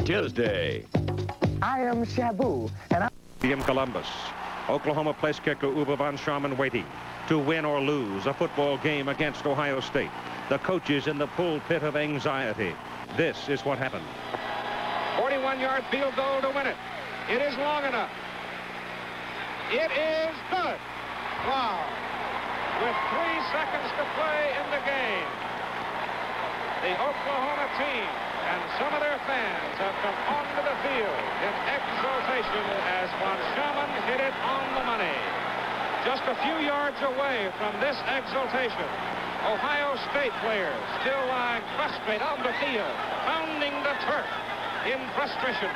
Tuesday. I am Shabu, and in Columbus. Oklahoma place kicker Uwe von Schamann waiting to win or lose a football game against Ohio State. The coaches in the pulpit of anxiety. This is what happened. 41-yard field goal to win it. It is long enough. It is good. Wow. With 3 seconds to play in the game, the Oklahoma team and some of their fans have come onto the field in exultation as von Schamann hit it on the money. Just a few yards away from this exultation, Ohio State players still lying prostrate on the field, pounding the turf in frustration,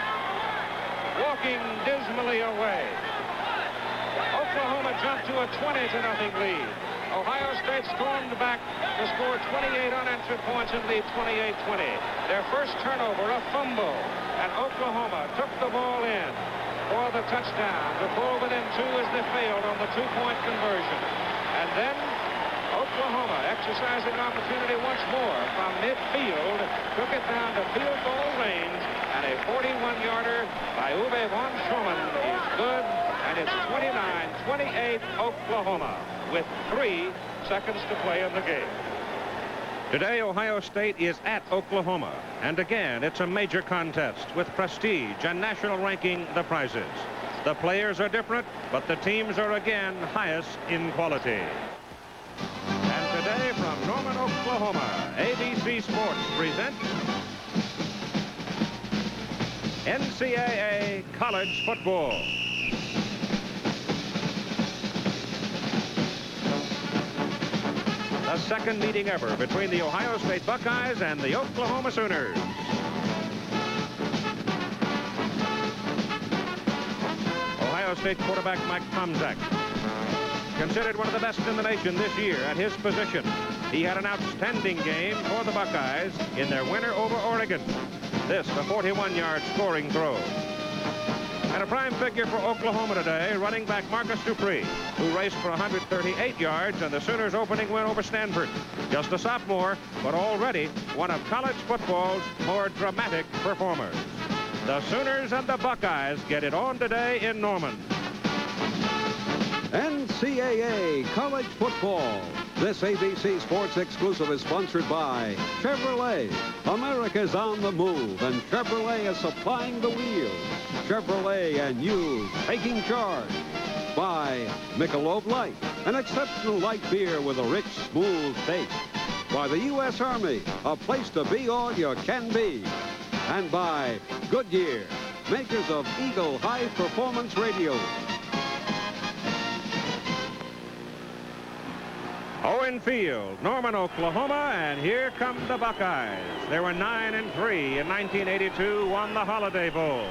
walking dismally away. Oklahoma jumped to a 20-0 lead. Ohio State stormed back to score 28 unanswered points and lead 28-20. Their first turnover, a fumble, and Oklahoma took the ball in for the touchdown to pull within 2 as they failed on the 2-point conversion. And then Oklahoma, exercising an opportunity once more from midfield, took it down to field goal range, and a 41-yarder by Uwe von Schamann is good, and it's 29-28 Oklahoma with 3 seconds to play in the game. Today, Ohio State is at Oklahoma, and again, it's a major contest with prestige and national ranking the prizes. The players are different, but the teams are again highest in quality. And today from Norman, Oklahoma, ABC Sports presents NCAA College Football. The second meeting ever between the Ohio State Buckeyes and the Oklahoma Sooners. Ohio State quarterback Mike Tomczak, considered one of the best in the nation this year at his position. He had an outstanding game for the Buckeyes in their winner over Oregon. This, a 41-yard scoring throw. And a prime figure for Oklahoma today, running back Marcus Dupree, who raced for 138 yards and the Sooners' opening win over Stanford. Just a sophomore, but already one of college football's more dramatic performers. The Sooners and the Buckeyes get it on today in Norman. NCAA College Football. This ABC Sports exclusive is sponsored by Chevrolet. America's on the move, and Chevrolet is supplying the wheels. Chevrolet and you taking charge. By Michelob Light, an exceptional light beer with a rich, smooth taste. By the U.S. Army, a place to be all you can be. And by Goodyear, makers of Eagle High Performance radios. Owen Field, Norman, Oklahoma, and here come the Buckeyes. They were 9-3 in 1982, won the Holiday Bowl.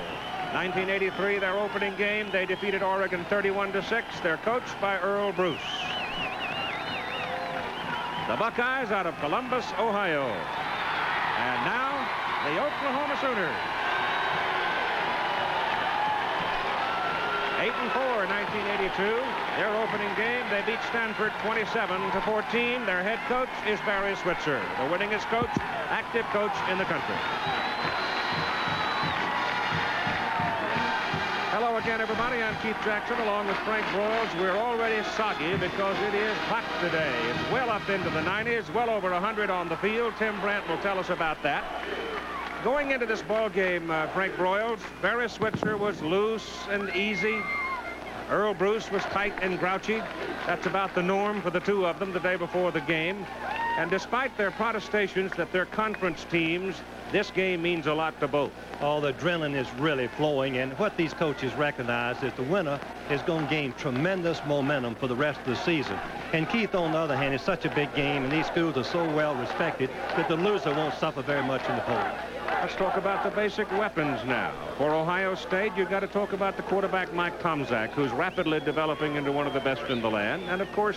1983, their opening game, they defeated Oregon 31-6. They're coached by Earl Bruce. The Buckeyes out of Columbus, Ohio. And now, the Oklahoma Sooners. 8-4 in 1982. Their opening game, they beat Stanford 27-14. Their head coach is Barry Switzer, the winningest coach, active coach in the country. Hello again, everybody. I'm Keith Jackson along with Frank Broyles. We're already soggy because it is hot today. It's well up into the 90s, well over 100 on the field. Tim Brandt will tell us about that. Going into this ball game, Frank Broyles, Barry Switzer was loose and easy. Earl Bruce was tight and grouchy. That's about the norm for the two of them the day before the game. And despite their protestations that they're conference teams, this game means a lot to both. Oh, the adrenaline is really flowing, and what these coaches recognize is the winner is going to gain tremendous momentum for the rest of the season. And Keith, on the other hand, is such a big game, and these schools are so well respected that the loser won't suffer very much in the polls. Let's talk about the basic weapons now. For Ohio State, you've got to talk about the quarterback Mike Tomczak, who's rapidly developing into one of the best in the land, and of course,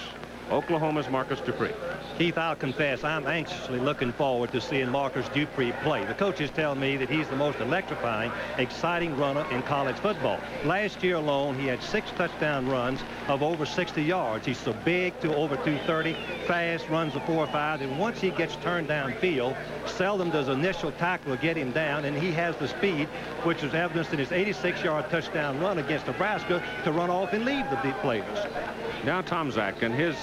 Oklahoma's Marcus Dupree. Keith, I'll confess, I'm anxiously looking forward to seeing Marcus Dupree play. The coaches tell me that he's the most electrifying, exciting runner in college football. Last year alone, he had 6 touchdown runs of over 60 yards. He's so big, to over 230, fast, runs a 4.5, and once he gets turned downfield, seldom does initial tackle get him down, and he has the speed, which is evidenced in his 86-yard touchdown run against Nebraska, to run off and leave the deep players. Now Tomczak and his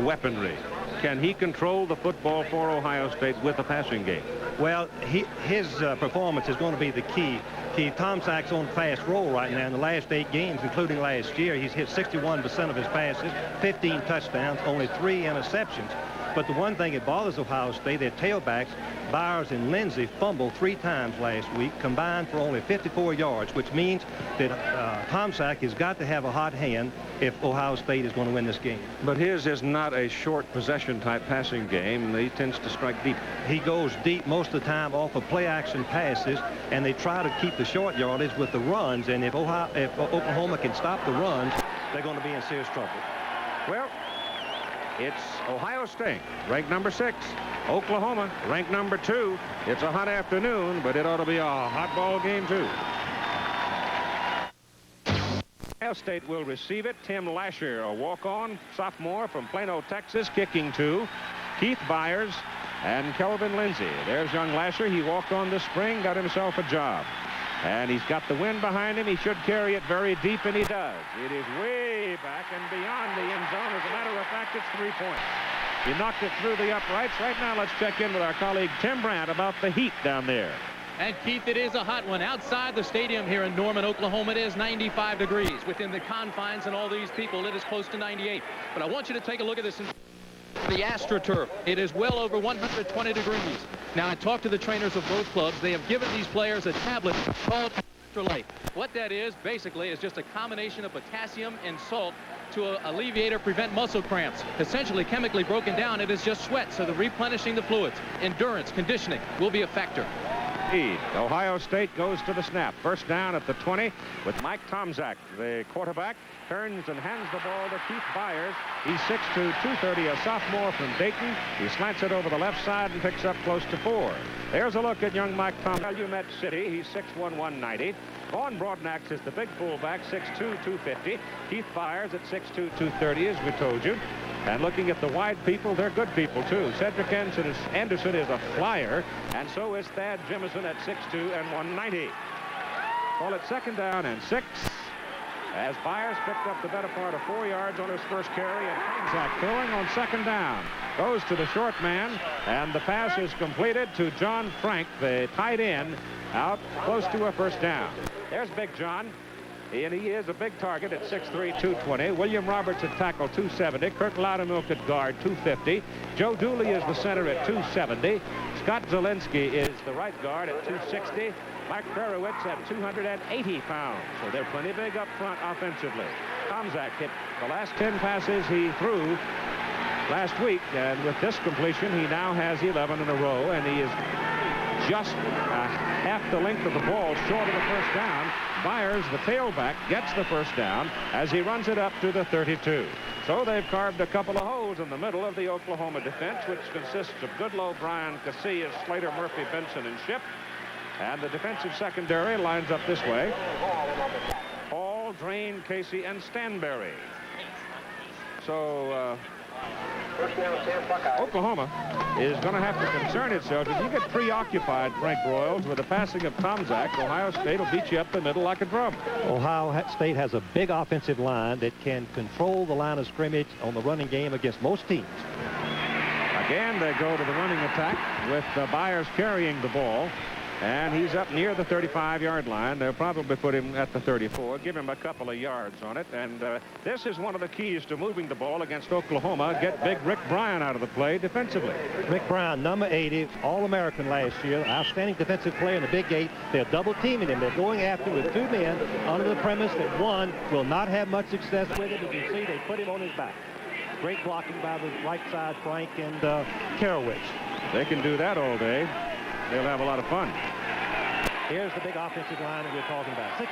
weaponry. Can he control the football for Ohio State with the passing game? Well, his performance is going to be the key. Tomczak's on fast roll right now. In the last 8 games, including last year, he's hit 61% of his passes, 15 touchdowns, only 3 interceptions. But the one thing that bothers Ohio State, their tailbacks, Byers and Lindsey, fumbled 3 times last week, combined for only 54 yards, which means that Tomczak has got to have a hot hand if Ohio State is going to win this game. But his is not a short possession type passing game. He tends to strike deep. He goes deep most of the time off of play action passes, and they try to keep the short yardage with the runs. And if Oklahoma can stop the runs, they're going to be in serious trouble. Well, it's Ohio State, ranked number 6. Oklahoma, ranked number 2. It's a hot afternoon, but it ought to be a hot ball game, too. Ohio State will receive it. Tim Lasher, a walk-on sophomore from Plano, Texas, kicking 2. Keith Byers and Kelvin Lindsey. There's young Lasher. He walked on this spring, got himself a job. And he's got the wind behind him. He should carry it very deep, and he does. It is way back and beyond the end zone. As a matter of fact, it's 3 points. He knocked it through the uprights. Right now, let's check in with our colleague Tim Brandt about the heat down there. And Keith, it is a hot one. Outside the stadium here in Norman, Oklahoma, it is 95 degrees. Within the confines and all these people, it is close to 98. But I want you to take a look at this. The AstroTurf, it is well over 120 degrees. Now, I talked to the trainers of both clubs. They have given these players a tablet called Electrolyte. What that is, basically, is just a combination of potassium and salt to alleviate or prevent muscle cramps. Essentially chemically broken down, it is just sweat, so the replenishing the fluids, endurance, conditioning will be a factor. Ohio State goes to the snap. First down at the 20 with Mike Tomczak, the quarterback, turns and hands the ball to Keith Byers. He's 6'2", 230, a sophomore from Dayton. He slants it over the left side and picks up close to 4. There's a look at young Mike Tomczak. Calumet City, he's 6'1", 190. Vaughn Broadnax is the big fullback, 6'2", 250. Keith Byers at 6'2", 230, as we told you. And looking at the wide people, they're good people, too. Cedric Anderson is a flyer, and so is Thad Jemison at 6'2" and 190. Call it second down and 6. As Byers picked up the better part of 4 yards on his first carry, and Tomczak throwing on second down. Goes to the short man, and the pass is completed to John Frank, the tight end, out close to a first down. There's Big John. And he is a big target at 6'3", 220. William Roberts at tackle, 270. Kirk Loudermilk at guard, 250. Joe Dooley is the center at 270. Scott Zielinski is the right guard at 260. Mike Ferowitz at 280 pounds. So they're plenty big up front offensively. Tomczak hit the last 10 passes he threw last week. And with this completion, he now has 11 in a row. And he is just half the length of the ball short of the first down. Byers, the tailback, gets the first down as he runs it up to the 32. So they've carved a couple of holes in the middle of the Oklahoma defense, which consists of Goodlow, Bryan, Casillas, Slater, Murphy, Benson, and Shipp. And the defensive secondary lines up this way. Hall, Drain, Casey, and Stanberry. So Oklahoma is going to have to concern itself. If you get preoccupied, Frank Broyles, with the passing of Tomczak, Ohio State will beat you up the middle like a drum. Ohio State has a big offensive line that can control the line of scrimmage on the running game against most teams. Again, they go to the running attack with Byers carrying the ball. And he's up near the 35-yard line. They'll probably put him at the 34, give him a couple of yards on it. And this is one of the keys to moving the ball against Oklahoma. Get big Rick Bryan out of the play defensively. Rick Bryan, number 80, All-American last year, outstanding defensive player in the Big 8. They're double-teaming him. They're going after him with 2 men under the premise that one will not have much success with him. As you see, they put him on his back. Great blocking by the right side, Frank and Karowicz. They can do that all day. They'll have a lot of fun. Here's the big offensive line that we're talking about. 6'5",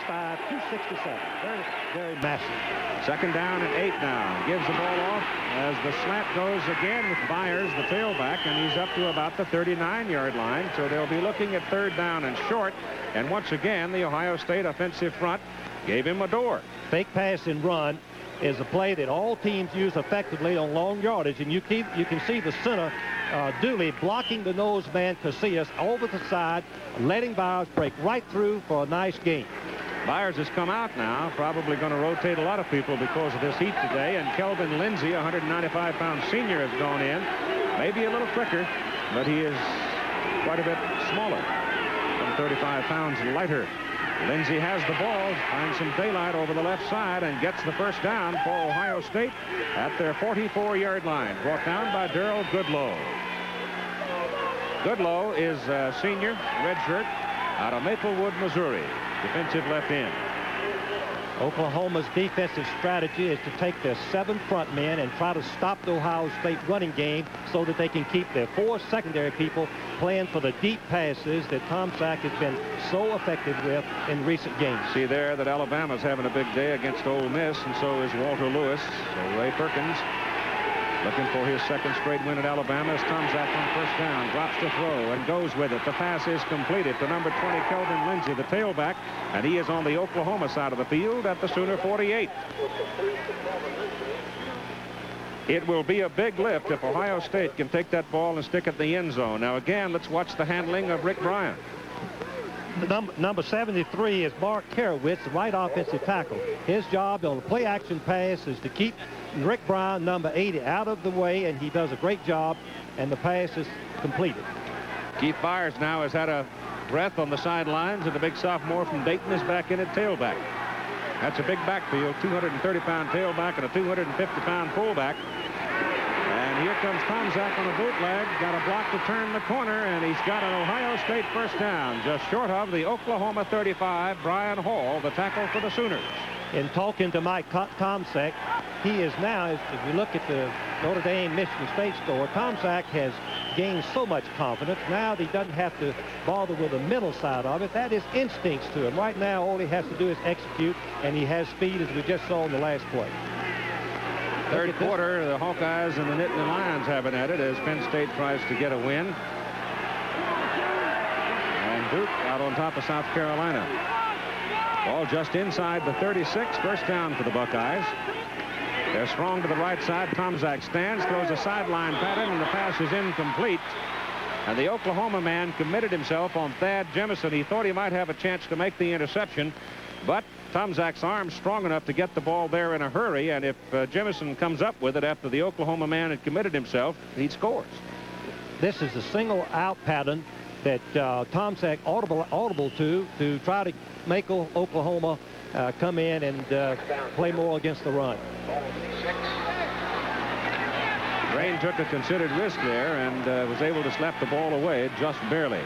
267. Very, very massive. Second down and 8 now. Gives the ball off as the slant goes again with Byers, the tailback, and he's up to about the 39-yard line. So they'll be looking at third down and short. And once again, the Ohio State offensive front gave him a door. Fake pass and run is a play that all teams use effectively on long yardage, and you can see the center Dooley blocking the nose man Casillas over the side, letting Byers break right through for a nice gain. Byers has come out now, probably going to rotate a lot of people because of this heat today, and Kelvin Lindsey, a 195-pound senior, has gone in. Maybe a little quicker, but he is quite a bit smaller, some 35 pounds lighter. Lindsey has the ball, finds some daylight over the left side, and gets the first down for Ohio State at their 44-yard line. Brought down by Darrell Goodloe. Goodloe is a senior, redshirt, out of Maplewood, Missouri. Defensive left end. Oklahoma's defensive strategy is to take their 7 front men and try to stop the Ohio State running game so that they can keep their 4 secondary people playing for the deep passes that Tom Sack has been so effective with in recent games. See there that Alabama's having a big day against Ole Miss, and so is Walter Lewis. So Ray Perkins looking for his second straight win at Alabama as Tom Sack on first down, drops to throw and goes with it. The pass is completed to number 20, Kelvin Lindsey, the tailback, and he is on the Oklahoma side of the field at the Sooner 48. It will be a big lift if Ohio State can take that ball and stick it in the end zone. Now again, let's watch the handling of Rick Bryant. Number 73 is Mark Karowitz, the right offensive tackle. His job on the play action pass is to keep Rick Bryant, number 80, out of the way, and he does a great job, and the pass is completed. Keith Byers now has had a breath on the sidelines, and the big sophomore from Dayton is back in at tailback. That's a big backfield, 230-pound tailback and a 250-pound fullback. And here comes Tom Sack on a bootleg, got a block to turn the corner, and he's got an Ohio State first down, just short of the Oklahoma 35, Brian Hall, the tackle for the Sooners. In talking to Mike Tomczak, he is now, if you look at the Notre Dame Michigan State score, Tomczak has gained so much confidence now that he doesn't have to bother with the middle side of it. That is instincts to him. Right now, all he has to do is execute, and he has speed, as we just saw in the last play. Third quarter, the Hawkeyes and the Nittany Lions have it at it as Penn State tries to get a win. And Duke out on top of South Carolina. Ball just inside the 36. First down for the Buckeyes. They're strong to the right side. Tomczak stands, throws a sideline pattern, and the pass is incomplete. And the Oklahoma man committed himself on Thad Jemison. He thought he might have a chance to make the interception, but Tomczak's arm's strong enough to get the ball there in a hurry, and if Jemison comes up with it after the Oklahoma man had committed himself, he scores. This is a single out pattern that Tomczak audible to try to make Oklahoma come in and play more against the run. Rain took a considered risk there and was able to slap the ball away just barely.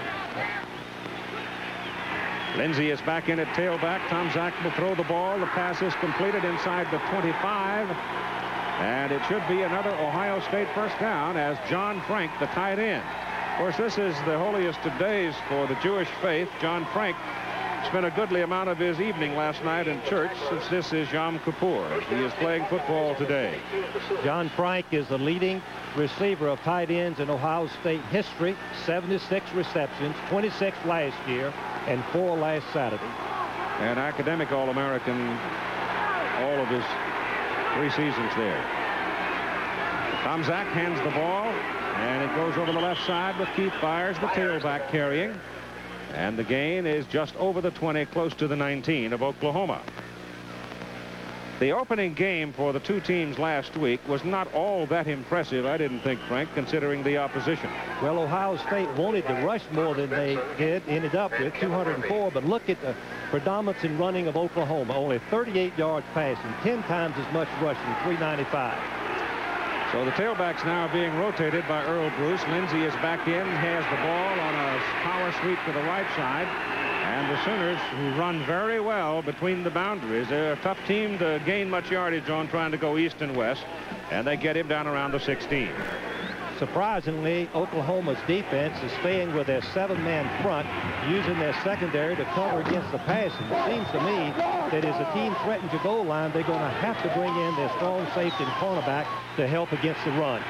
Lindsey is back in at tailback. Tomczak will throw the ball. The pass is completed inside the 25. And it should be another Ohio State first down as John Frank, the tight end. Of course, this is the holiest of days for the Jewish faith. John Frank spent a goodly amount of his evening last night in church, since this is Yom Kippur. He is playing football today. John Frank is the leading receiver of tight ends in Ohio State history. 76 receptions, 26 last year, and 4 last Saturday. An academic All-American all of his 3 seasons there. Tomczak hands the ball, and it goes over the left side with Keith Byers, the tailback, carrying. And the gain is just over the 20, close to the 19 of Oklahoma. The opening game for the two teams last week was not all that impressive, I didn't think, Frank, considering the opposition. Well, Ohio State wanted to rush more than they did, ended up with 204, but look at the predominance in running of Oklahoma. Only 38 yards passing, 10 times as much rushing, 395. So the tailbacks now being rotated by Earl Bruce. Lindsey is back in, has the ball on a power sweep to the right side. And the Sooners, who run very well between the boundaries, they're a tough team to gain much yardage on, trying to go east and west. And they get him down around the 16. Surprisingly, Oklahoma's defense is staying with their 7-man front, using their secondary to cover against the pass. And it seems to me that as the team threatens your goal line, they're going to have to bring in their strong safety and cornerback to help against the run.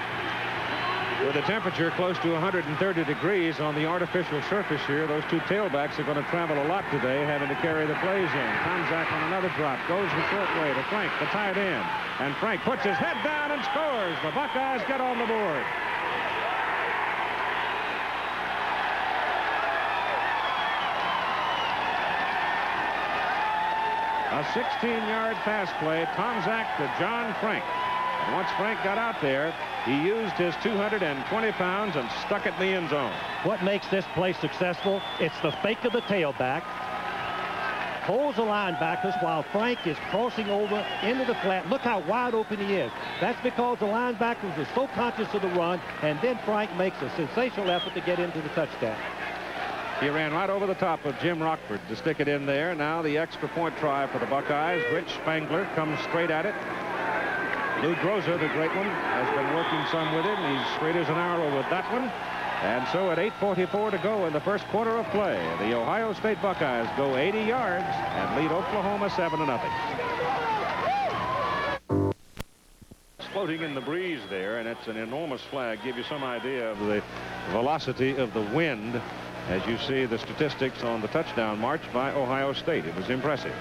With the temperature close to 130 degrees on the artificial surface here, those two tailbacks are going to travel a lot today, having to carry the plays in. Tomczak on another drop, goes the short way to Frank, the tight end. And Frank puts his head down and scores. The Buckeyes get on the board. A 16-yard pass play, Tomczak to John Frank. And once Frank got out there, he used his 220 pounds and stuck it in the end zone. What makes this play successful? It's the fake of the tailback. Holds the linebackers while Frank is crossing over into the flat. Look how wide open he is. That's because the linebackers are so conscious of the run, and then Frank makes a sensational effort to get into the touchdown. He ran right over the top of Jim Rockford to stick it in there. Now the extra point try for the Buckeyes. Rich Spangler comes straight at it. Lou Groza, the great one, has been working some with him. He's straight as an arrow with that one. And so at 8:44 to go in the first quarter of play, the Ohio State Buckeyes go 80 yards and lead Oklahoma 7-0. It's floating in the breeze there, and it's an enormous flag. Give you some idea of the velocity of the wind as you see the statistics on the touchdown march by Ohio State. It was impressive.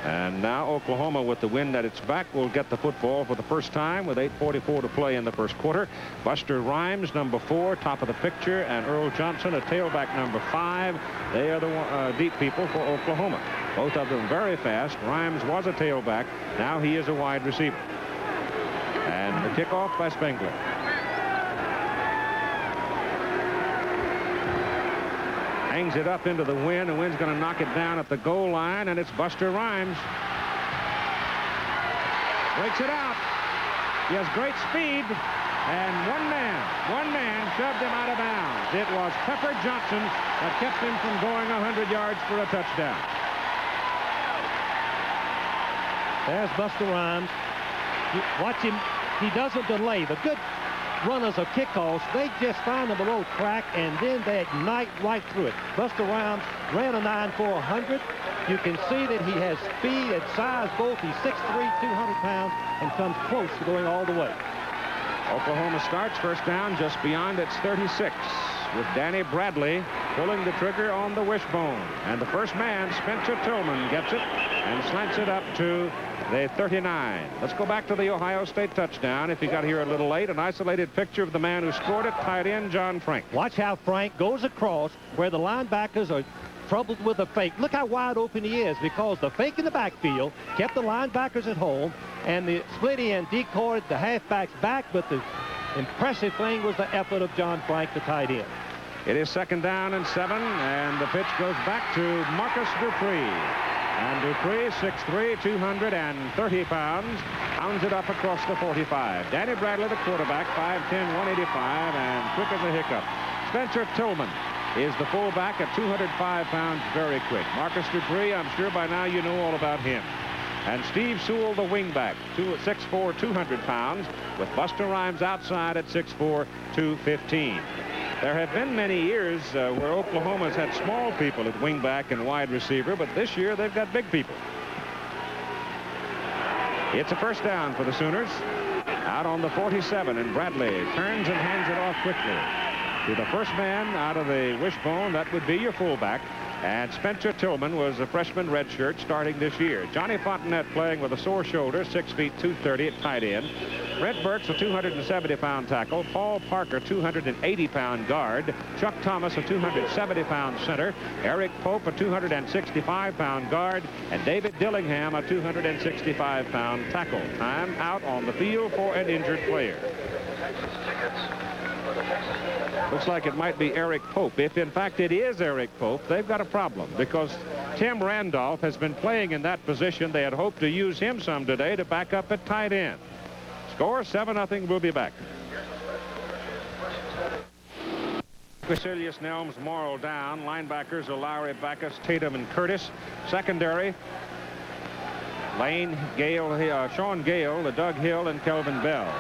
And now Oklahoma, with the wind at its back, will get the football for the first time with 8:44 to play in the first quarter. Buster Rhymes, number 4, top of the picture, and Earl Johnson, a tailback, number 5. They are the deep people for Oklahoma. Both of them very fast. Rhymes was a tailback. Now he is a wide receiver. And the kickoff by Spangler. Hangs it up into the wind. The wind's going to knock it down at the goal line, and it's Buster Rhymes. Breaks it out. He has great speed, and one man shoved him out of bounds. It was Pepper Johnson that kept him from going 100 yards for a touchdown. There's Buster Rhymes. Watch him. He doesn't delay. The good runners of kickoffs, they just find them below track, and then they ignite right through it. Buster Rhymes ran a 9.400. You can see that he has speed and size both. He's 6'3", 200 pounds, and comes close to going all the way. Oklahoma starts first down just beyond its 36 with Danny Bradley pulling the trigger on the wishbone. And the first man, Spencer Tillman, gets it and slants it up to the 39. Let's go back to the Ohio State touchdown. If you got here a little late, an isolated picture of the man who scored it, tight end John Frank. Watch how Frank goes across where the linebackers are troubled with the fake. Look how wide open he is, because the fake in the backfield kept the linebackers at home, and the split end decoyed the halfbacks back, but the impressive thing was the effort of John Frank, the tight end. It is second down and 7, and the pitch goes back to Marcus Dupree. And Dupree, 6'3", 230 pounds, pounds it up across the 45. Danny Bradley, the quarterback, 5'10", 185, and quick as a hiccup. Spencer Tillman is the fullback at 205 pounds, very quick. Marcus Dupree, I'm sure by now you know all about him. And Steve Sewell, the wingback, 6'4", 200 pounds, with Buster Rhymes outside at 6'4", 215. There have been many years where Oklahoma's had small people at wingback and wide receiver, but this year they've got big people. It's a first down for the Sooners. Out on the 47, and Bradley turns and hands it off quickly to the first man out of the wishbone. That would be your fullback. And Spencer Tillman was a freshman redshirt starting this year. Johnny Fontenette playing with a sore shoulder, 6 feet 230 at tight end. Brett Burks, a 270-pound tackle. Paul Parker, 280-pound guard. Chuck Thomas, a 270-pound center. Eric Pope, a 265-pound guard. And David Dillingham, a 265-pound tackle. Time out on the field for an injured player. Looks like it might be Eric Pope. If, in fact, it is Eric Pope, they've got a problem, because Tim Randolph has been playing in that position. They had hoped to use him some today to back up at tight end. Score 7-0. We'll be back. Vasilius, Nelms, Morrill down. Linebackers are Lowry, Backus, Tatum, and Curtis. Secondary, Lane, Gale, Sean Gale, Doug Hill, and Kelvin Bell.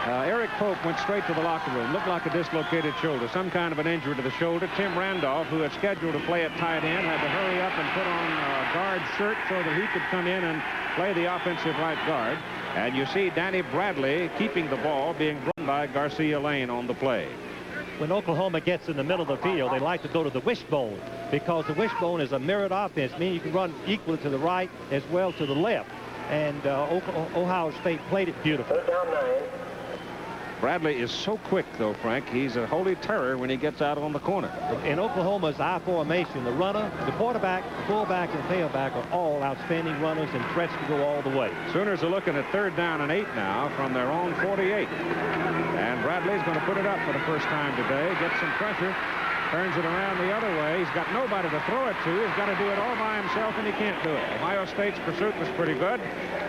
Eric Pope went straight to the locker room. Looked like a dislocated shoulder, some kind of an injury to the shoulder. Tim Randolph, who had scheduled to play at tight end, had to hurry up and put on a guard shirt so that he could come in and play the offensive right guard. And you see Danny Bradley keeping the ball, being run by Garcia Lane on the play. When Oklahoma gets in the middle of the field, they like to go to the wishbone because the wishbone is a mirrored offense, meaning you can run equally to the right as well to the left. And Ohio State played it beautifully. Bradley is so quick, though, Frank. He's a holy terror when he gets out on the corner. In Oklahoma's I formation, the runner, the quarterback, the fullback, and tailback are all outstanding runners and threats to go all the way. Sooners are looking at 3rd down and 8 now from their own 48. And Bradley's going to put it up for the first time today, get some pressure, turns it around the other way. He's got nobody to throw it to. He's got to do it all by himself, and he can't do it. Ohio State's pursuit was pretty good.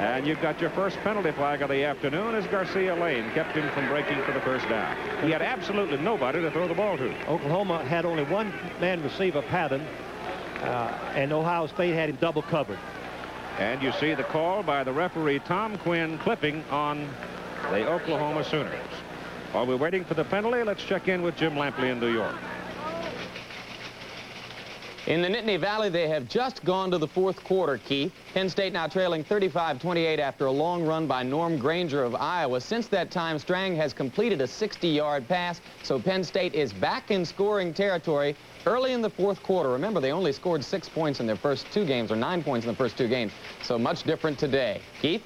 And you've got your first penalty flag of the afternoon as Garcia Lane kept him from breaking for the first down. He had absolutely nobody to throw the ball to. Oklahoma had only one man receiver pattern, and Ohio State had him double covered. And you see the call by the referee, Tom Quinn, clipping on the Oklahoma Sooners. While we're waiting for the penalty, let's check in with Jim Lampley in New York. In the Nittany Valley, they have just gone to the 4th quarter, Keith. Penn State now trailing 35-28 after a long run by Norm Granger of Iowa. Since that time, Strang has completed a 60-yard pass, so Penn State is back in scoring territory early in the 4th quarter. Remember, they only scored 6 points in their first 2 games, or 9 points in the first 2 games, so much different today. Keith?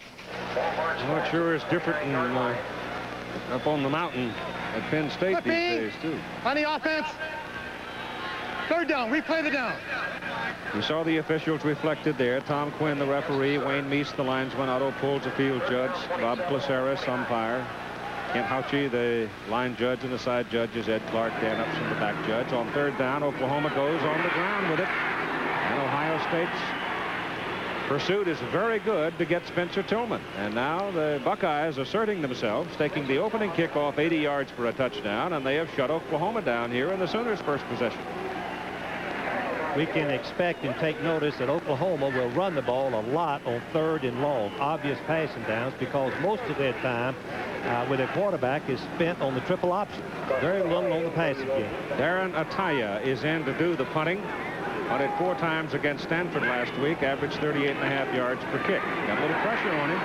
Well, it sure is different in, up on the mountain at Penn State these days, too. On the offense. 3rd down. Replay the down. You saw the officials reflected there. Tom Quinn, the referee. Wayne Meese, the linesman. Otto Pulls, the field judge. Bob Placeris, umpire. Kent Houchy, the line judge, and the side judges. Ed Clark, Dan Upson, the back judge. On 3rd down, Oklahoma goes on the ground with it. And Ohio State's pursuit is very good to get Spencer Tillman. And now the Buckeyes asserting themselves, taking the opening kickoff 80 yards for a touchdown, and they have shut Oklahoma down here in the Sooners' first possession. We can expect and take notice that Oklahoma will run the ball a lot on 3rd and long, obvious passing downs, because most of their time with their quarterback is spent on the triple option. Very little on the passing game. Darren Ataya is in to do the punting. Punted 4 times against Stanford last week, averaged 38.5 yards per kick. Got a little pressure on him.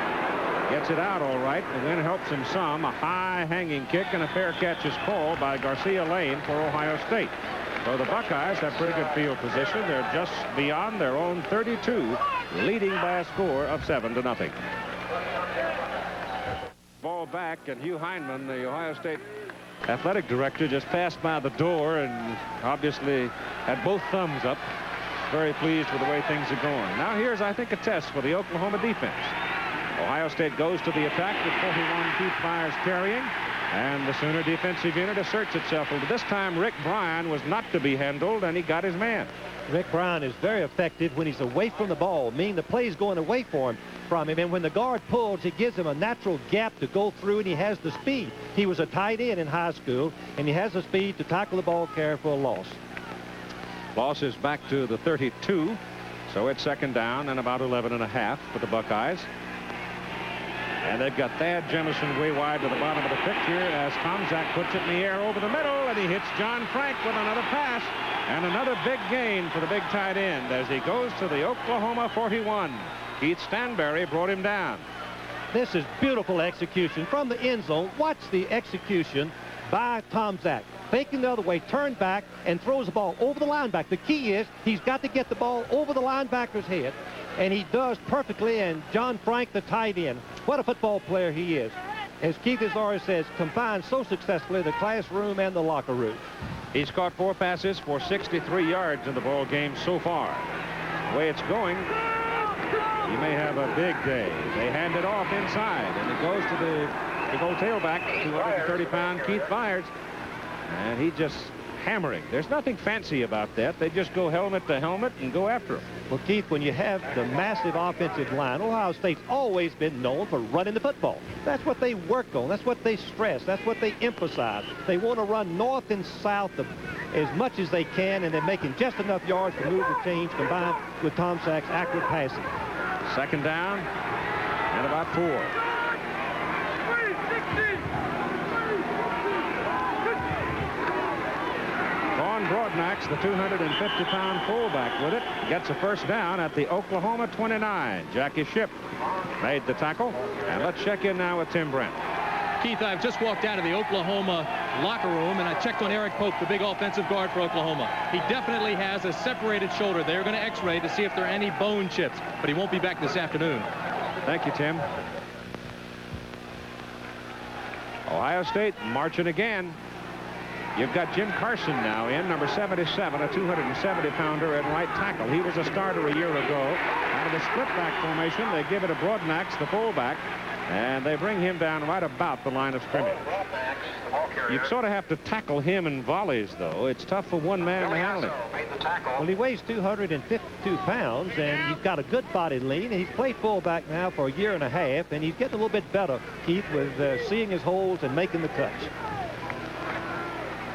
Gets it out all right. The wind helps him some. A high hanging kick and a fair catch is called by Garcia Lane for Ohio State. So the Buckeyes have pretty good field position. They're just beyond their own 32, leading by a score of 7-0. Ball back, and Hugh Hindman, the Ohio State athletic director, just passed by the door and obviously had both thumbs up. Very pleased with the way things are going. Now here's, I think, a test for the Oklahoma defense. Ohio State goes to the attack with 41 Keith Byars carrying. And the Sooner defensive unit asserts itself. Well, this time Rick Bryan was not to be handled, and he got his man. Rick Bryan is very effective when he's away from the ball, meaning the play's going away from him. And when the guard pulls, it gives him a natural gap to go through, and he has the speed. He was a tight end in high school, and he has the speed to tackle the ball carrier for a loss. Loss is back to the 32, so it's 2nd down and about 11.5 for the Buckeyes. And they've got Thad Jemison way wide to the bottom of the picture as Tomczak puts it in the air over the middle, and he hits John Frank with another pass. And another big gain for the big tight end as he goes to the Oklahoma 41. Keith Stanberry brought him down. This is beautiful execution from the end zone. Watch the execution by Tomczak. Faking the other way, turned back, and throws the ball over the linebacker. The key is he's got to get the ball over the linebacker's head, and he does perfectly. And John Frank, the tight end, what a football player he is. As Keith Azar says, combined so successfully the classroom and the locker room. He's caught 4 passes for 63 yards in the ball game so far. The way it's going, he may have a big day. They hand it off inside, and it goes to the big old tailback, 230-pound Keith Byars. And he just hammering. There's nothing fancy about that. They just go helmet to helmet and go after him. Well, Keith, when you have the massive offensive line, Ohio State's always been known for running the football. That's what they work on. That's what they stress. That's what they emphasize. They want to run north and south as much as they can, and they're making just enough yards to move the chains combined with Tomczak's accurate passing. 2nd down and about 4. Vaughn Broadnax, the 250-pound fullback with it, gets a first down at the Oklahoma 29. Jackie Shipp made the tackle. And let's check in now with Tim Brent. Keith, I've just walked out of the Oklahoma locker room, and I checked on Eric Pope, the big offensive guard for Oklahoma. He definitely has a separated shoulder. They're going to x-ray to see if there are any bone chips, but he won't be back this afternoon. Thank you, Tim. Ohio State marching again. You've got Jim Carson now in, number 77, a 270-pounder at right tackle. He was a starter a year ago. Out of the split-back formation, they give it to Broadnax, the fullback, and they bring him down right about the line of scrimmage. You'd sort of have to tackle him in volleys, though. It's tough for one man to handle him. Well, he weighs 252 pounds, and he's got a good body lean. He's played fullback now for a year and a half, and he's getting a little bit better, Keith, with seeing his holes and making the cuts.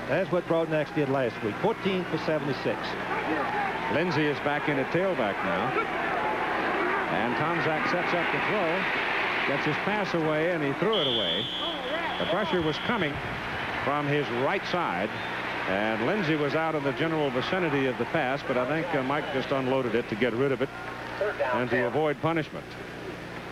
That's what Broadnax did last week, 14 for 76. Lindsey is back in at tailback now. And Tomczak sets up the throw, gets his pass away, and he threw it away. The pressure was coming from his right side, and Lindsey was out in the general vicinity of the pass, but I think Mike just unloaded it to get rid of it and to avoid punishment.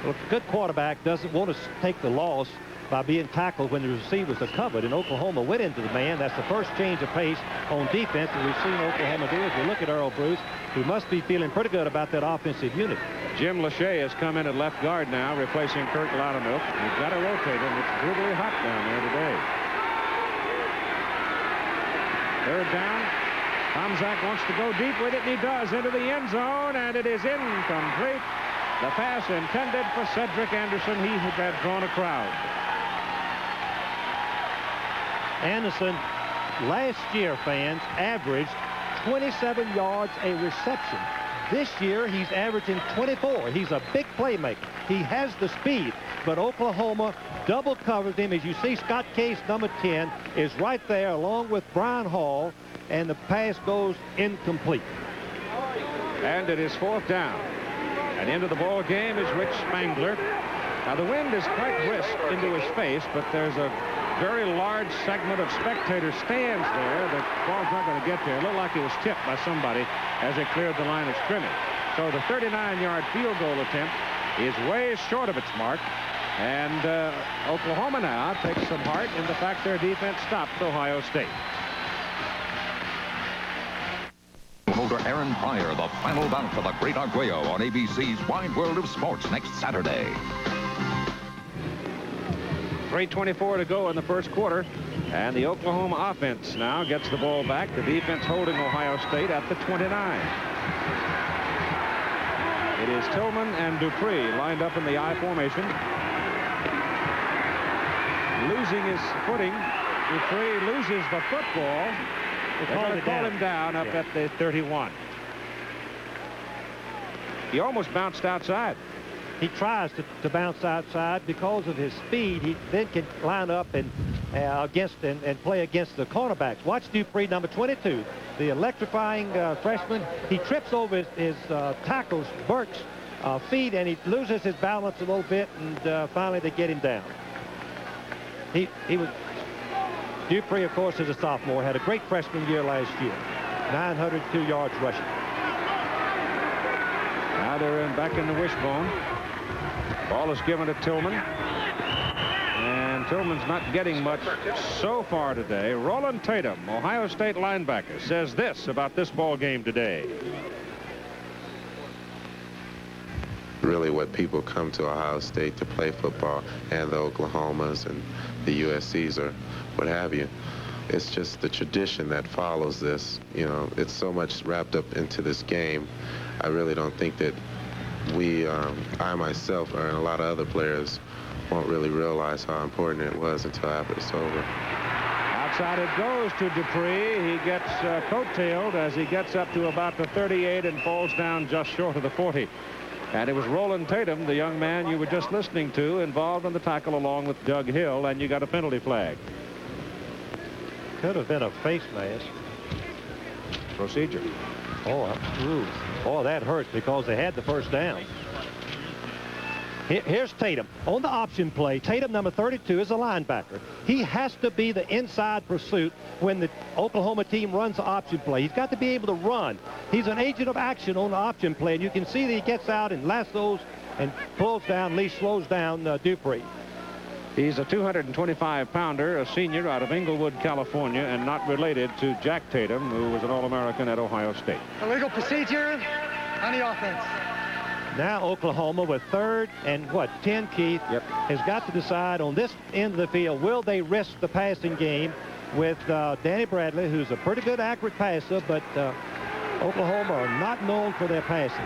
Well, a good quarterback doesn't want to take the loss by being tackled when the receivers are covered, and Oklahoma went into the man. That's the first change of pace on defense that we've seen Oklahoma do. As we look at Earl Bruce, who must be feeling pretty good about that offensive unit. Jim Lachey has come in at left guard now, replacing Kurt Loudermilk. He's got to rotate him. It's brutally hot down there today. Third down. Tomczak wants to go deep with it, and he does, into the end zone, and it is incomplete. The pass intended for Cedric Anderson. He had drawn a crowd. Anderson, last year, fans, averaged 27 yards a reception. This year, he's averaging 24. He's a big playmaker. He has the speed, but Oklahoma double covers him. As you see, Scott Case, number 10, is right there along with Brian Hall, and the pass goes incomplete. And it is fourth down. And into the ball game is Rich Spangler. Now, the wind is quite brisk into his face, but there's a very large segment of spectator stands there. The ball's not going to get there. It looked like it was tipped by somebody as it cleared the line of scrimmage. So the 39-yard field goal attempt is way short of its mark. And Oklahoma now takes some heart in the fact their defense stopped Ohio State. Promoter Aaron Pryor, the final bout for the Great Arguello on ABC's Wide World of Sports next Saturday. 3:24 to go in the first quarter, and the Oklahoma offense now gets the ball back. The defense holding Ohio State at the 29. It is Tillman and Dupree lined up in the I formation. Losing his footing, Dupree loses the football. They're going to call him down up at the 31. He almost bounced outside. He tries to bounce outside because of his speed. He then can line up and play against the cornerbacks. Watch Dupree, number 22, the electrifying freshman. He trips over his tackles, Burke's feet, and he loses his balance a little bit, and finally they get him down. Dupree, of course, is a sophomore, had a great freshman year last year. 902 yards rushing. Now they're back in the wishbone. Ball is given to Tillman. And Tillman's not getting much so far today. Roland Tatum, Ohio State linebacker, says this about this ball game today. Really what people come to Ohio State to play football, and the Oklahomas and the USCs or what have you. It's just the tradition that follows this. You know, it's so much wrapped up into this game. I really don't think that I myself, and a lot of other players, won't really realize how important it was until after it's over. Outside it goes to Dupree. He gets coattailed as he gets up to about the 38 and falls down just short of the 40. And it was Roland Tatum, the young man you were just listening to, involved in the tackle along with Doug Hill, and you got a penalty flag. Could have been a face mask. Procedure. Oh, ooh. Boy, that hurts because they had the first down. Here's Tatum on the option play. Tatum, number 32, is a linebacker. He has to be the inside pursuit when the Oklahoma team runs the option play. He's got to be able to run. He's an agent of action on the option play, and you can see that he gets out and lassos and pulls down, at least slows down Dupree. He's a 225-pounder, a senior out of Inglewood, California, and not related to Jack Tatum, who was an All-American at Ohio State. Illegal procedure on the offense. Now Oklahoma with 3rd and 10, Keith, has got to decide on this end of the field, will they risk the passing game with Danny Bradley, who's a pretty good accurate passer, but Oklahoma are not known for their passing,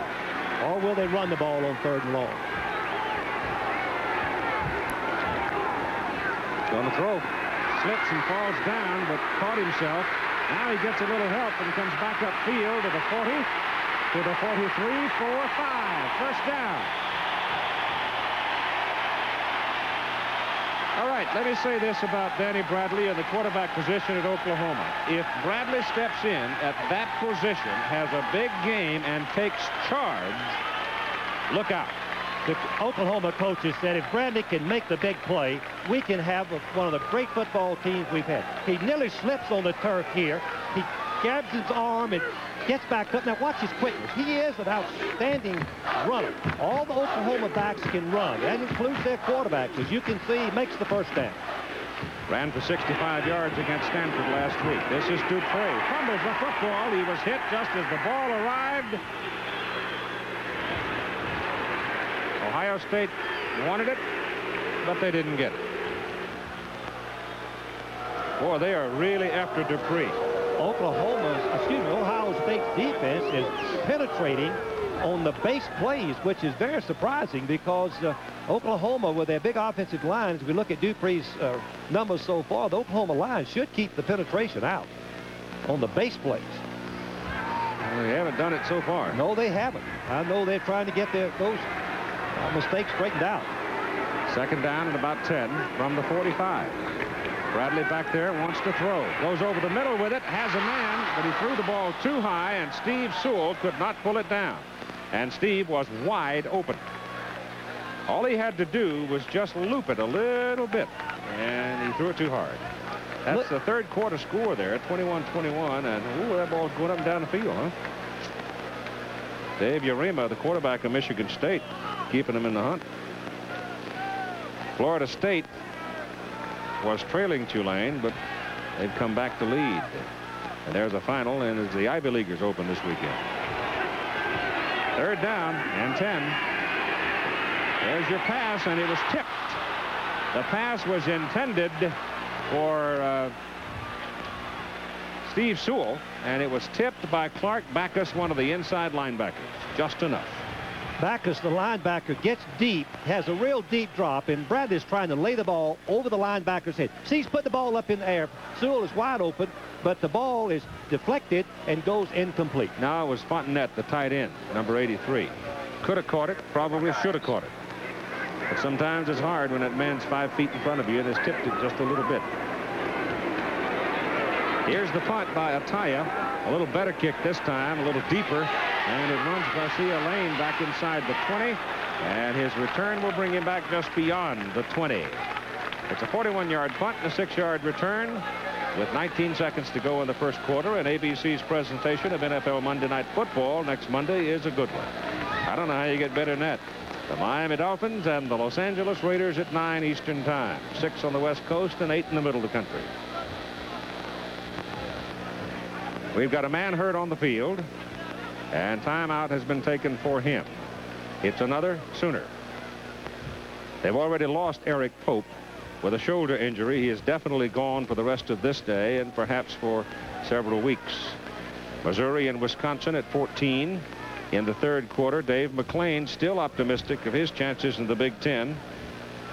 or will they run the ball on 3rd and long? On the throw, slips and falls down, but caught himself. Now he gets a little help and comes back upfield to the 40, to the 43, 4, 5. First down. All right, let me say this about Danny Bradley and the quarterback position at Oklahoma. If Bradley steps in at that position, has a big game, and takes charge, look out. The Oklahoma coaches said if Bradley can make the big play, we can have one of the great football teams we've had. He nearly slips on the turf here. He grabs his arm and gets back up. Now watch his quickness. He is an outstanding runner. All the Oklahoma backs can run. That includes their quarterbacks. As you can see, he makes the first down. Ran for 65 yards against Stanford last week. This is Dupree. Fumbles the football. He was hit just as the ball arrived. Ohio State wanted it, but they didn't get it. Boy, they are really after Dupree. Ohio State's defense is penetrating on the base plays, which is very surprising because Oklahoma, with their big offensive lines, if we look at Dupree's numbers so far, the Oklahoma line should keep the penetration out on the base plays. Well, they haven't done it so far. No, they haven't. I know they're trying to get those mistakes straightened out. Second down and about 10 from the 45. Bradley back there wants to throw. Goes over the middle with it, has a man, but he threw the ball too high, and Steve Sewell could not pull it down. And Steve was wide open. All he had to do was just loop it a little bit, and he threw it too hard. That's the third quarter score there, 21-21, and ooh, that ball's going up and down the field, huh? Dave Urema, the quarterback of Michigan State, keeping him in the hunt. Florida State was trailing Tulane, but they've come back to lead. And there's a final, and as the Ivy Leaguers open this weekend. Third down and 10. There's your pass, and it was tipped. The pass was intended for Steve Sewell, and it was tipped by Clark Backus, one of the inside linebackers. Just enough. Backus, the linebacker, gets deep, has a real deep drop, and Bradley's trying to lay the ball over the linebacker's head. See, he's put the ball up in the air. Sewell is wide open, but the ball is deflected and goes incomplete. Now it was Fontenette, the tight end, number 83. Could have caught it, probably should have caught it. But sometimes it's hard when that man's 5 feet in front of you and has tipped it just a little bit. Here's the punt by Ataya. A little better kick this time, a little deeper. And it runs Garcia Lane back inside the 20. And his return will bring him back just beyond the 20. It's a 41-yard punt and a 6-yard return with 19 seconds to go in the first quarter. And ABC's presentation of NFL Monday Night Football next Monday is a good one. I don't know how you get better than that. The Miami Dolphins and the Los Angeles Raiders at 9 Eastern Time. 6 on the West Coast and 8 in the middle of the country. We've got a man hurt on the field, and timeout has been taken for him. It's another Sooner. They've already lost Eric Pope with a shoulder injury. He is definitely gone for the rest of this day and perhaps for several weeks. Missouri and Wisconsin at 14 in the third quarter. Dave McClain still optimistic of his chances in the Big Ten,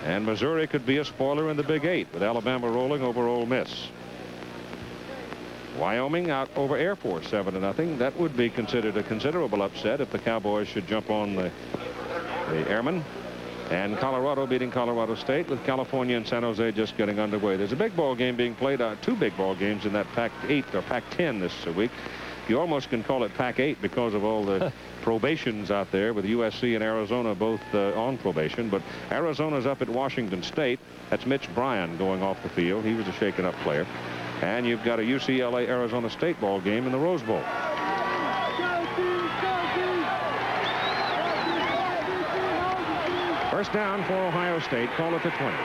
and Missouri could be a spoiler in the Big 8 with Alabama rolling over Ole Miss. Wyoming out over Air Force 7-0. That would be considered a considerable upset if the Cowboys should jump on the Airmen. And Colorado beating Colorado State, with California and San Jose just getting underway. There's a big ball game being played, 2 big ball games in that Pac-8 or Pac-10 this week. You almost can call it Pac-8 because of all the probations out there with USC and Arizona both on probation. But Arizona's up at Washington State. That's Mitch Bryan going off the field. He was a shaken-up player. And you've got a UCLA-Arizona State ball game in the Rose Bowl. First down for Ohio State. Call it to 20.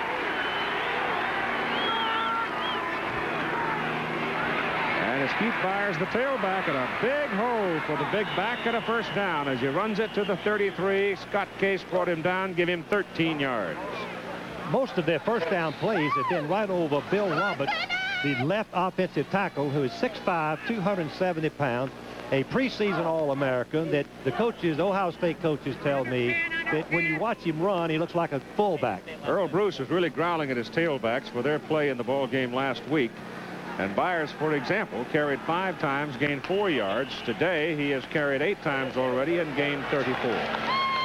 And it's Keith Byers, the tailback, and a big hole for the big back and a first down as he runs it to the 33. Scott Case brought him down, give him 13 yards. Most of their first down plays have been right over Bill Roberts, the left offensive tackle, who is 6'5", 270 pounds, a preseason All-American that the coaches, Ohio State coaches, tell me that when you watch him run, he looks like a fullback. Earl Bruce was really growling at his tailbacks for their play in the ball game last week. And Byers, for example, carried 5 times, gained 4 yards. Today, he has carried 8 times already and gained 34.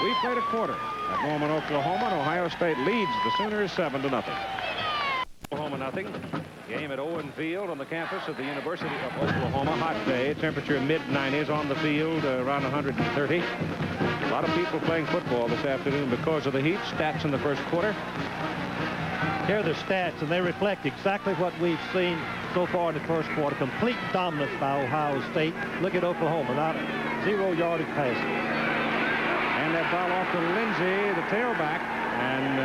We played a quarter at Norman, Oklahoma, and Ohio State leads the Sooners 7-0. Oklahoma nothing. Game at Owen Field on the campus of the University of Oklahoma. Hot day, temperature mid-90s on the field, around 130. A lot of people playing football this afternoon because of the heat. Stats in the first quarter. Here are the stats, and they reflect exactly what we've seen so far in the first quarter. Complete dominance by Ohio State. Look at Oklahoma, not 0 yardage passing. And that ball off to Lindsey, the tailback. And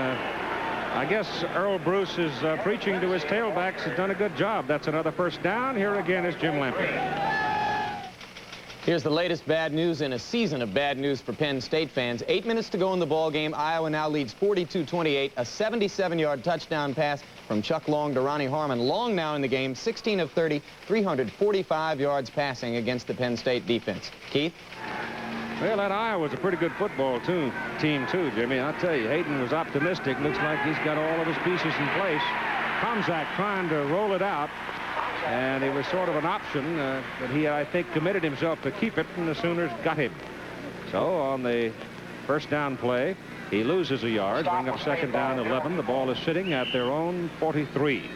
I guess Earl Bruce is preaching to his tailbacks. Has done a good job. That's another first down. Here again is Jim Lampley. Here's the latest bad news in a season of bad news for Penn State fans. 8 minutes to go in the ball game. Iowa now leads 42-28. A 77-yard touchdown pass from Chuck Long to Ronnie Harmon. Long now in the game, 16 of 30, 345 yards passing against the Penn State defense. Keith? Well, that Iowa's a pretty good football team, too, Jimmy. I'll tell you, Hayden was optimistic. Looks like he's got all of his pieces in place. Tomczak trying to roll it out. And it was sort of an option, but he, I think, committed himself to keep it, and the Sooners got him. So on the first down play, he loses a yard, bring up second down 11. The ball is sitting at their own 43.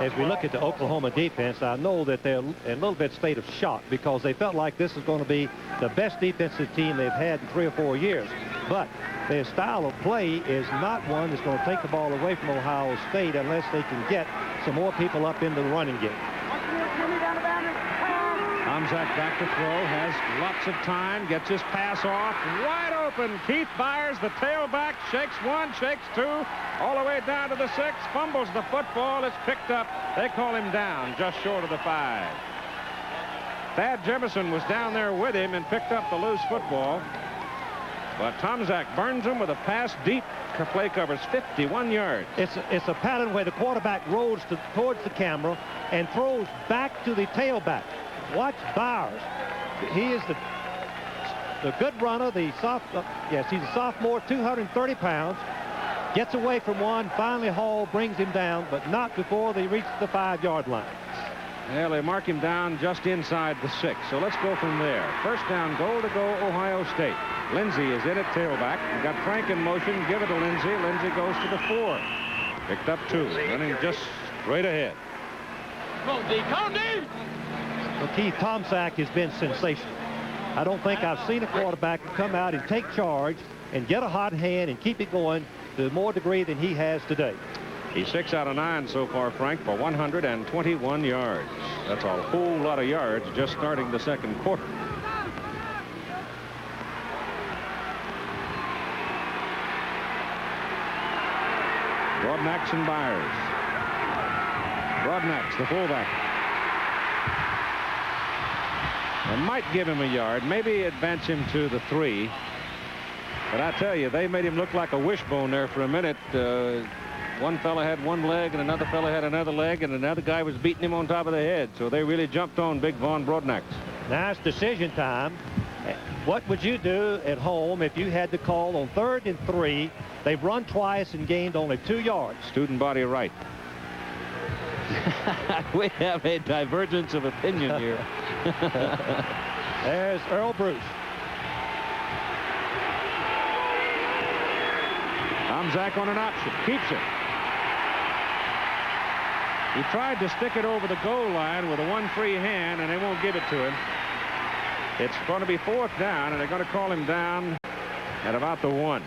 As we look at the Oklahoma defense, I know that they're in a little bit state of shock because they felt like this is going to be the best defensive team they've had in 3 or 4 years. But their style of play is not one that's going to take the ball away from Ohio State unless they can get some more people up into the running game. Tomczak back to throw, has lots of time, gets his pass off, wide open. Keith Byers, the tailback, shakes 1, shakes 2, all the way down to the 6, fumbles the football. It's picked up. They call him down just short of the 5. Thad Jefferson was down there with him and picked up the loose football. But Tomczak burns him with a pass deep. Play covers 51 yards. It's a pattern where the quarterback rolls towards the camera and throws back to the tailback. Watch Byers. He is the good runner. Yes, he's a sophomore, 230 pounds. Gets away from one. Finally, Hall brings him down, but not before they reach the 5-yard line. Well, they mark him down just inside the 6. So let's go from there. First down, goal to go, Ohio State. Lindsey is in at tailback. We've got Frank in motion. Give it to Lindsey. Lindsey goes to the 4. Picked up 2. Running just straight ahead. Well, Keith, Tomczak has been sensational. I don't think I've seen a quarterback come out and take charge and get a hot hand and keep it going to more degree than he has today. He's 6 out of 9 so far, Frank, for 121 yards. That's a whole lot of yards just starting the second quarter. Broadnax and Byers. Broadnax, the fullback. They might give him a yard, maybe advance him to the 3. But I tell you, they made him look like a wishbone there for a minute. One fella had one leg and another fella had another leg, and another guy was beating him on top of the head. So they really jumped on Big Von Broadnax. Now it's decision time. What would you do at home if you had to call on 3rd and 3? They've run twice and gained only 2 yards. Student body right. We have a divergence of opinion here. There's Earl Bruce. Tomczak on an option. Keeps it. He tried to stick it over the goal line with a one free hand, and they won't give it to him. It's going to be 4th down, and they're going to call him down at about the 1.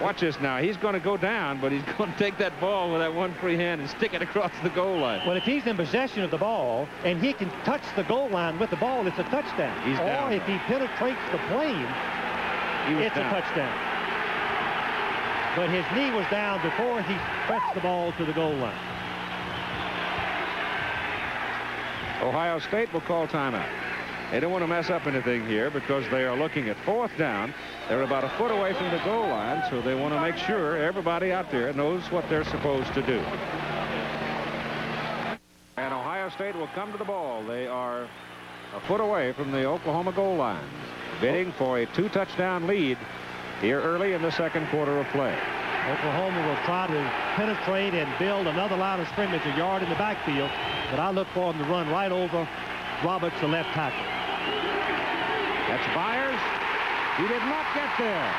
Watch this now. He's going to go down, but he's going to take that ball with that one free hand and stick it across the goal line. Well, if he's in possession of the ball and he can touch the goal line with the ball, it's a touchdown. He's down, or if he penetrates the plane, it's a touchdown. But his knee was down before he pressed the ball to the goal line. Ohio State will call timeout. They don't want to mess up anything here because they are looking at 4th down. They're about a foot away from the goal line, so they want to make sure everybody out there knows what they're supposed to do. And Ohio State will come to the ball. They are a foot away from the Oklahoma goal line, bidding for a 2-touchdown lead here early in the 2nd quarter of play. Oklahoma will try to penetrate and build another line of scrimmage a yard in the backfield, but I look for them to run right over Roberts, the left tackle. That's Byers. He did not get there.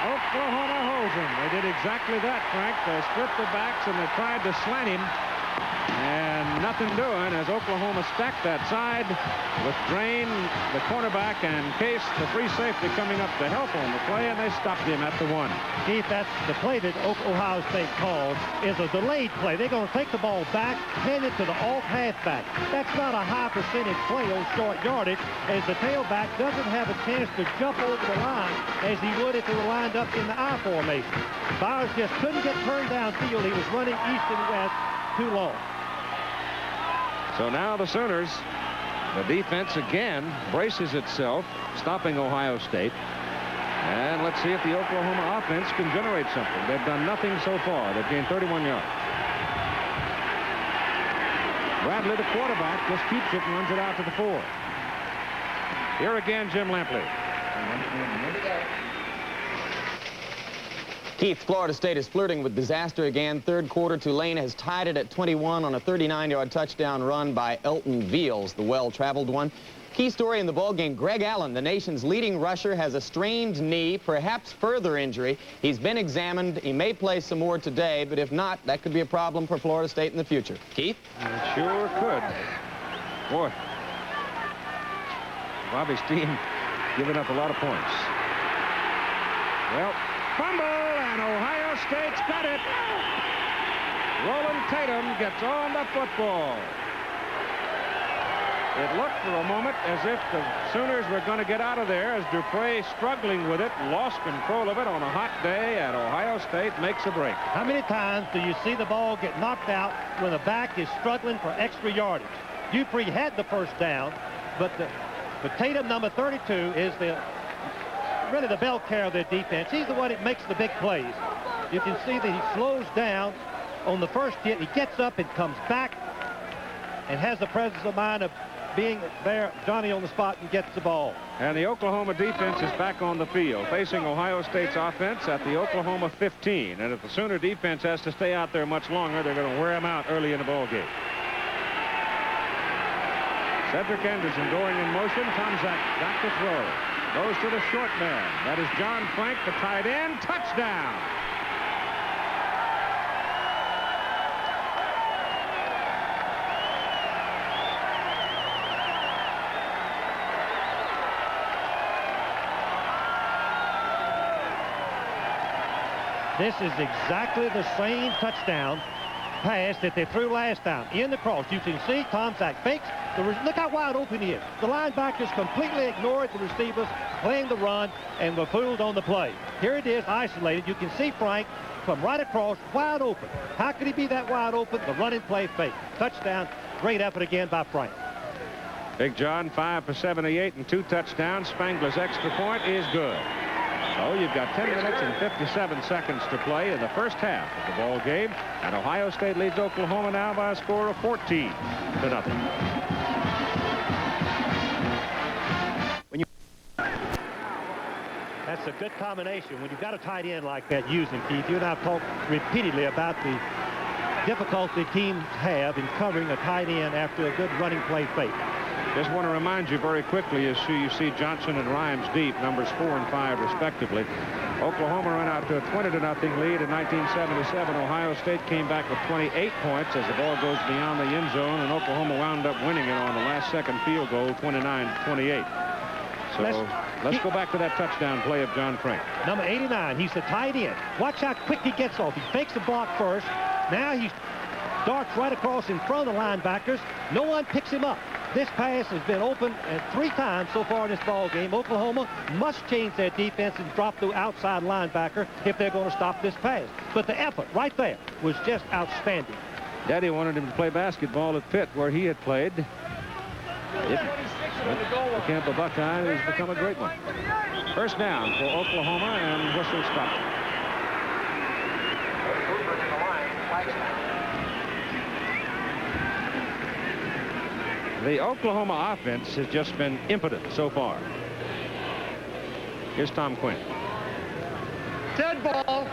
Oklahoma holds him. They did exactly that, Frank. They stripped the backs and they tried to slant him. And nothing doing as Oklahoma stacked that side with Drain, the cornerback, and Case, the free safety, coming up to help on the play, and they stopped him at the 1. Keith, that's the play that Ohio State calls is a delayed play. They're going to take the ball back, hand it to the off halfback. That's not a high percentage play on short yardage, as the tailback doesn't have a chance to jump over the line as he would if he were lined up in the I formation. Byers just couldn't get turned downfield. He was running east and west too long. So now the Sooners, the defense again braces itself, stopping Ohio State. And let's see if the Oklahoma offense can generate something. They've done nothing so far. They've gained 31 yards. Bradley, the quarterback, just keeps it and runs it out to the 4. Here again, Jim Lampley. Keith, Florida State is flirting with disaster again. 3rd quarter, Tulane has tied it at 21 on a 39-yard touchdown run by Elton Veals, the well-traveled one. Key story in the ballgame, Greg Allen, the nation's leading rusher, has a strained knee, perhaps further injury. He's been examined. He may play some more today, but if not, that could be a problem for Florida State in the future. Keith? It sure could. Boy, Bobby Steen giving up a lot of points. Well, fumble, and Ohio State's got it. Roland Tatum gets on the football. It looked for a moment as if the Sooners were going to get out of there as Dupre, struggling with it, lost control of it on a hot day, and Ohio State makes a break. How many times do you see the ball get knocked out when the back is struggling for extra yardage? Dupre had the first down, but Tatum, number 32, is really the bell cow of their defense. He's the one that makes the big plays. You can see that he slows down on the first hit. He gets up and comes back and has the presence of mind of being there, Johnny on the spot, and gets the ball. And the Oklahoma defense is back on the field, facing Ohio State's offense at the Oklahoma 15. And if the Sooner defense has to stay out there much longer, they're going to wear them out early in the ball game. Cedric Anderson going in motion. Tomczak got the throw. Goes to the short man. That is John Frank, the tight end. Touchdown. This is exactly the same touchdown pass that they threw last time. In the cross, you can see Tomczak fakes. Look how wide open he is. The linebackers completely ignored the receivers, playing the run, and were fooled on the play. Here it is, isolated. You can see Frank come right across, wide open. How could he be that wide open? The running play fake. Touchdown. Great effort again by Frank. Big John, 5 for 78 and 2 touchdowns. Spangler's extra point is good. So you've got 10 minutes and 57 seconds to play in the first half of the ball game, and Ohio State leads Oklahoma now by a score of 14-0. That's a good combination. When you've got a tight end like that, using Keith, you and I have talked repeatedly about the difficulty teams have in covering a tight end after a good running play fake. Just want to remind you very quickly, as you see Johnson and Rhymes deep, numbers 4 and 5 respectively. Oklahoma ran out to a 20-0 lead in 1977. Ohio State came back with 28 points as the ball goes beyond the end zone, and Oklahoma wound up winning it on the last second field goal, 29-28. So let's go back to that touchdown play of John Frank. Number 89, he's the tight end. Watch how quick he gets off. He fakes the block first. Now he darts right across in front of the linebackers. No one picks him up. This pass has been open 3 times so far in this ball game. Oklahoma must change their defense and drop the outside linebacker if they're going to stop this pass. But the effort right there was just outstanding. Daddy wanted him to play basketball at Pitt, where he had played. The Camp of Buckeye has become a great one. First down for Oklahoma, and whistle stopped. The Oklahoma offense has just been impotent so far. Here's Tom Quinn. Dead ball.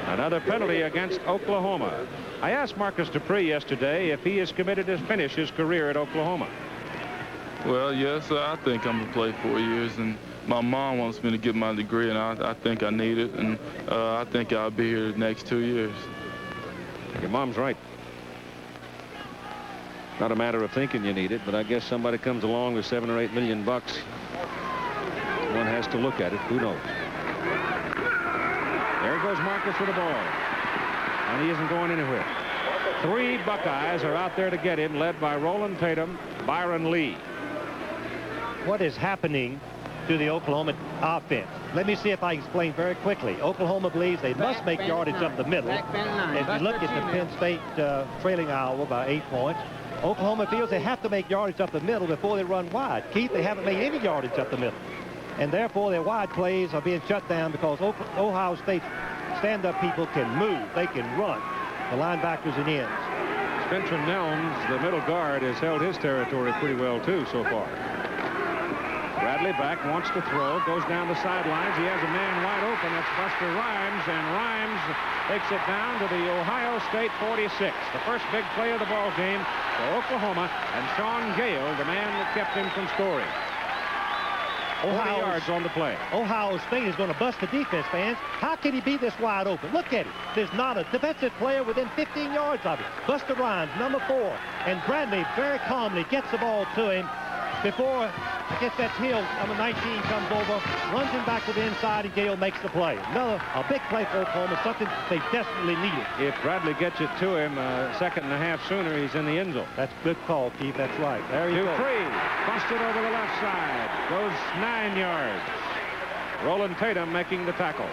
Another penalty against Oklahoma. I asked Marcus Dupree yesterday if he is committed to finish his career at Oklahoma. Well, yes, I think I'm going to play 4 years, and my mom wants me to get my degree, and I think I need it, and I think I'll be here the next 2 years. Your mom's right. Not a matter of thinking you need it, but I guess somebody comes along with $7 or $8 million bucks. One has to look at it. Who knows? There goes Marcus with the ball. And he isn't going anywhere. 3 Buckeyes are out there to get him, led by Roland Tatum, Byron Lee. What is happening to the Oklahoma offense? Let me see if I explain very quickly. Oklahoma believes they must make yardage up the middle. If you look at the Penn State trailing Iowa by 8 points, Oklahoma feels they have to make yardage up the middle before they run wide. Keith, they haven't made any yardage up the middle. And therefore, their wide plays are being shut down because Ohio State's stand-up people can move. They can run. The linebackers and ends. Spencer Nelms, the middle guard, has held his territory pretty well, too, so far. Bradley back, wants to throw, goes down the sidelines. He has a man wide open. That's Buster Rhymes, and Rhymes takes it down to the Ohio State 46. The first big play of the ball game for Oklahoma, and Sean Gale, the man that kept him from scoring. 40 yards on the play. Ohio State is going to bust the defense, fans. How can he be this wide open? Look at him. There's not a defensive player within 15 yards of him. Buster Rhymes, number 4. And Bradley very calmly gets the ball to him before, I guess that's Hill, number 19, comes over, runs him back to the inside, and Gale makes the play. A big play for Oklahoma, something they desperately needed. If Bradley gets it to him a second and a half sooner, he's in the end zone. That's a good call, Keith. That's right. There you go. Dupree busted over the left side. Goes 9 yards. Roland Tatum making the tackle.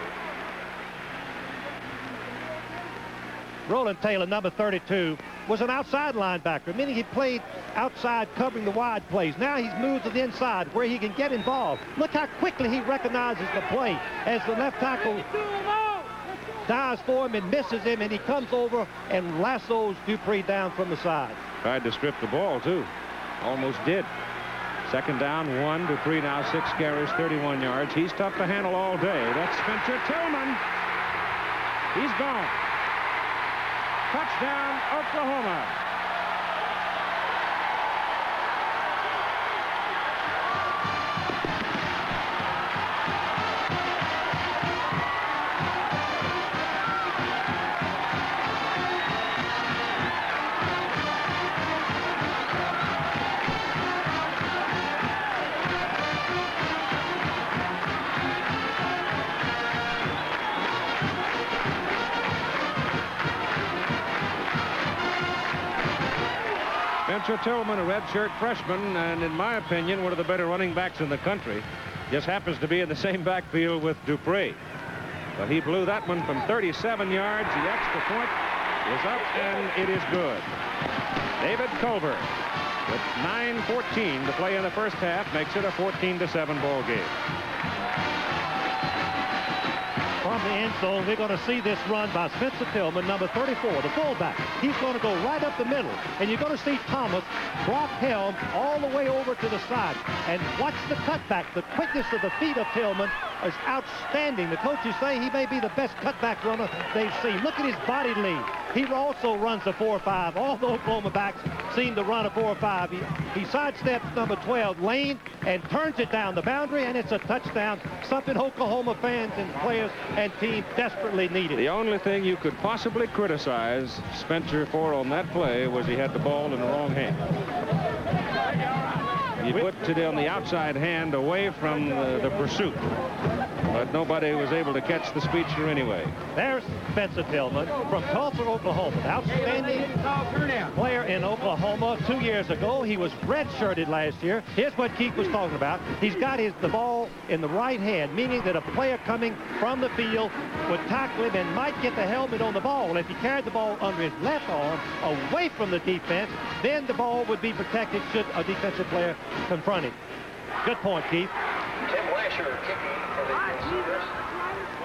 Roland Taylor, number 32, was an outside linebacker, meaning he played outside covering the wide plays. Now he's moved to the inside where he can get involved. Look how quickly he recognizes the play as the left tackle dives for him and misses him, and he comes over and lassos Dupree down from the side. Tried to strip the ball, too. Almost did. Second down, 1. Dupree now 6 carries, 31 yards. He's tough to handle all day. That's Spencer Tillman. He's gone. Touchdown, Oklahoma. Spencer Tillman, a redshirt freshman, and in my opinion, one of the better running backs in the country. Just happens to be in the same backfield with Dupree. But he blew that one from 37 yards. The extra point is up, and it is good. David Culver, with 9:14 to play in the first half, makes it a 14-7 ball game. From the end zone, we're going to see this run by Spencer Tillman, number 34, the fullback. He's going to go right up the middle, and you're going to see Thomas block Helm all the way over to the side. And watch the cutback. The quickness of the feet of Tillman is outstanding. The coaches say he may be the best cutback runner they've seen. Look at his body lead. He also runs a 4.5. All the Oklahoma backs seem to run a 4.5. He sidesteps number 12, Lane, and turns it down the boundary, and it's a touchdown, something Oklahoma fans and players and team desperately needed. The only thing you could possibly criticize Spencer for on that play was he had the ball in the wrong hand. He put it on the outside hand away from the pursuit. But nobody was able to catch the speedster anyway. There's Spencer Tillman from Tulsa, Oklahoma. Outstanding player in Oklahoma 2 years ago. He was red-shirted last year. Here's what Keith was talking about. He's got the ball in the right hand, meaning that a player coming from the field would tackle him and might get the helmet on the ball. If he carried the ball under his left arm away from the defense, then the ball would be protected should a defensive player confront him. Good point, Keith. Tim Lasher kicking for the Receivers.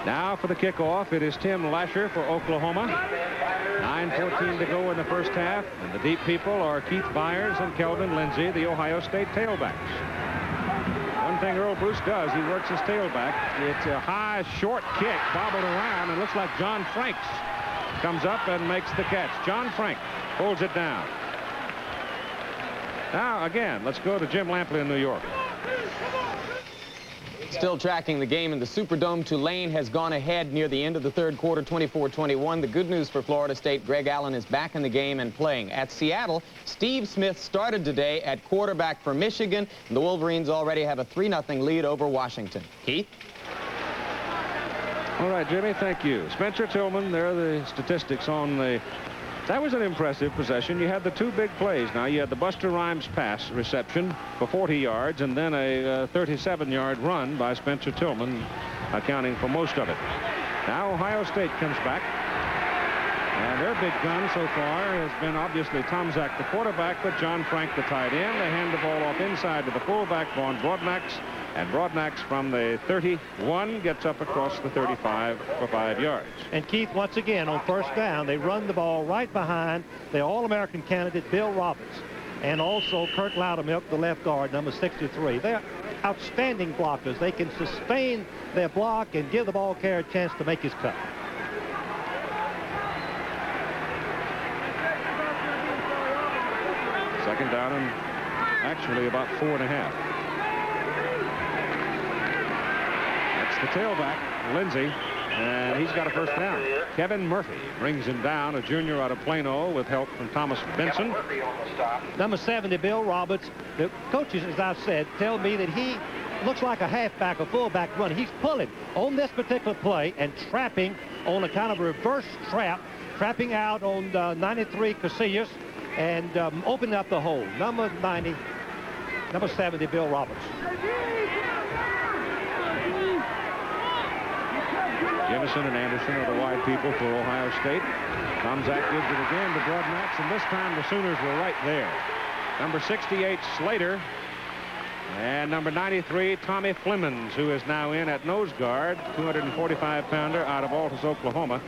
Now for the kickoff, it is Tim Lasher for Oklahoma. 9:14 to go in the first half, and the deep people are Keith Byers and Kelvin Lindsay, the Ohio State tailbacks. One thing Earl Bruce does, he works his tailback. It's a high, short kick, bobbled around, and looks like John Franks comes up and makes the catch. John Frank holds it down. Now, again, let's go to Jim Lampley in New York. Still tracking the game in the Superdome. Tulane has gone ahead near the end of the third quarter, 24-21. The good news for Florida State, Greg Allen is back in the game and playing. At Seattle, Steve Smith started today at quarterback for Michigan. The Wolverines already have a 3-0 lead over Washington. Keith? All right, Jimmy, thank you. Spencer Tillman, there are the statistics on the... That was an impressive possession. You had the two big plays. Now, you had the Buster Rhymes pass reception for 40 yards and then a 37-yard run by Spencer Tillman, accounting for most of it. Now, Ohio State comes back. And their big gun so far has been obviously Tomczak, the quarterback, but John Frank, the tight end. They hand the ball off inside to the fullback, Vaughn Broadnax. And Broadnax from the 31 gets up across the 35 for 5 yards. And Keith, once again, on first down, they run the ball right behind the All-American candidate, Bill Roberts, and also Kurt Loudermilk, the left guard, number 63. They're outstanding blockers. They can sustain their block and give the ball carrier a chance to make his cut. Second down and actually about 4.5. The tailback, Lindsay, and he's got a first down. Kevin Murphy brings him down, a junior out of Plano, with help from Thomas Benson. Number 70, Bill Roberts. The coaches, as I've said, tell me that he looks like a halfback or fullback running. He's pulling on this particular play and trapping on a kind of reverse trap, trapping out on 93 Casillas and opening up the hole. Number 90, number 70, Bill Roberts. Jemison and Anderson are the wide people for Ohio State. Tomczak gives it again to Broadnax, and this time the Sooners were right there. Number 68, Slater, and number 93, Tommy Flemons, who is now in at nose guard, 245-pounder out of Altus, Oklahoma.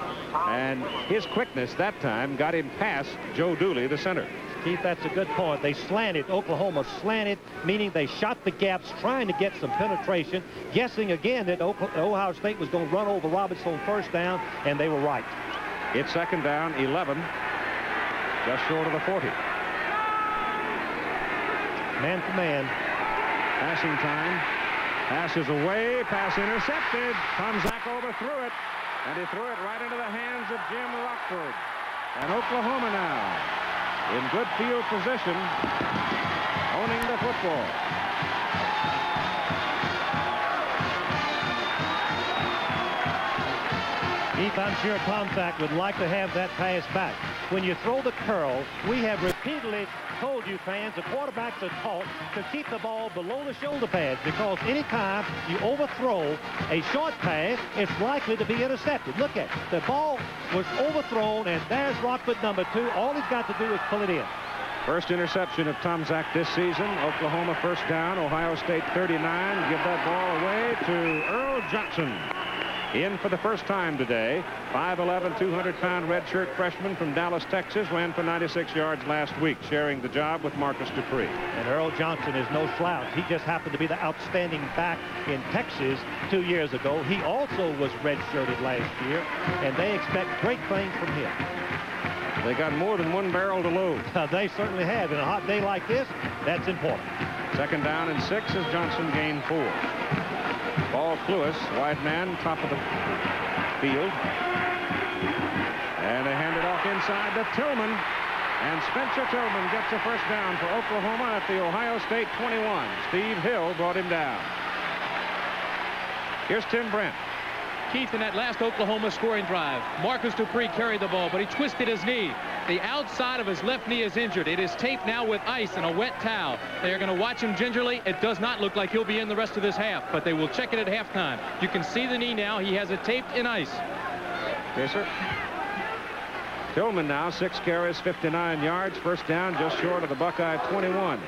And his quickness that time got him past Joe Dooley, the center. Keith, that's a good point. They slanted. Oklahoma slanted, meaning they shot the gaps, trying to get some penetration, guessing again that Ohio State was going to run over Roberts on first down, and they were right. It's second down, 11, just short of the 40. Man for man. Passing time. Pass is away. Pass intercepted. Tomczak overthrew it, and he threw it right into the hands of Jim Rockford. And Oklahoma now in good field position, owning the football. Keith, I'm sure Tomczak would like to have that pass back. When you throw the curl, we have repeatedly told you fans, the quarterbacks are taught to keep the ball below the shoulder pads, because anytime you overthrow a short pass, it's likely to be intercepted. Look at it. The ball was overthrown, and there's Rockford, number 2. All he's got to do is pull it in. First interception of Tomczak this season. Oklahoma first down. Ohio State 39. Give that ball away to Earl Johnson. In for the first time today. 5'11", 200-pound redshirt freshman from Dallas, Texas. Ran for 96 yards last week, sharing the job with Marcus Dupree. And Earl Johnson is no slouch. He just happened to be the outstanding back in Texas 2 years ago. He also was redshirted last year, and they expect great things from him. They got more than one barrel to load. They certainly have. In a hot day like this, that's important. Second down and 6 as Johnson gained 4. Paul Lewis, wide man, top of the field. And they hand it off inside to Tillman. And Spencer Tillman gets a first down for Oklahoma at the Ohio State 21. Steve Hill brought him down. Here's Tim Brent. Keith, in that last Oklahoma scoring drive, Marcus Dupree carried the ball, but he twisted his knee. The outside of his left knee is injured. It is taped now with ice and a wet towel. They are going to watch him gingerly. It does not look like he'll be in the rest of this half, but they will check it at halftime. You can see the knee now. He has it taped in ice. Yes, sir. Tillman now, 6 carries, 59 yards. First down, just short of the Buckeye 21.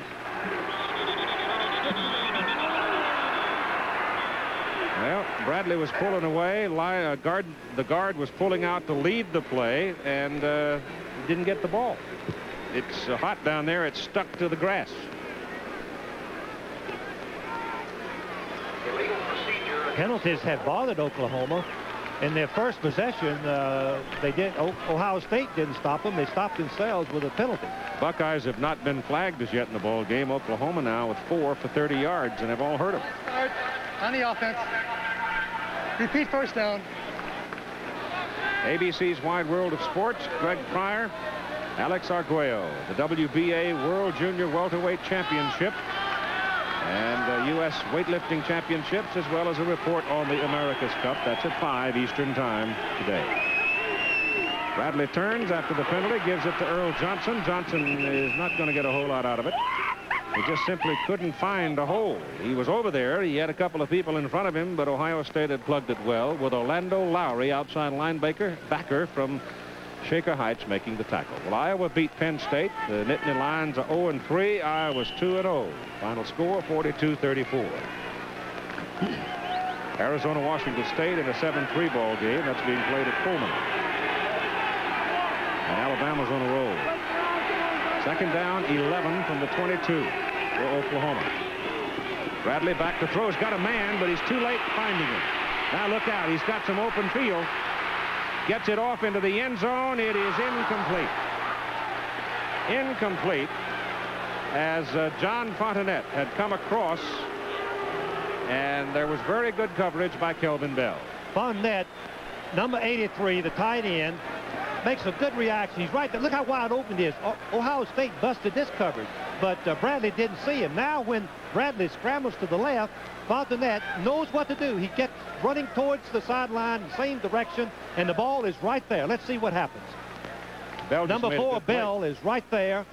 Well, Bradley was pulling away. The guard was pulling out to lead the play and didn't get the ball. It's hot down there. It's stuck to the grass. Penalties have bothered Oklahoma. In their first possession, Ohio State didn't stop them. They stopped themselves with a penalty. Buckeyes have not been flagged as yet in the ball game. Oklahoma now with 4 for 30 yards, and have all heard them. On the offense. Repeat first down. ABC's Wide World of Sports, Greg Pryor, Alex Arguello, the WBA World Junior Welterweight Championship, and U.S. Weightlifting Championships, as well as a report on the America's Cup. That's at 5 Eastern Time today. Bradley turns after the penalty, gives it to Earl Johnson. Johnson is not going to get a whole lot out of it. He just simply couldn't find a hole. He was over there. He had a couple of people in front of him, but Ohio State had plugged it well with Orlando Lowry, outside backer from Shaker Heights, making the tackle. Well, Iowa beat Penn State. The Nittany Lions are 0-3. Iowa's 2-0. Final score, 42-34. Arizona-Washington State in a 7-3 ball game. That's being played at Pullman. And Alabama's on a roll. Second down, 11 from the 22 for Oklahoma. Bradley back to throw. He's got a man, but he's too late finding him. Now look out. He's got some open field. Gets it off into the end zone. It is incomplete. Incomplete, as John Fontenette had come across, and there was very good coverage by Kelvin Bell. Fontenette, number 83, the tight end, makes a good reaction. He's right there. Look how wide open it is. Ohio State busted this coverage, but Bradley didn't see him. Now when Bradley scrambles to the left, Fontenette knows what to do. He gets running towards the sideline, same direction, and the ball is right there. Let's see what happens. Number 4, Bell, is right there.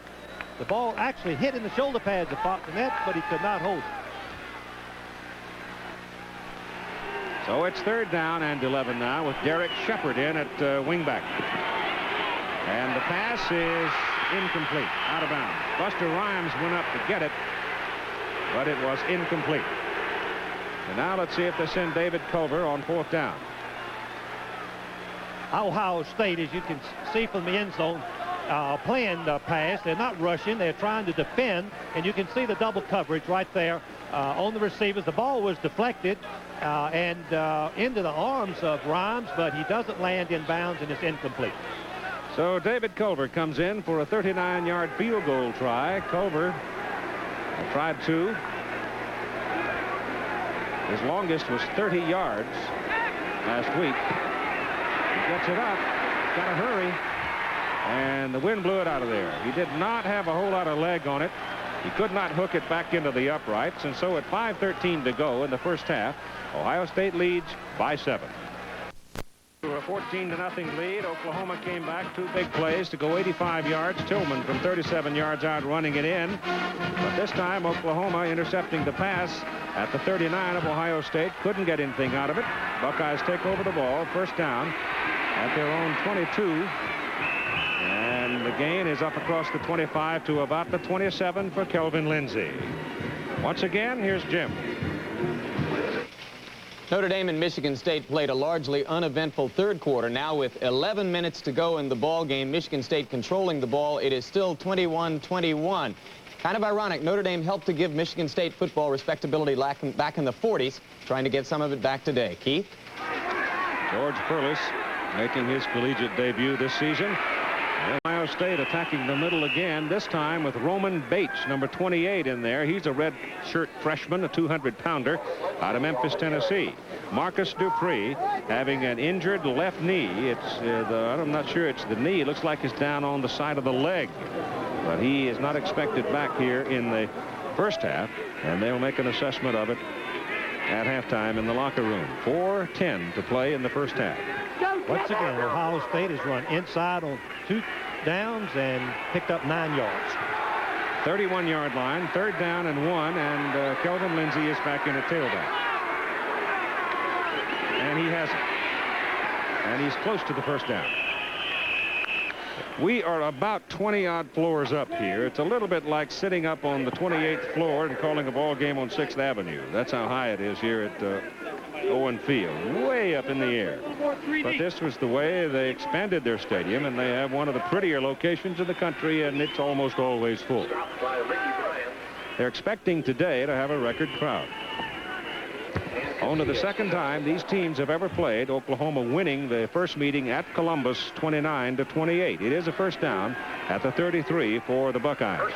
The ball actually hit in the shoulder pads of Fontenette, but he could not hold it. So it's third down and 11 now with Derek Shepard in at wingback. And the pass is incomplete, out of bounds. Buster Rhymes went up to get it, but it was incomplete. And now let's see if they send David Culver on fourth down. Ohio State, as you can see from the end zone, playing the pass. They're not rushing. They're trying to defend, and you can see the double coverage right there on the receivers. The ball was deflected and into the arms of Rhymes, but he doesn't land in bounds, and it's incomplete. So David Culver comes in for a 39-yard field goal try. Culver tried 2. His longest was 30 yards last week. He gets it up. Got to hurry. And the wind blew it out of there. He did not have a whole lot of leg on it. He could not hook it back into the uprights. And so at 5:13 to go in the first half, Ohio State leads by 7. To a 14-0 lead, Oklahoma came back 2 big plays to go 85 yards. Tillman from 37 yards out running it in. But this time, Oklahoma intercepting the pass at the 39 of Ohio State. Couldn't get anything out of it. Buckeyes take over the ball. First down at their own 22. And the gain is up across the 25 to about the 27 for Kelvin Lindsay. Once again, here's Jim. Notre Dame and Michigan State played a largely uneventful third quarter. Now with 11 minutes to go in the ball game, Michigan State controlling the ball. It is still 21-21. Kind of ironic, Notre Dame helped to give Michigan State football respectability back in the 40s, trying to get some of it back today. Keith? George Perlis making his collegiate debut this season. Ohio State attacking the middle again, this time with Roman Bates, number 28 in there. He's a red shirt freshman, a 200-pounder out of Memphis, Tennessee. Marcus Dupree having an injured left knee. I'm not sure it's the knee. It looks like it's down on the side of the leg. But he is not expected back here in the first half, and they'll make an assessment of it at halftime in the locker room. 4:10 to play in the first half. Once again, Ohio State has run inside on 2 downs and picked up 9 yards. 31-yard line, 3rd down and 1, and Kelvin Lindsey is back in at tailback. And he has it. And he's close to the first down. We are about 20-odd floors up here. It's a little bit like sitting up on the 28th floor and calling a ball game on 6th Avenue. That's how high it is here at Owen Field, way up in the air. But this was the way they expanded their stadium, and they have one of the prettier locations in the country, and it's almost always full. They're expecting today to have a record crowd. Only the second time these teams have ever played, Oklahoma winning the first meeting at Columbus 29-28. It is a first down at the 33 for the Buckeyes.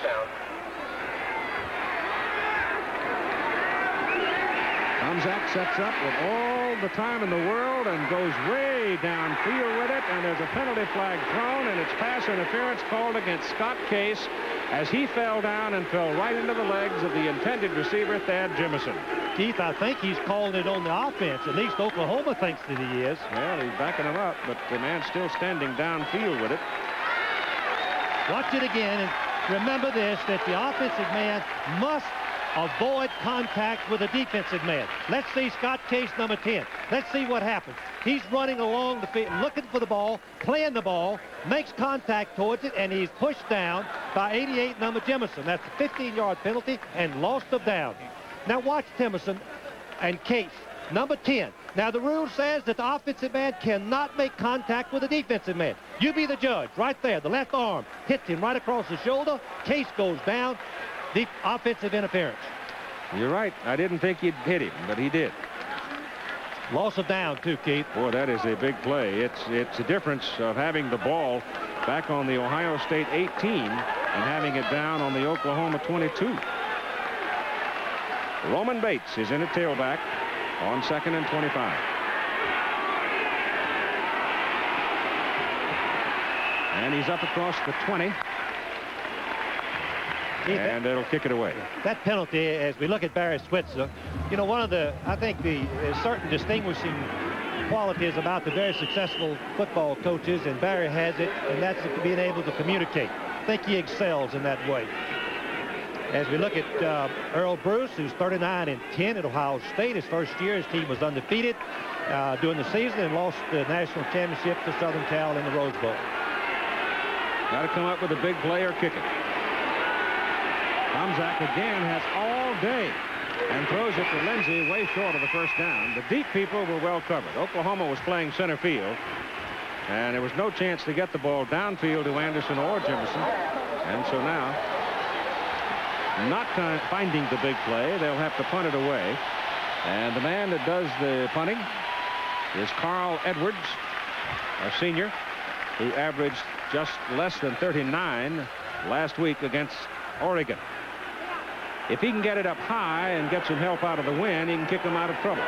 Tomczak sets up with all the time in the world and goes way downfield with it, and there's a penalty flag thrown, and it's pass interference called against Scott Case as he fell down and fell right into the legs of the intended receiver, Thad Jemison. Keith, I think he's calling it on the offense. At least Oklahoma thinks that he is. Well, he's backing him up, but the man's still standing downfield with it. Watch it again, and remember this, that the offensive man must avoid contact with the defensive man. Let's see Scott Case, number 10. Let's see what happens. He's running along the field, looking for the ball, playing the ball, makes contact towards it, and he's pushed down by 88, number Jemison. That's a 15-yard penalty and loss of down. Now watch Jemison and Case, number 10. Now the rule says that the offensive man cannot make contact with the defensive man. You be the judge right there. The left arm hits him right across the shoulder. Case goes down. The offensive interference. You're right. I didn't think he'd hit him, but he did. Loss of down, too, Keith. Boy, that is a big play. It's a difference of having the ball back on the Ohio State 18 and having it down on the Oklahoma 22. Roman Bates is in at tailback on 2nd and 25. And he's up across the 20. And it'll kick it away. That penalty, as we look at Barry Switzer, you know, one of the, I think the certain distinguishing qualities about the very successful football coaches, and Barry has it, and that's being able to communicate. I think he excels in that way. As we look at Earl Bruce, who's 39-10 at Ohio State. His first year, his team was undefeated during the season and lost the national championship to Southern Cal in the Rose Bowl. Got to come up with a big play or kick it. Tomczak again has all day and throws it to Lindsey way short of the first down. The deep people were well covered. Oklahoma was playing center field, and there was no chance to get the ball downfield to Anderson or Jemison. And so now, not finding the big play, they'll have to punt it away. And the man that does the punting is Carl Edwards, a senior, who averaged just less than 39 last week against Oregon. If he can get it up high and get some help out of the wind, he can kick them out of trouble.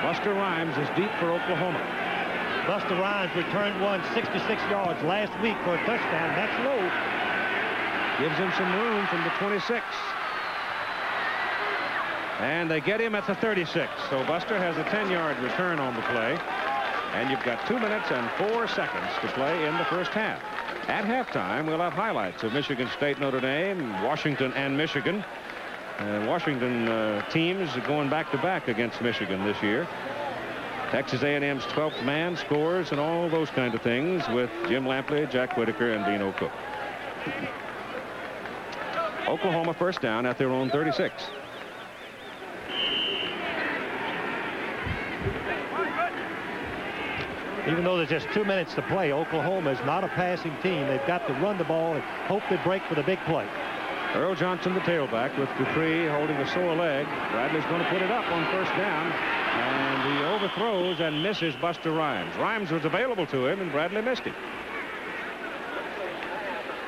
Buster Rhymes is deep for Oklahoma. Buster Rhymes returned one 66 yards last week for a touchdown. That's low. Gives him some room from the 26. And they get him at the 36. So Buster has a 10-yard return on the play. And you've got 2 minutes and 4 seconds to play in the first half. At halftime, we'll have highlights of Michigan State, Notre Dame, Washington, and Michigan. Washington teams going back-to-back against Michigan this year. Texas A&M's 12th man scores and all those kind of things with Jim Lampley, Jack Whitaker, and Dean O'Cook. Oklahoma first down at their own 36. Even though there's just 2 minutes to play, Oklahoma is not a passing team. They've got to run the ball and hope they break for the big play. Earl Johnson, the tailback, with Dupree holding a sore leg. Bradley's going to put it up on first down. And he overthrows and misses Buster Rhymes. Rhymes was available to him, and Bradley missed him.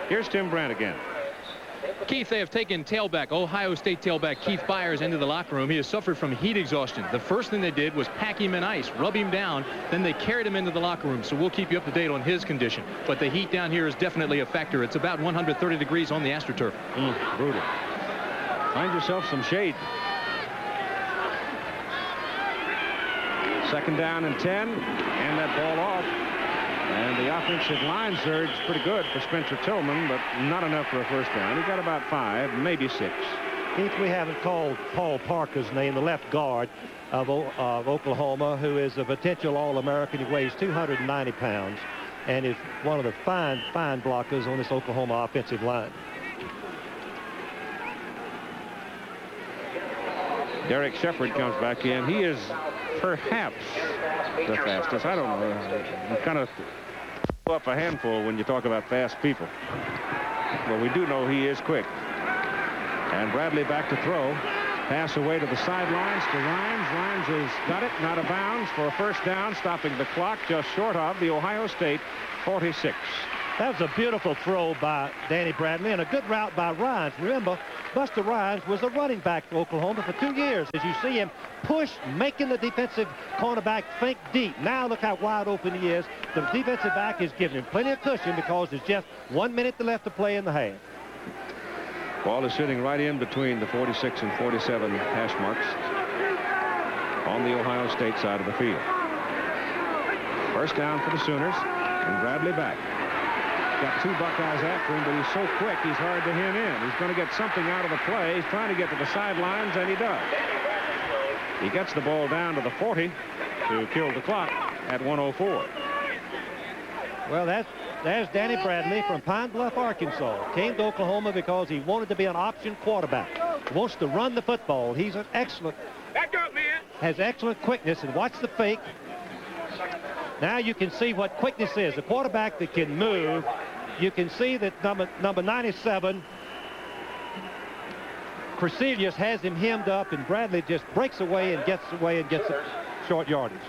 Here's Tim Brandt again. Keith, they have taken tailback, Ohio State tailback Keith Byers into the locker room. He has suffered from heat exhaustion. The first thing they did was pack him in ice, rub him down, then they carried him into the locker room. So we'll keep you up to date on his condition. But the heat down here is definitely a factor. It's about 130 degrees on the AstroTurf. Brutal. Find yourself some shade. 2nd down and 10, and that ball off. And the offensive line surge pretty good for Spencer Tillman, but not enough for a first down. He got about 5, maybe 6. Keith, we haven't called Paul Parker's name, the left guard of Oklahoma, who is a potential All-American. He weighs 290 pounds and is one of the fine blockers on this Oklahoma offensive line. Derek Shepard comes back in. He is perhaps the fastest. I don't know. You kind of up a handful when you talk about fast people. But we do know he is quick. And Bradley back to throw. Pass away to the sidelines to Rhymes. Rhymes has got it, not out of bounds for a first down, stopping the clock just short of the Ohio State 46. That was a beautiful throw by Danny Bradley and a good route by Rhymes. Remember, Buster Rhymes was a running back for Oklahoma for 2 years. As you see him push, making the defensive cornerback think deep. Now look how wide open he is. The defensive back is giving him plenty of cushion because there's just 1 minute left to play in the half. Ball is sitting right in between the 46 and 47 hash marks on the Ohio State side of the field. First down for the Sooners, and Bradley back. Got 2 Buckeyes after him, but he's so quick he's hard to hem in. He's going to get something out of the play. He's trying to get to the sidelines, and he does. He gets the ball down to the 40 to kill the clock at 1:04. Well, there's Danny Bradley from Pine Bluff, Arkansas. Came to Oklahoma because he wanted to be an option quarterback. He wants to run the football. He's an excellent, has excellent quickness, and watch the fake. Now you can see what quickness is. A quarterback that can move. You can see that number 97, Creselius, has him hemmed up, and Bradley just breaks away and gets a short yardage.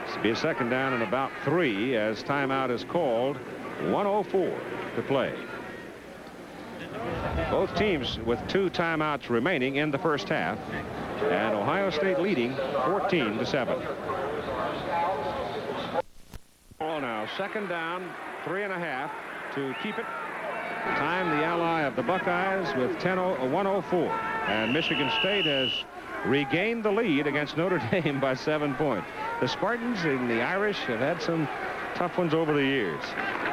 This will be a second down and about 3 as timeout is called. 1:04 to play. Both teams with 2 timeouts remaining in the first half, and Ohio State leading 14-7. Ball now, second down, 3.5 to keep it. Time the ally of the Buckeyes with 1:04, and Michigan State has regained the lead against Notre Dame by 7 points. The Spartans and the Irish have had some tough ones over the years.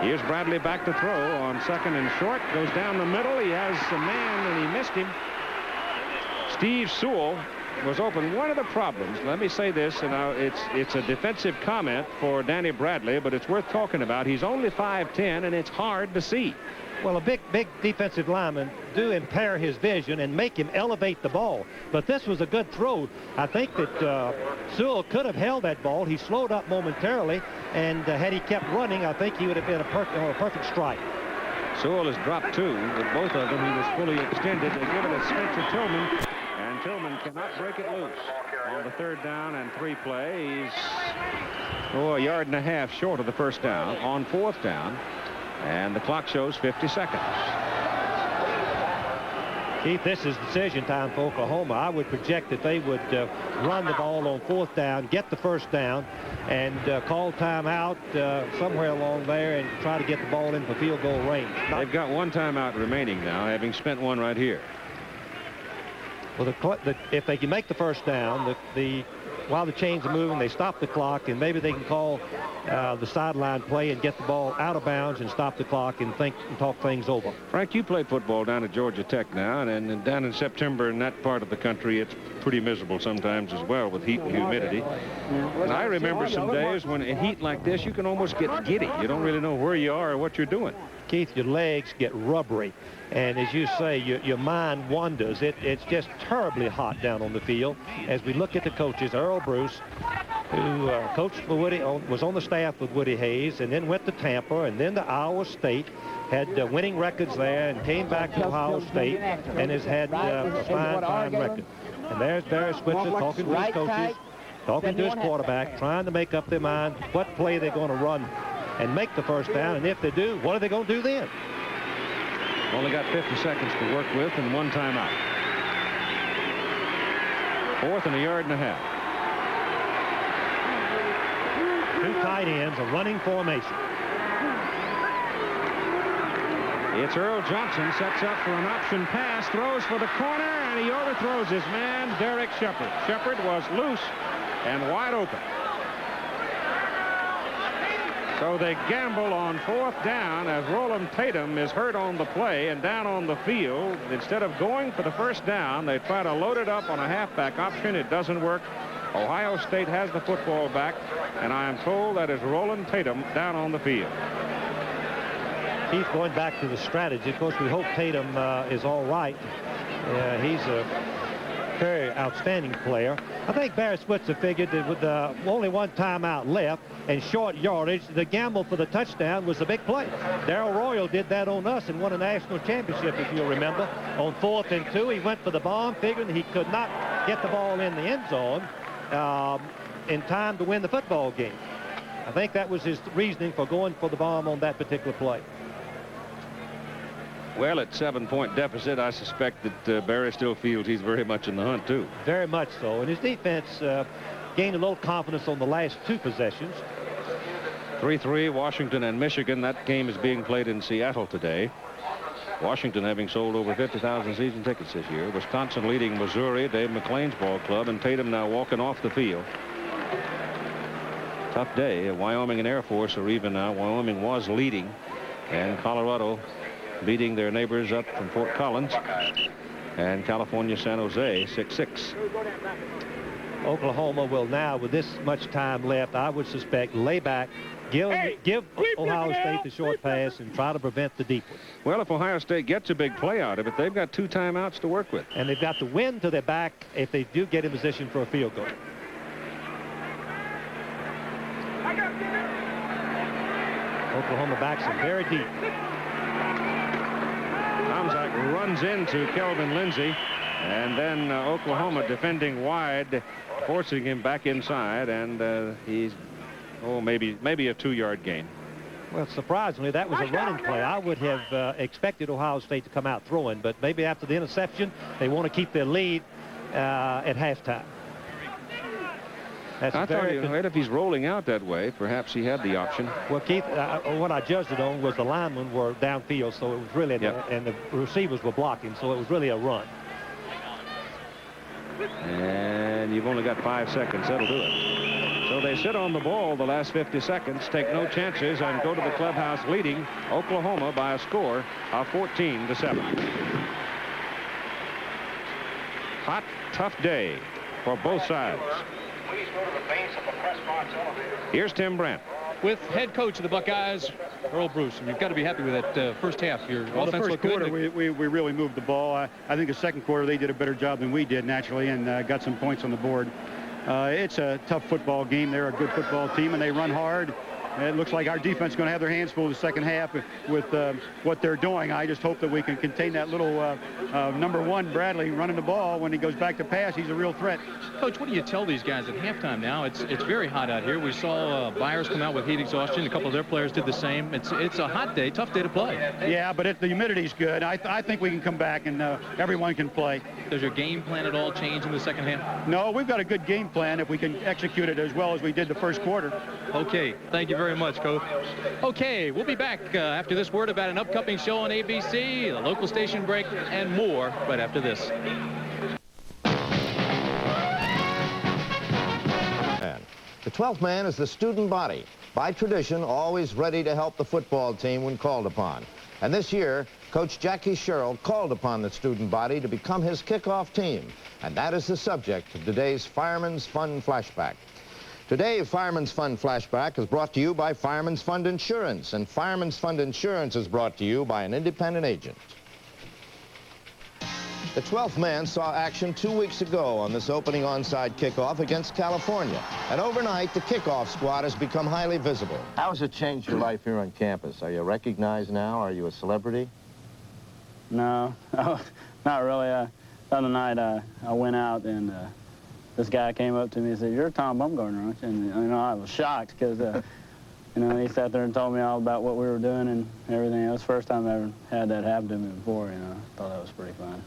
Here's Bradley back to throw on 2nd and short. Goes down the middle. He has a man, and he missed him. Steve Sewell was open. One of the problems, let me say this, and it's a defensive comment for Danny Bradley, but it's worth talking about. He's only 5'10", and it's hard to see. Well, a big defensive lineman do impair his vision and make him elevate the ball. But this was a good throw. I think that Sewell could have held that ball. He slowed up momentarily, and had he kept running, I think he would have been on a perfect strike. Sewell has dropped 2, but both of them he was fully extended. They give it to Spencer Tillman, and Tillman cannot break it loose. On the 3rd down and 3 play, he's a yard and a half short of the first down. On 4th down, and the clock shows 50 seconds. Keith, this is decision time for Oklahoma. I would project that they would run the ball on 4th down, get the first down, and call timeout somewhere along there and try to get the ball in for field goal range. They've got 1 timeout remaining now, having spent 1 right here. Well, if they can make the first down, while the chains are moving, they stop the clock, and maybe they can call the sideline play and get the ball out of bounds and stop the clock and talk things over. Frank, you play football down at Georgia Tech now, and down in September in that part of the country, it's pretty miserable sometimes as well with heat and humidity. And I remember some days when in heat like this, you can almost get giddy. You don't really know where you are or what you're doing. Keith, your legs get rubbery, and as you say, your mind wanders. It's just terribly hot down on the field. As we look at the coaches, Earl Bruce, who coached for was on the staff with Woody Hayes, and then went to Tampa, and then to Iowa State, had winning records there, and came back to Ohio State, and has had fine record. And there's Barry Switzer talking to his coaches. talking to his quarterback, trying to make up their mind what play they're going to run and make the first down. And if they do, what are they going to do then? Only got 50 seconds to work with and one timeout. 4th and a yard and a half. 2 tight ends, a running formation. It's Earl Johnson, sets up for an option pass, throws for the corner, and he overthrows his man, Derek Shepard. Shepard was loose and wide open. So they gamble on 4th down as Roland Tatum is hurt on the play and down on the field. Instead of going for the first down, they try to load it up on a halfback option. It doesn't work. Ohio State has the football back, and I am told that is Roland Tatum down on the field. Keith, going back to the strategy, of course, we hope Tatum is all right. He's a very outstanding player. I think Barry Switzer figured that with only one timeout left and short yardage, the gamble for the touchdown was a big play. Darrell Royal did that on us and won a national championship, if you'll remember. On 4th and 2, he went for the bomb, figuring he could not get the ball in the end zone in time to win the football game. I think that was his reasoning for going for the bomb on that particular play. Well, at 7-point deficit, I suspect that Barry still feels he's very much in the hunt, too. Very much so. And his defense gained a little confidence on the last 2 possessions. 3-3, Washington and Michigan. That game is being played in Seattle today. Washington having sold over 50,000 season tickets this year. Wisconsin leading Missouri, Dave McClain's ball club, and Tatum now walking off the field. Tough day. Wyoming and Air Force are even now. Wyoming was leading, and Colorado beating their neighbors up from Fort Collins, and California San Jose 6-6. Oklahoma will now, with this much time left, I would suspect, lay back, give Ohio State the short pass and try to prevent the deep one. Well, if Ohio State gets a big play out of it, they've got 2 timeouts to work with. And they've got the wind to their back if they do get in position for a field goal. Oklahoma backs them very deep. Tomczak runs into Kelvin Lindsay, and then Oklahoma defending wide, forcing him back inside, and he's maybe a 2-yard gain. Well, surprisingly, that was a running play. I would have expected Ohio State to come out throwing, but maybe after the interception, they want to keep their lead at halftime. I thought if he's rolling out that way, perhaps he had the option. Well, Keith, what I judged it on was the linemen were downfield, so it was really, and the receivers were blocking, so it was really a run. And you've only got 5 seconds. That'll do it. So they sit on the ball the last 50 seconds, take no chances, and go to the clubhouse leading Oklahoma by a score of 14-7. Hot, tough day for both sides. Please go to the base of the press box elevator. Here's Tim Brent. With head coach of the Buckeyes, Earl Bruce, and you've got to be happy with that first half. Your Well, offense the first looked good. quarter, we really moved the ball. I think the second quarter, they did a better job than we did, naturally, and got some points on the board. It's a tough football game. They're a good football team, and they run hard. It looks like our defense is going to have their hands full the second half with what they're doing. I just hope that we can contain that little number 1 Bradley running the ball. When he goes back to pass, he's a real threat. Coach, what do you tell these guys at halftime now? It's very hot out here. We saw Byers come out with heat exhaustion. A couple of their players did the same. It's a hot day, tough day to play. Yeah, but the humidity's good. I think we can come back and everyone can play. Does your game plan at all change in the second half? No, we've got a good game plan if we can execute it as well as we did the first quarter. Okay, thank you very much, Coach. Okay, we'll be back after this word about an upcoming show on ABC, the local station break, and more right after this. The 12th man is the student body, by tradition always ready to help the football team when called upon. And this year, Coach Jackie Sherrill called upon the student body to become his kickoff team. And that is the subject of today's Fireman's Fun Flashback. Today, Fireman's Fun Flashback is brought to you by Fireman's Fund Insurance, and Fireman's Fund Insurance is brought to you by an independent agent. The 12th man saw action 2 weeks ago on this opening onside kickoff against California. And overnight, the kickoff squad has become highly visible. How has it changed your life here on campus? Are you recognized now? Are you a celebrity? No, not really. The other night, I went out and this guy came up to me and said, "You're Tom Bumgarner, aren't you?" And, you know, I was shocked because, you know, he sat there and told me all about what we were doing and everything. It was the first time I ever had that happen to me before, you know. I thought that was pretty fun.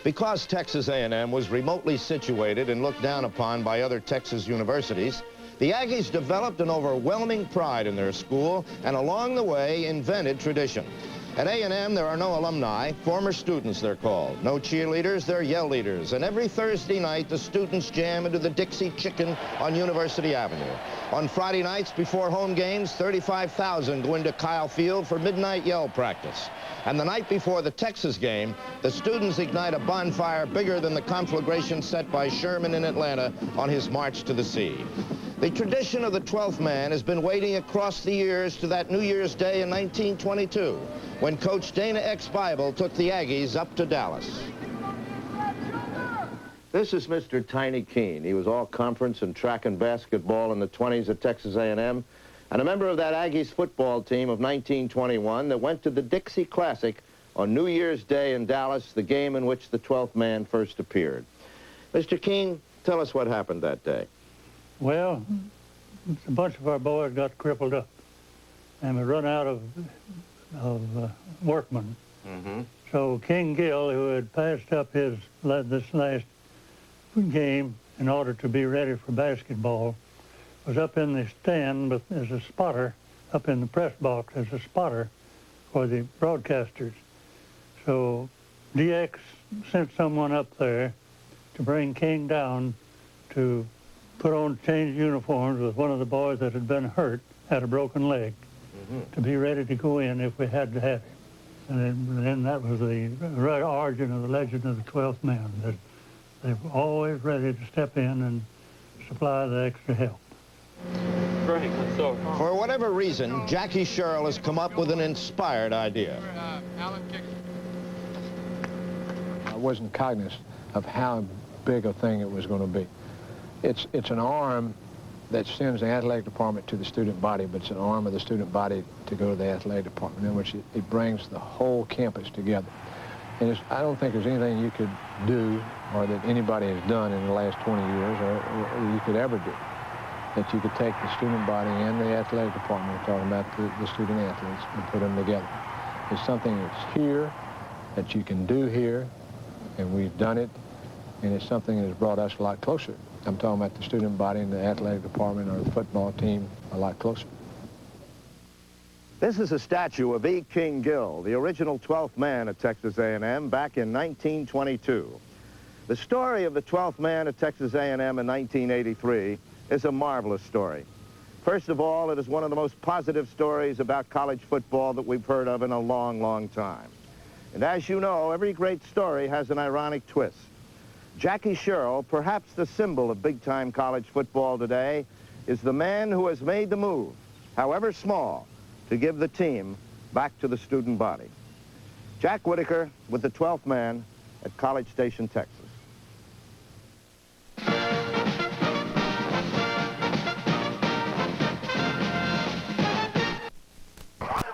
Because Texas A&M was remotely situated and looked down upon by other Texas universities, the Aggies developed an overwhelming pride in their school and along the way invented tradition. At A&M, there are no alumni, former students they're called. No cheerleaders, they're yell leaders. And every Thursday night, the students jam into the Dixie Chicken on University Avenue. On Friday nights before home games, 35,000 go into Kyle Field for midnight yell practice. And the night before the Texas game, the students ignite a bonfire bigger than the conflagration set by Sherman in Atlanta on his march to the sea. The tradition of the 12th man has been waiting across the years to that New Year's Day in 1922, when Coach Dana X. Bible took the Aggies up to Dallas. This is Mr. Tiny Keene. He was all-conference in track and basketball in the 20s at Texas A&M, and a member of that Aggies football team of 1921 that went to the Dixie Classic on New Year's Day in Dallas, the game in which the 12th man first appeared. Mr. Keene, tell us what happened that day. Well, a bunch of our boys got crippled up, and we run out of workmen. So King Gill, who had passed up this last game in order to be ready for basketball, was up in the stand as a spotter, up in the press box as a spotter for the broadcasters. So DX sent someone up there to bring King down to put on change uniforms with one of the boys that had been hurt, had a broken leg, to be ready to go in if we had to have him. And then that was the origin of the legend of the 12th man, that they were always ready to step in and supply the extra help. For whatever reason, Jackie Sherrill has come up with an inspired idea. I wasn't cognizant of how big a thing it was going to be. It's an arm that sends the athletic department to the student body, but it's an arm of the student body to go to the athletic department, in which it brings the whole campus together. And I don't think there's anything you could do or that anybody has done in the last 20 years or you could ever do, that you could take the student body and the athletic department, we're talking about the student athletes, and put them together. It's something that's here, that you can do here, and we've done it, and it's something that has brought us a lot closer. I'm talking about the student body and the athletic department or the football team a lot closer. This is a statue of E. King Gill, the original 12th man at Texas A&M back in 1922. The story of the 12th man at Texas A&M in 1983 is a marvelous story. First of all, it is one of the most positive stories about college football that we've heard of in a long, long time. And as you know, every great story has an ironic twist. Jackie Sherrill, perhaps the symbol of big-time college football today, is the man who has made the move, however small, to give the team back to the student body. Jack Whitaker with the 12th man at College Station, Texas.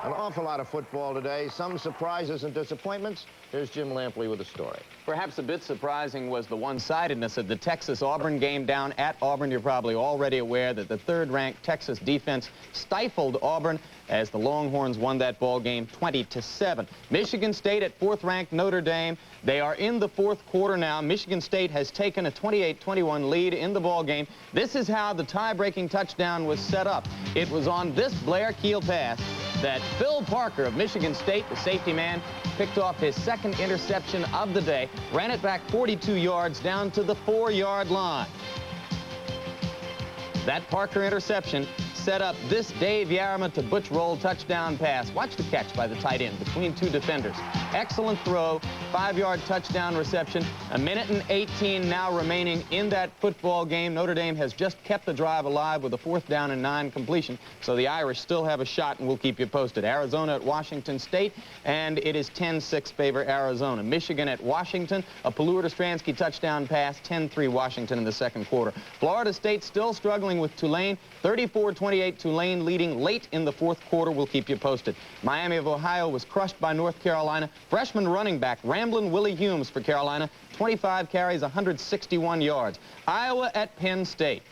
An awful lot of football today, some surprises and disappointments. Here's Jim Lampley with a story. Perhaps a bit surprising was the one-sidedness of the Texas-Auburn game down at Auburn. You're probably already aware that the third-ranked Texas defense stifled Auburn as the Longhorns won that ball game 20-7. Michigan State at fourth-ranked Notre Dame. They are in the fourth quarter now. Michigan State has taken a 28-21 lead in the ball game. This is how the tie-breaking touchdown was set up. It was on this Blair Keel pass that Phil Parker of Michigan State, the safety man, picked off his second interception of the day, ran it back 42 yards down to the 4-yard line. That Parker interception set up this Dave Yarema to Butch Roll touchdown pass. Watch the catch by the tight end between two defenders. Excellent throw, 5-yard touchdown reception. 1:18 now remaining in that football game. Notre Dame has just kept the drive alive with a 4th down and 9 completion. So the Irish still have a shot, and we'll keep you posted. Arizona at Washington State, and it is 10-6 favor Arizona. Michigan at Washington, a Pulluer-Stransky touchdown pass, 10-3 Washington in the second quarter. Florida State still struggling with Tulane, 34-28 28, Tulane leading late in the fourth quarter. We'll keep you posted. Miami of Ohio was crushed by North Carolina. Freshman running back Ramblin' Willie Humes for Carolina, 25 carries, 161 yards. Iowa at Penn State.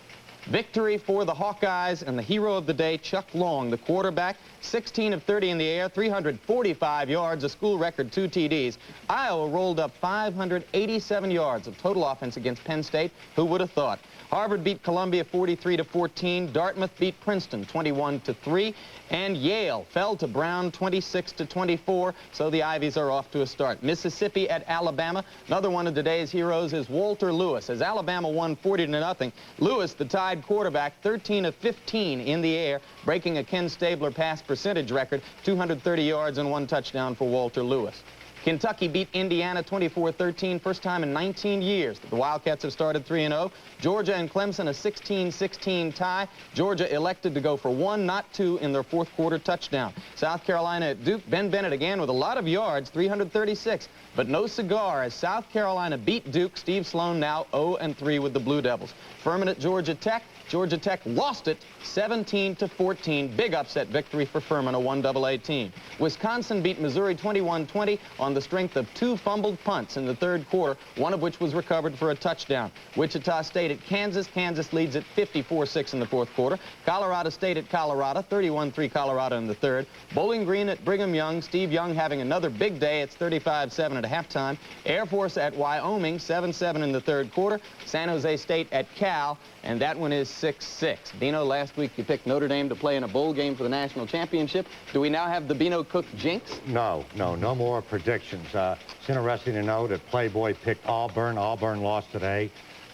Victory for the Hawkeyes, and the hero of the day, Chuck Long, the quarterback, 16 of 30 in the air, 345 yards, a school record, 2 TDs. Iowa rolled up 587 yards of total offense against Penn State. Who would have thought? Harvard beat Columbia 43-14. Dartmouth beat Princeton 21-3. And Yale fell to Brown 26-24. So the Ivies are off to a start. Mississippi at Alabama. Another one of today's heroes is Walter Lewis. As Alabama won 40-0, Lewis, the Tide quarterback, 13 of 15 in the air, breaking a Ken Stabler pass percentage record, 230 yards and 1 touchdown for Walter Lewis. Kentucky beat Indiana 24-13, first time in 19 years that the Wildcats have started 3-0. Georgia and Clemson, a 16-16 tie. Georgia elected to go for 1, not 2 in their fourth quarter touchdown. South Carolina at Duke, Ben Bennett again with a lot of yards, 336, but no cigar as South Carolina beat Duke. Steve Sloan now 0-3 with the Blue Devils. Furman at Georgia Tech. Georgia Tech lost it 17-14. Big upset victory for Furman, a 1AA team. Wisconsin beat Missouri 21-20 on the strength of 2 fumbled punts in the third quarter, one of which was recovered for a touchdown. Wichita State at Kansas. Kansas leads at 54-6 in the fourth quarter. Colorado State at Colorado, 31-3 Colorado in the third. Bowling Green at Brigham Young. Steve Young having another big day. It's 35-7 at halftime. Air Force at Wyoming, 7-7 in the third quarter. San Jose State at Cal, and that one is 6-6. Bino, last week you picked Notre Dame to play in a bowl game for the national championship. Do we now have the Bino Cook jinx? No more predictions. It's interesting to know that Playboy picked Auburn. Auburn lost today.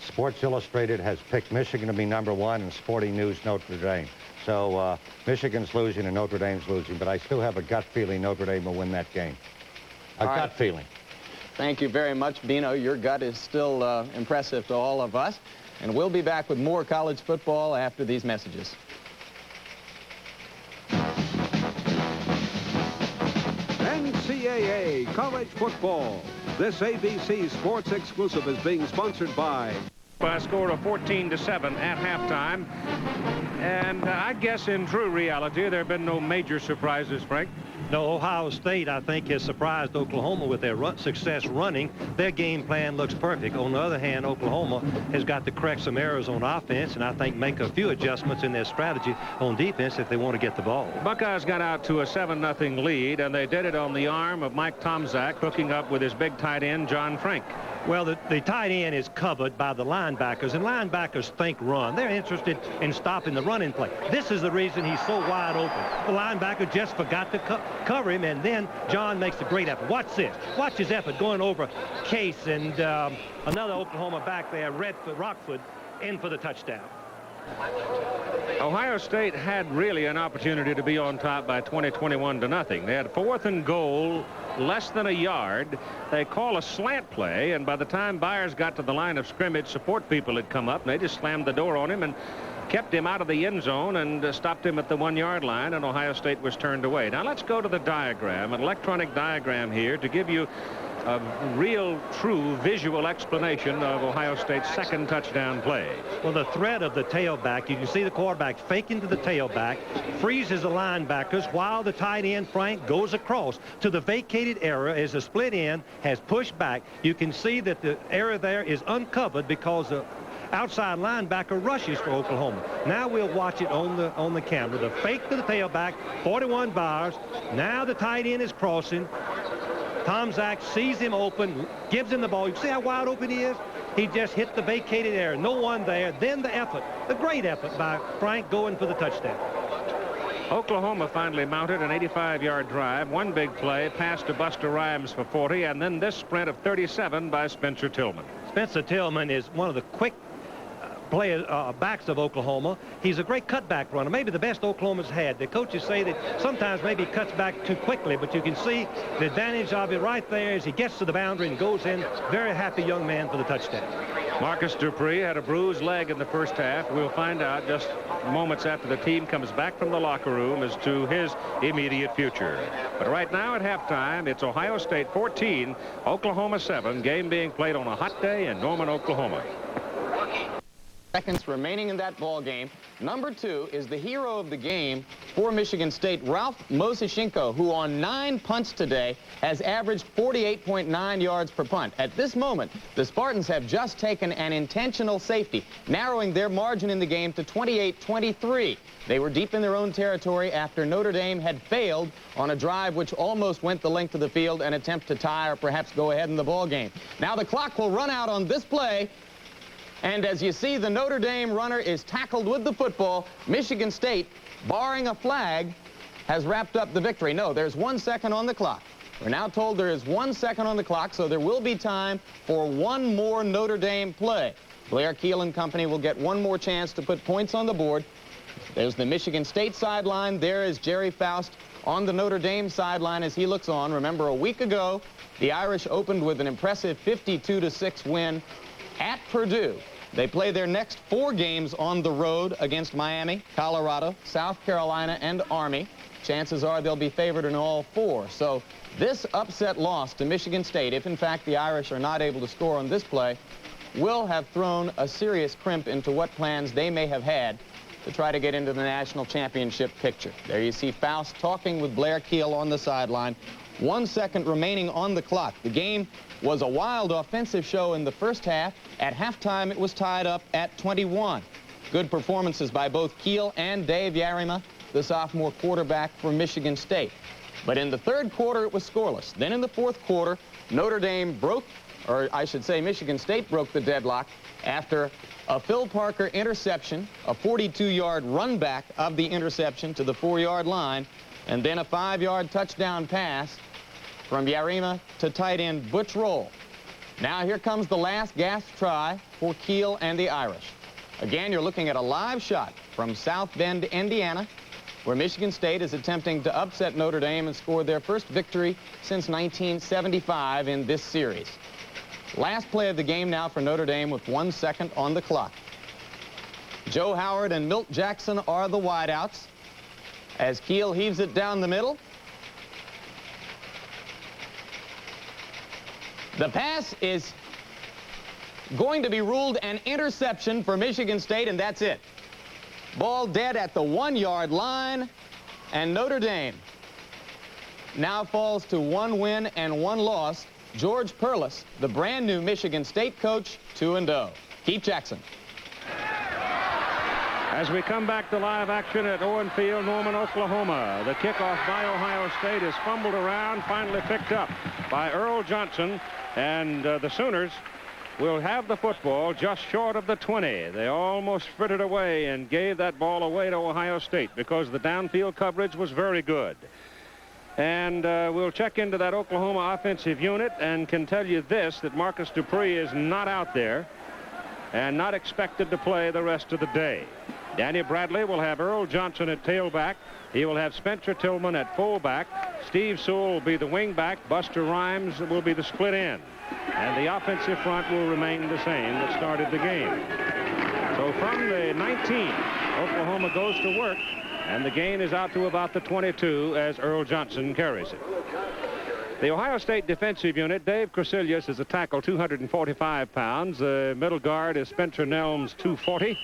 Sports Illustrated has picked Michigan to be #1, and Sporting News Notre Dame. So Michigan's losing and Notre Dame's losing, but I still have a gut feeling Notre Dame will win that game. A gut feeling. Thank you very much, Bino. Your gut is still impressive to all of us. And we'll be back with more college football after these messages. NCAA college football. This ABC Sports exclusive is being sponsored by... By a score of 14-7 at halftime. And I guess in true reality, there have been no major surprises, Frank. No, Ohio State, I think, has surprised Oklahoma with their success running. Their game plan looks perfect. On the other hand, Oklahoma has got to correct some errors on offense and I think make a few adjustments in their strategy on defense if they want to get the ball. Buckeyes got out to a 7-0 lead, and they did it on the arm of Mike Tomczak, hooking up with his big tight end, John Frank. Well, the tight end is covered by the linebackers, and linebackers think run. They're interested in stopping the running play. This is the reason he's so wide open. The linebacker just forgot to cover him, and then John makes a great effort. Watch this. Watch his effort going over Case and another Oklahoma back there, Rockford, in for the touchdown. Ohio State had really an opportunity to be on top by 21-0. They had 4th and goal, less than a yard. They call a slant play, and by the time Byers got to the line of scrimmage, support people had come up, and they just slammed the door on him and kept him out of the end zone and stopped him at the 1-yard line, and Ohio State was turned away. Now let's go to the diagram, an electronic diagram here to give you a real, true visual explanation of Ohio State's second touchdown play. Well, the threat of the tailback, you can see the quarterback faking to the tailback, freezes the linebackers while the tight end, Frank, goes across to the vacated area as the split end has pushed back. You can see that the area there is uncovered because the outside linebacker rushes for Oklahoma. Now we'll watch it on the camera. The fake to the tailback, 41 Byers. Now the tight end is crossing. Tomczak sees him open, gives him the ball. You see how wide open he is? He just hit the vacated area. No one there. Then the effort, the great effort by Frank going for the touchdown. Oklahoma finally mounted an 85-yard drive, one big play, pass to Buster Rhymes for 40, and then this sprint of 37 by Spencer Tillman. Spencer Tillman is one of the quick backs of Oklahoma. He's a great cutback runner, maybe the best Oklahoma's had. The coaches say that sometimes maybe he cuts back too quickly, but you can see the advantage of it right there as he gets to the boundary and goes in. Very happy young man for the touchdown. Marcus Dupree had a bruised leg in the first half. We'll find out just moments after the team comes back from the locker room as to his immediate future. But right now at halftime, it's Ohio State 14, Oklahoma 7, game being played on a hot day in Norman, Oklahoma. seconds remaining in that ball game. Number 2 is the hero of the game for Michigan State, Ralph Mosishenko, who on 9 punts today has averaged 48.9 yards per punt. At this moment, the Spartans have just taken an intentional safety, narrowing their margin in the game to 28-23. They were deep in their own territory after Notre Dame had failed on a drive which almost went the length of the field, an attempt to tie or perhaps go ahead in the ball game. Now the clock will run out on this play. And as you see, the Notre Dame runner is tackled with the football. Michigan State, barring a flag, has wrapped up the victory. No, there's 1 second on the clock. We're now told there is 1 second on the clock, so there will be time for one more Notre Dame play. Blair Keel and company will get one more chance to put points on the board. There's the Michigan State sideline. There is Jerry Faust on the Notre Dame sideline as he looks on. Remember, a week ago, the Irish opened with an impressive 52-6 win at Purdue. They play their next 4 games on the road against Miami, Colorado, South Carolina, and Army. Chances are they'll be favored in all 4. So this upset loss to Michigan State, if in fact the Irish are not able to score on this play, will have thrown a serious crimp into what plans they may have had to try to get into the national championship picture. There you see Faust talking with Blair Keel on the sideline. 1 second remaining on the clock. The game was a wild offensive show in the first half. At halftime, it was tied up at 21. Good performances by both Keel and Dave Yarima, the sophomore quarterback for Michigan State. But in the third quarter, it was scoreless. Then in the fourth quarter, Notre Dame broke, or I should say Michigan State broke the deadlock after a Phil Parker interception, a 42-yard run back of the interception to the 4-yard line, and then a 5-yard touchdown pass from Yarima to tight end Butch Roll. Now here comes the last gasp try for Keel and the Irish. Again, you're looking at a live shot from South Bend, Indiana, where Michigan State is attempting to upset Notre Dame and score their first victory since 1975 in this series. Last play of the game now for Notre Dame with 1 second on the clock. Joe Howard and Milt Jackson are the wideouts as Keel heaves it down the middle. The pass is going to be ruled an interception for Michigan State, and that's it. Ball dead at the 1-yard line, and Notre Dame now falls to 1 win and 1 loss. George Perlis, the brand new Michigan State coach, 2-0. Keith Jackson. As we come back to live action at Owen Field, Norman, Oklahoma, the kickoff by Ohio State is fumbled around, finally picked up by Earl Johnson, and the Sooners will have the football just short of the 20. They almost frittered away and gave that ball away to Ohio State because the downfield coverage was very good. And we'll check into that Oklahoma offensive unit and can tell you this, that Marcus Dupree is not out there and not expected to play the rest of the day. Danny Bradley will have Earl Johnson at tailback. He will have Spencer Tillman at fullback. Steve Sewell will be the wingback. Buster Rhymes will be the split end. And the offensive front will remain the same that started the game. So from the 19, Oklahoma goes to work, and the gain is out to about the 22 as Earl Johnson carries it. The Ohio State defensive unit, Dave Crecilius is a tackle, 245 pounds. The middle guard is Spencer Nelms, 240.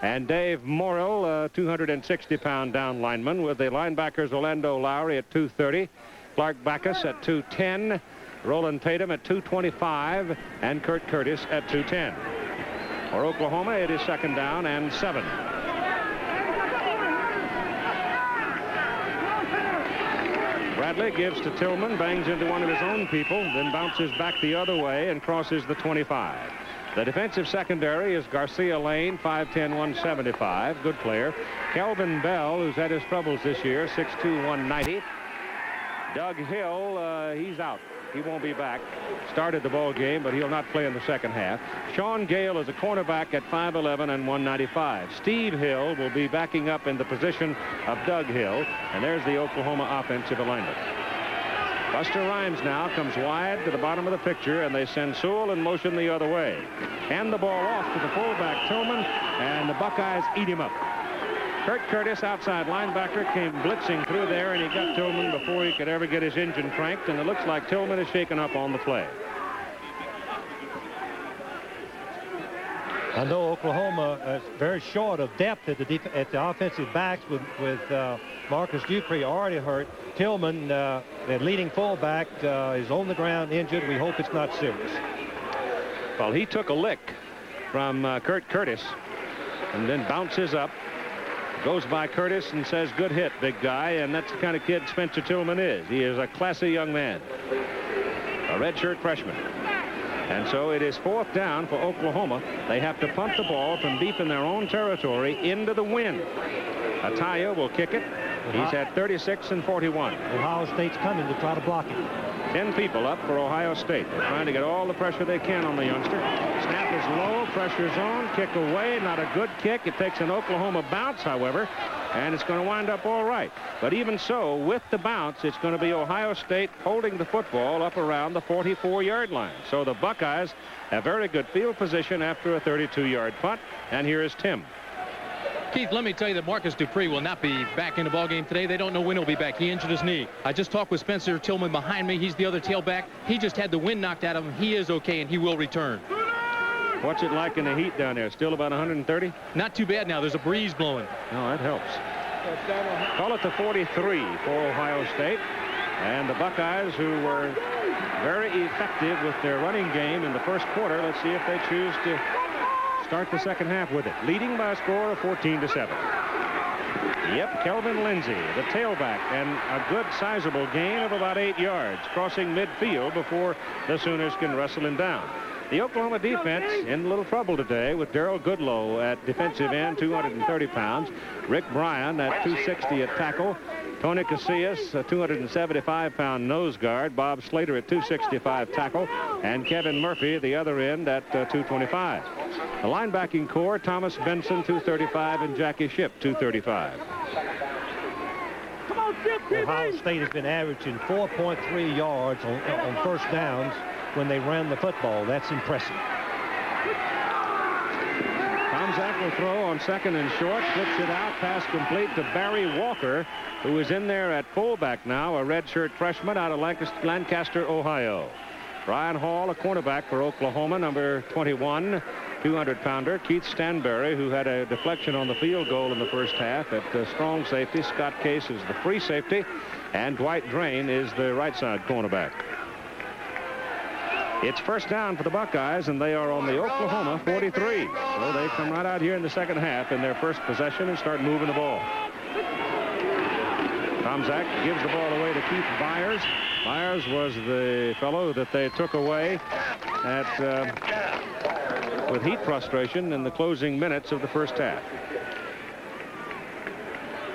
And Dave Morrill, 260-pound down lineman, with the linebackers Orlando Lowry at 230, Clark Backus at 210, Roland Tatum at 225, and Kurt Curtis at 210. For Oklahoma, it is 2nd down and 7. Bradley gives to Tillman, bangs into one of his own people, then bounces back the other way and crosses the 25. The defensive secondary is Garcia Lane, 5'10", 175, good player. Kelvin Bell, who's had his troubles this year, 6'2", 190. Doug Hill, he's out. He won't be back. Started the ball game, but he'll not play in the second half. Sean Gale is a cornerback at 5'11" and 195. Steve Hill will be backing up in the position of Doug Hill, and there's the Oklahoma offensive alignment. Buster Rhymes now comes wide to the bottom of the picture, and they send Sewell in motion the other way. Hand the ball off to the fullback Tillman, and the Buckeyes eat him up. Kurt Curtis, outside linebacker, came blitzing through there, and he got Tillman before he could ever get his engine cranked, and it looks like Tillman is shaken up on the play. I know Oklahoma is very short of depth at the offensive backs with Marcus Dupree already hurt. Tillman, the leading fullback, is on the ground injured. We hope it's not serious. Well, he took a lick from Kurt Curtis and then bounces up, goes by Curtis and says, "Good hit, big guy." And that's the kind of kid Spencer Tillman is. He is a classy young man, a redshirt freshman. And so it is 4th down for Oklahoma. They have to punt the ball from deep in their own territory into the wind. Ataya will kick it. He's at 36 and 41. Ohio State's coming to try to block it. 10 people up for Ohio State. They're trying to get all the pressure they can on the youngster. Snap is low, pressure's on, kick away, not a good kick. It takes an Oklahoma bounce, however, and it's going to wind up all right. But even so, with the bounce, it's going to be Ohio State holding the football up around the 44-yard line. So the Buckeyes have very good field position after a 32-yard punt. And here is Tim. Keith, let me tell you that Marcus Dupree will not be back in the ballgame today. They don't know when he'll be back. He injured his knee. I just talked with Spencer Tillman behind me. He's the other tailback. He just had the wind knocked out of him. He is okay, and he will return. What's it like in the heat down there? Still about 130? Not too bad now. There's a breeze blowing. Oh, that helps. Call it the 43 for Ohio State. And the Buckeyes, who were very effective with their running game in the first quarter, let's see if they choose to start the second half with it. Leading by a score of 14-7. Yep, Kelvin Lindsey, the tailback, and a good sizable gain of about 8 yards, crossing midfield before the Sooners can wrestle him down. The Oklahoma defense in a little trouble today with Darrell Goodlow at defensive end, 230 pounds. Rick Bryan at 260 at tackle. Tony Casillas, a 275-pound nose guard. Bob Slater at 265 tackle. And Kevin Murphy, the other end, at 225. The linebacking core, Thomas Benson, 235, and Jackie Shipp, 235. Ohio State has been averaging 4.3 yards on first downs when they ran the football. That's impressive. Tomczak will throw on second and short, flips it out, pass complete to Barry Walker, who is in there at fullback now, a redshirt freshman out of Lancaster, Ohio. Brian Hall, a cornerback for Oklahoma, number 21, 200-pounder. Keith Stanberry, who had a deflection on the field goal in the first half at strong safety. Scott Case is the free safety, and Dwight Drain is the right side cornerback. It's first down for the Buckeyes, and they are on the Oklahoma 43. So they come right out here in the second half in their first possession and start moving the ball. Tomczak gives the ball away to Keith Byers. Byers was the fellow that they took away with heat frustration in the closing minutes of the first half.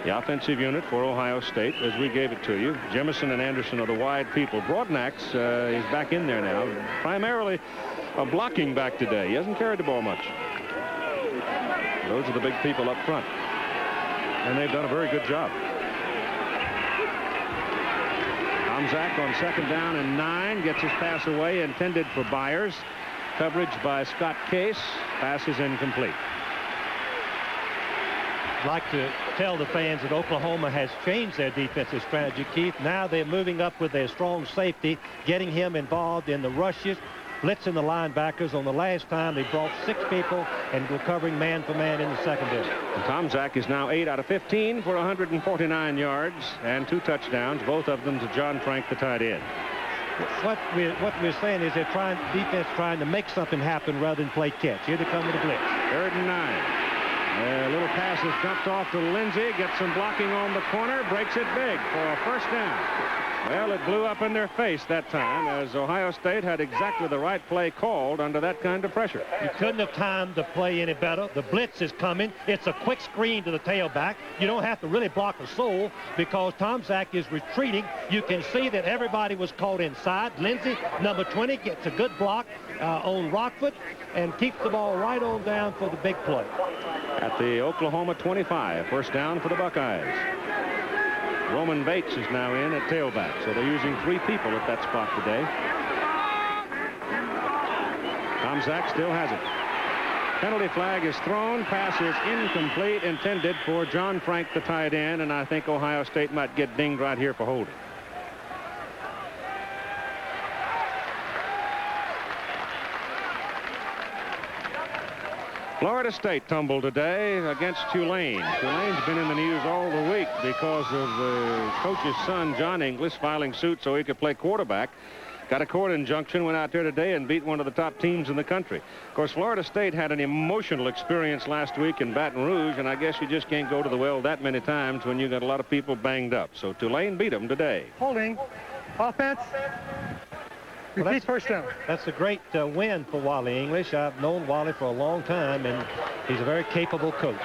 The offensive unit for Ohio State, as we gave it to you, Jemison and Anderson are the wide people. Broadnax is back in there now, primarily a blocking back today. He hasn't carried the ball much. Those are the big people up front, and they've done a very good job. Tomczak on second down and 9 gets his pass away, intended for Byers. Coverage by Scott Case. Pass is incomplete. I'd like to tell the fans that Oklahoma has changed their defensive strategy, Keith. Now they're moving up with their strong safety, getting him involved in the rushes, blitzing the linebackers. On the last time, they brought 6 people and were covering man for man in the secondary. And Tomczak is now 8 out of 15 for 149 yards and 2 touchdowns, both of them to John Frank, the tight end. What we're saying is they're defense trying to make something happen rather than play catch. Here they come with a blitz. 3rd and 9. A little pass is dumped off to Lindsey, gets some blocking on the corner, breaks it big for a first down. Well, it blew up in their face that time, as Ohio State had exactly the right play called under that kind of pressure. You couldn't have timed the play any better. The blitz is coming. It's a quick screen to the tailback. You don't have to really block a soul because Tomczak is retreating. You can see that everybody was caught inside. Lindsey, number 20, gets a good block on Rockfoot and keeps the ball right on down for the big play. At the Oklahoma 25, first down for the Buckeyes. Roman Bates is now in at tailback, so they're using 3 people at that spot today. Tomczak still has it. Penalty flag is thrown. Pass is incomplete, intended for John Frank, the tight end, and I think Ohio State might get dinged right here for holding. Florida State tumbled today against Tulane. Tulane's been in the news all the week because of the coach's son, John Inglis, filing suit so he could play quarterback. Got a court injunction, went out there today and beat one of the top teams in the country. Of course, Florida State had an emotional experience last week in Baton Rouge, and I guess you just can't go to the well that many times when you got a lot of people banged up. So Tulane beat them today. Holding. Offense. Repeat first down. That's a great win for Wally English. I've known Wally for a long time, and he's a very capable coach.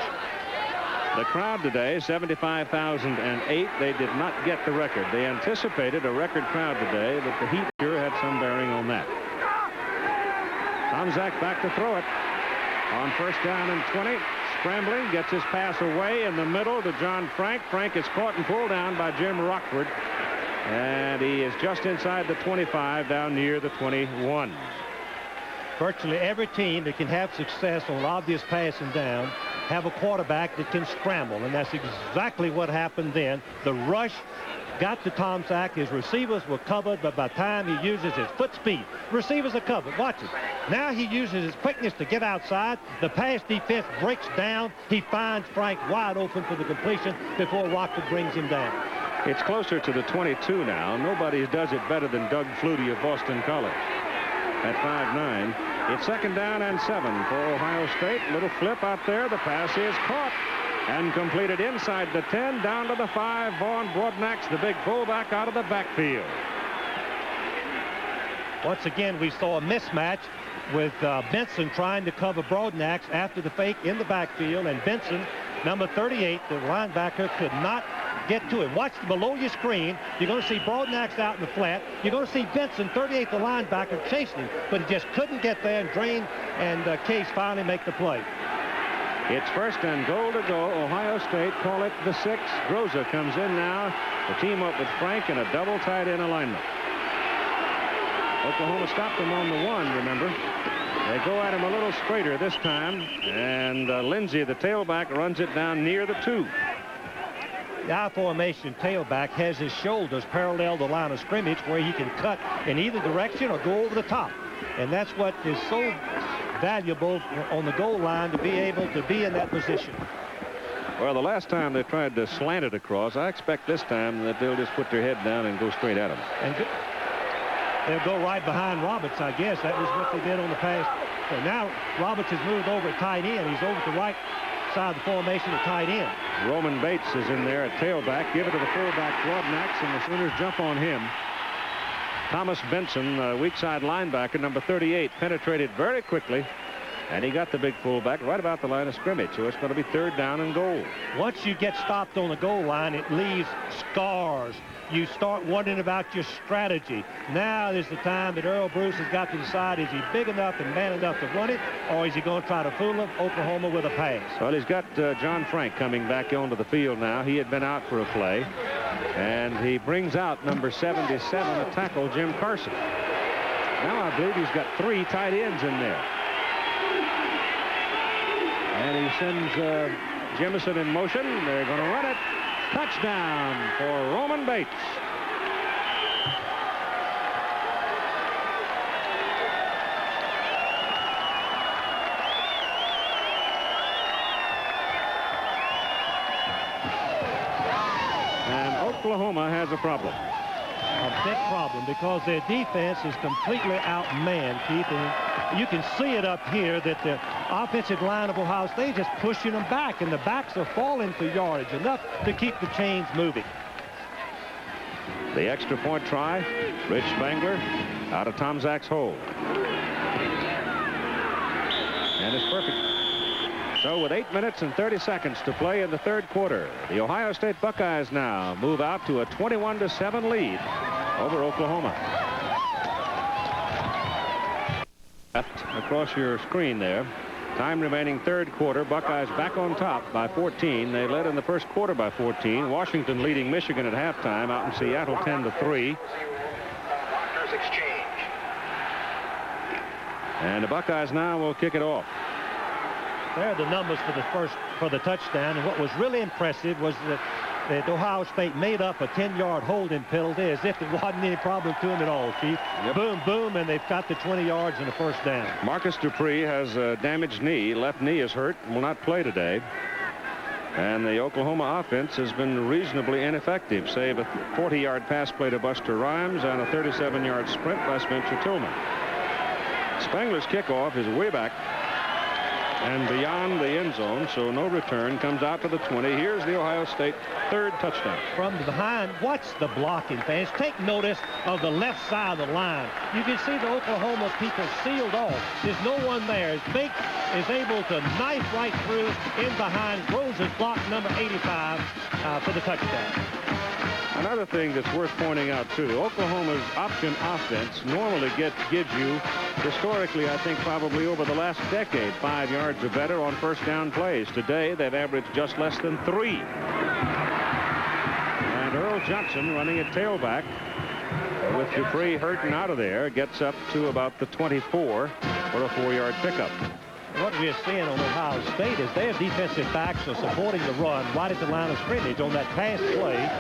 The crowd today, 75,008. They did not get the record. They anticipated a record crowd today, but the heat sure had some bearing on that. Tomczak back to throw it. On first down and 20. Scrambling, gets his pass away in the middle to John Frank. Frank is caught and pulled down by Jim Rockford. And he is just inside the 25, down near the 21. Virtually every team that can have success on obvious passing down have a quarterback that can scramble, and that's exactly what happened then. The rush got to Tomczak. His receivers were covered, but by the time he uses his foot speed, receivers are covered. Watch it. Now he uses his quickness to get outside. The pass defense breaks down. He finds Frank wide open for the completion before Rockford brings him down. It's closer to the 22 now. Nobody does it better than Doug Flutie of Boston College. At 5'9". It's second down and 7 for Ohio State. Little flip out there. The pass is caught and completed inside the 10, down to the 5. Vaughn Broadnax, the big fullback, out of the backfield. Once again, we saw a mismatch with Benson trying to cover Broadnax after the fake in the backfield, and Benson, number 38, the linebacker, could not get to him. Watch below your screen. You're going to see Broadnax out in the flat. You're going to see Benson, 38, the linebacker, chasing him, but he just couldn't get there, and Drain and Case finally make the play. It's first and goal to go. Ohio State call it the 6. Groza comes in now to team up with Frank in a double tight end alignment. Oklahoma stopped him on the 1, remember. They go at him a little straighter this time, and Lindsey, the tailback, runs it down near the 2. The I-formation tailback has his shoulders parallel the line of scrimmage where he can cut in either direction or go over the top. And that's what is so valuable on the goal line, to be able to be in that position. Well, the last time they tried to slant it across, I expect this time that they'll just put their head down and go straight at him. And they'll go right behind Roberts, I guess. That was what they did on the pass. So now Roberts has moved over at tight end. He's over to the right side of the formation at tight end. Roman Bates is in there at tailback. Give it to the fullback, Broadnax, and the Sooners jump on him. Thomas Benson, weak side linebacker, number 38, penetrated very quickly, and he got the big fullback right about the line of scrimmage. So it's going to be third down and goal. Once you get stopped on the goal line, it leaves scars. You start wondering about your strategy. Now is the time that Earl Bruce has got to decide, is he big enough and man enough to run it, or is he going to try to fool Oklahoma with a pass? Well, he's got John Frank coming back onto the field now. He had been out for a play, and he brings out number 77 to tackle Jim Carson. Now I believe he's got 3 tight ends in there. And he sends Jemison in motion. They're going to run it. Touchdown for Roman Bates. And Oklahoma has a problem. A big problem, because their defense is completely outmanned, Keith. And you can see it up here that the offensive line of Ohio State is just pushing them back, and the backs are falling for yardage, enough to keep the chains moving. The extra point try, Rich Spangler out of Tomczak's hole. And it's perfect. So with 8 minutes and 30 seconds to play in the third quarter, the Ohio State Buckeyes now move out to a 21-7 lead over Oklahoma. Left across your screen there. Time remaining third quarter. Buckeyes back on top by 14. They led in the first quarter by 14. Washington leading Michigan at halftime out in Seattle 10-3. And the Buckeyes now will kick it off. There are the numbers for the touchdown, and what was really impressive was that that Ohio State made up a 10-yard holding penalty as if it wasn't any problem to them at all, Chief. Yep. Boom, boom, and they've got the 20 yards and a first down. Marcus Dupree has a damaged knee. Left knee is hurt and will not play today. And the Oklahoma offense has been reasonably ineffective, save a 40-yard pass play to Buster Rhymes and a 37-yard sprint by Spencer Tillman. Spangler's kickoff is way back and beyond the end zone, so no return. Comes out to the 20. Here's the Ohio State third touchdown. From behind, watch the blocking, fans. Take notice of the left side of the line. You can see the Oklahoma people sealed off. There's no one there. As Bake is able to knife right through in behind, throws his block number 85 for the touchdown. Another thing that's worth pointing out, too, Oklahoma's option offense normally gives you, historically, I think probably over the last decade, 5 yards or better on first down plays. Today, they've averaged just less than 3. And Earl Johnson running at tailback with Dupree hurting out of there, gets up to about the 24 for a 4-yard pickup. What we're seeing on Ohio State is their defensive backs are supporting the run right at the line of scrimmage on that pass play.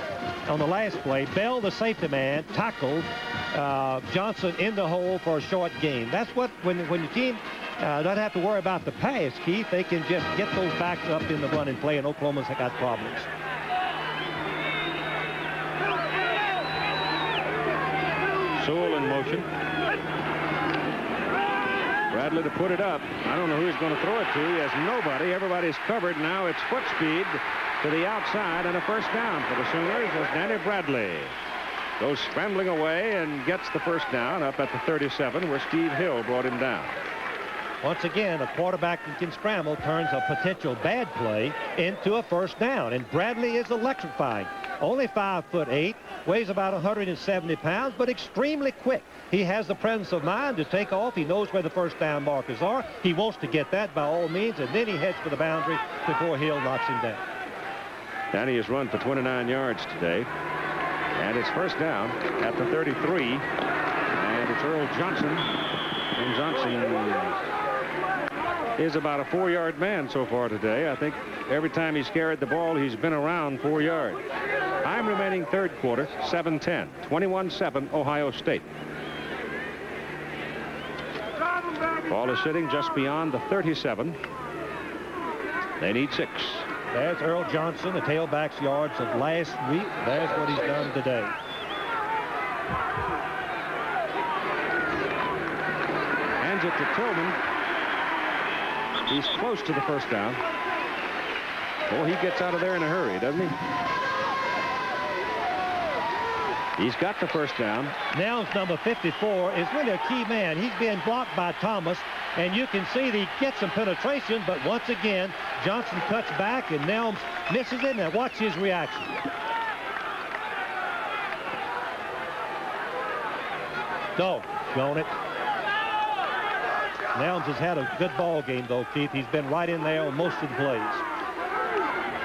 On the last play, Bell, the safety man, tackled Johnson in the hole for a short gain. That's what, when the team doesn't have to worry about the pass, Keith, they can just get those backs up in the run and play, and Oklahoma's got problems. Sewell in motion. Bradley to put it up. I don't know who he's going to throw it to. He has nobody. Everybody's covered. Now it's foot speed to the outside and a first down for the Sooners as Danny Bradley goes scrambling away and gets the first down up at the 37 where Steve Hill brought him down. Once again, a quarterback who can scramble turns a potential bad play into a first down, and Bradley is electrifying. Only 5'8", weighs about 170 pounds, but extremely quick. He has the presence of mind to take off. He knows where the first down markers are. He wants to get that by all means, and then he heads for the boundary before Hill knocks him down. Danny has run for 29 yards today, and it's first down at the 33, and it's Earl Johnson, and Johnson is about a 4-yard man so far today. I think every time he's carried the ball, he's been around 4 yards. Time remaining third quarter, 7-10, 21-7 Ohio State. Ball is sitting just beyond the 37. They need 6. There's Earl Johnson, the tailback's yards of last week. There's what he's done today. Hands it to Tillman. He's close to the first down. Well, he gets out of there in a hurry, doesn't he? He's got the first down. Nelms, number 54, is really a key man. He's being blocked by Thomas, and you can see that he gets some penetration, but once again, Johnson cuts back, and Nelms misses it. Now watch his reaction. Gone it. Nelms has had a good ball game, though, Keith. He's been right in there on most of the plays.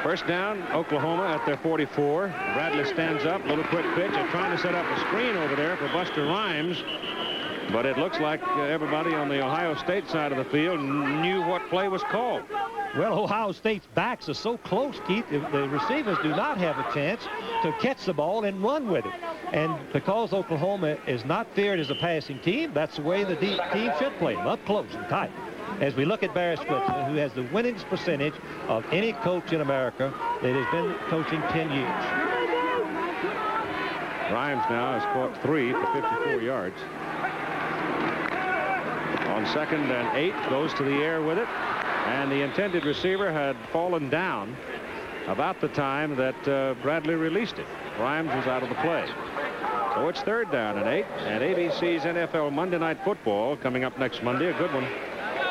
First down, Oklahoma at their 44. Bradley stands up, little quick pitch. They're trying to set up a screen over there for Buster Rhymes. But it looks like everybody on the Ohio State side of the field knew what play was called. Well, Ohio State's backs are so close, Keith. The receivers do not have a chance to catch the ball and run with it. And because Oklahoma is not feared as a passing team, that's the way the team should play them, up close and tight. As we look at Barry Switzer, who has the winningest percentage of any coach in America that has been coaching 10 years. Rhymes now has caught 3 for 54 yards. On 2nd and 8, goes to the air with it. And the intended receiver had fallen down about the time that Bradley released it. Rhymes was out of the play. So it's 3rd down and 8. And ABC's NFL Monday Night Football coming up next Monday. A good one.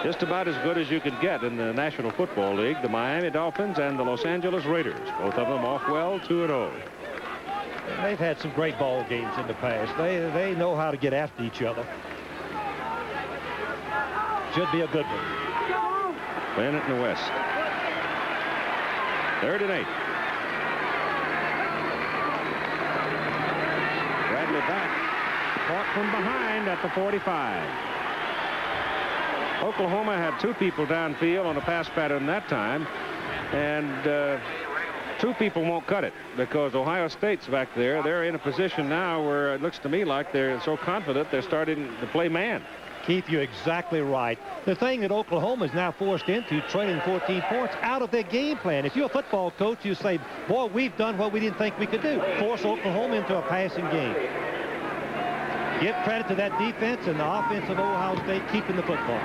Just about as good as you could get in the National Football League. The Miami Dolphins and the Los Angeles Raiders. Both of them off well, 2-0. They've had some great ball games in the past. They know how to get after each other. Should be a good one. Bennett in the West. 3rd and 8. Bradley back. Caught from behind at the 45. Oklahoma had 2 people downfield on a pass pattern that time. And two people won't cut it because Ohio State's back there. They're in a position now where it looks to me like they're so confident they're starting to play man. Keith, you're exactly right. The thing that Oklahoma is now forced into, trailing 14 points out of their game plan. If you're a football coach, you say, boy, we've done what we didn't think we could do. Force Oklahoma into a passing game. Give credit to that defense and the offense of Ohio State keeping the football.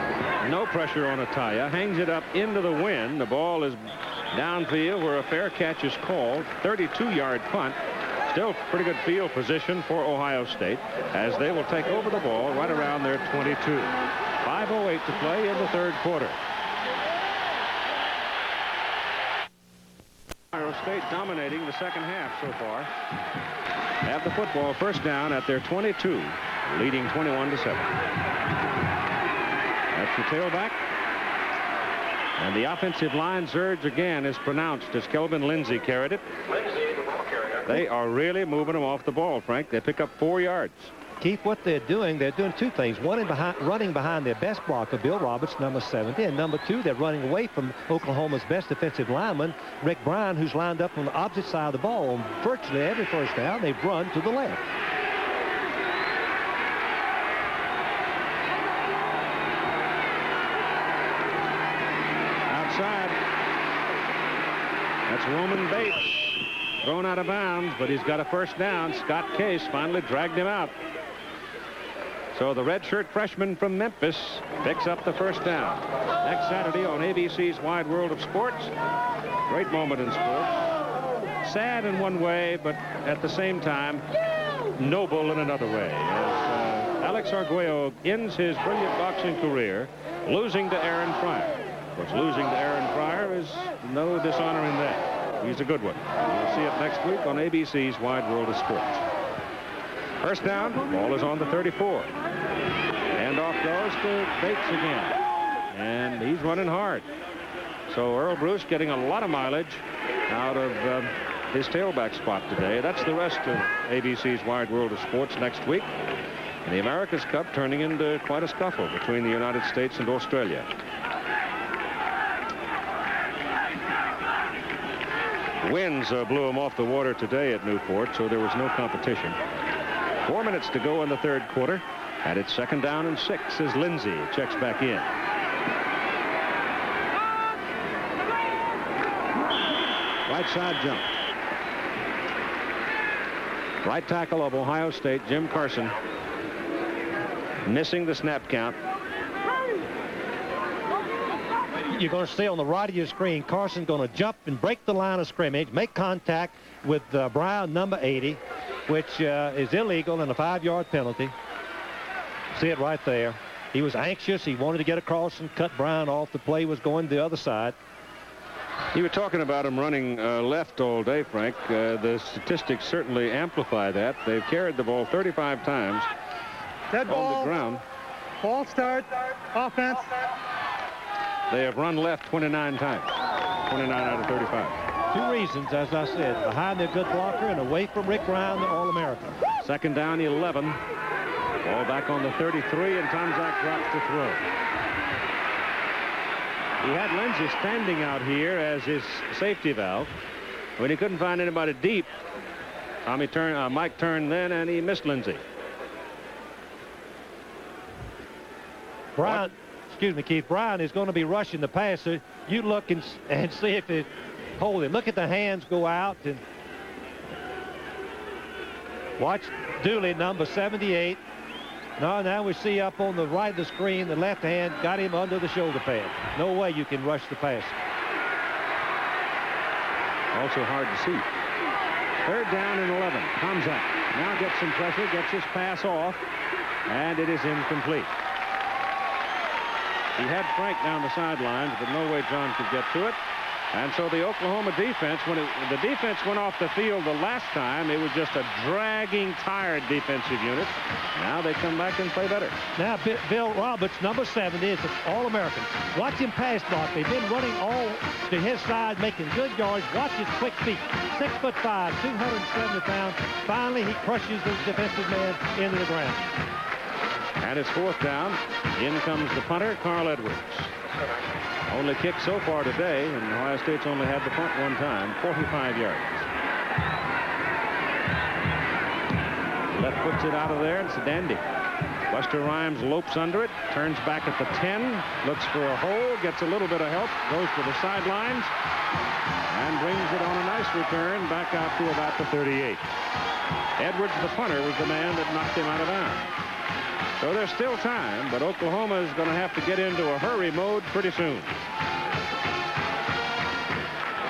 No pressure on Ataya. Hangs it up into the wind. The ball is downfield where a fair catch is called. 32-yard punt. Still pretty good field position for Ohio State as they will take over the ball right around their 22. 5:08 to play in the third quarter. Ohio State dominating the second half so far. Have the football first down at their 22, leading 21-7. That's the tailback. And the offensive line surge again is pronounced as Kelvin Lindsey carried it. They are really moving them off the ball, Frank. They pick up 4 yards. Keith, what they're doing two things. One, running behind their best blocker, Bill Roberts, number 70. And number 2, they're running away from Oklahoma's best defensive lineman, Rick Bryan, who's lined up on the opposite side of the ball. On virtually every first down, they've run to the left. Outside. That's Roman Bates. Thrown out of bounds, but he's got a first down. Scott Case finally dragged him out. So the redshirt freshman from Memphis picks up the first down. Next Saturday on ABC's Wide World of Sports. Great moment in sports. Sad in one way, but at the same time, noble in another way. As Alex Arguello ends his brilliant boxing career, losing to Aaron Pryor. Of course, losing to Aaron Pryor is no dishonor in that. He's a good one. You'll see it next week on ABC's Wide World of Sports. First down, ball is on the 34. And off goes to Bates again. And he's running hard. So Earl Bruce getting a lot of mileage out of his tailback spot today. That's the rest of ABC's Wide World of Sports next week. And the America's Cup turning into quite a scuffle between the United States and Australia. Winds blew him off the water today at Newport, so there was no competition. 4 minutes to go in the third quarter, and it's second down and 6 as Lindsey checks back in. Right side jump. Right tackle of Ohio State, Jim Carson, missing the snap count. You're going to stay on the right of your screen. Carson's going to jump and break the line of scrimmage, make contact with Brown, number 80, which is illegal and a 5-yard penalty. See it right there. He was anxious. He wanted to get across and cut Brown off. The play was going the other side. You were talking about him running left all day, Frank. The statistics certainly amplify that. They've carried the ball 35 times Dead ball, on the ground. Ball start, offense. They have run left 29 times, 29 out of 35. 2 reasons, as I said, behind their good blocker and away from Rick Brown, the All-American. Second down, 11. Ball back on the 33, and Tomczak drops to throw. He had Lindsey standing out here as his safety valve. When he couldn't find anybody deep, Mike turned then, and he missed Lindsey. Brown. Excuse me, Keith. Brown is going to be rushing the passer. You look and see if it hold him. Look at the hands go out and watch Dooley, number 78. Now we see up on the right of the screen, the left hand got him under the shoulder pad. No way you can rush the passer. Also hard to see. Third down and 11. Tomczak now gets some pressure, gets his pass off, and it is incomplete. He had Frank down the sidelines, but no way John could get to it. And so the Oklahoma defense, when the defense went off the field the last time, it was just a dragging, tired defensive unit. Now they come back and play better. Now Bill Roberts, number 70, is an All-American. Watch him pass block. They've been running all to his side, making good yards. Watch his quick feet. 6'5", 270 pounds. Finally, he crushes the defensive man into the ground. And it's 4th down. In comes the punter, Carl Edwards. Only kick so far today, and Ohio State's only had the punt one time, 45 yards. Left puts it out of there. It's a dandy. Buster Rhymes lopes under it, turns back at the 10, looks for a hole, gets a little bit of help, goes to the sidelines, and brings it on a nice return back out to about the 38. Edwards, the punter, was the man that knocked him out of bounds. So there's still time, but Oklahoma is going to have to get into a hurry mode pretty soon.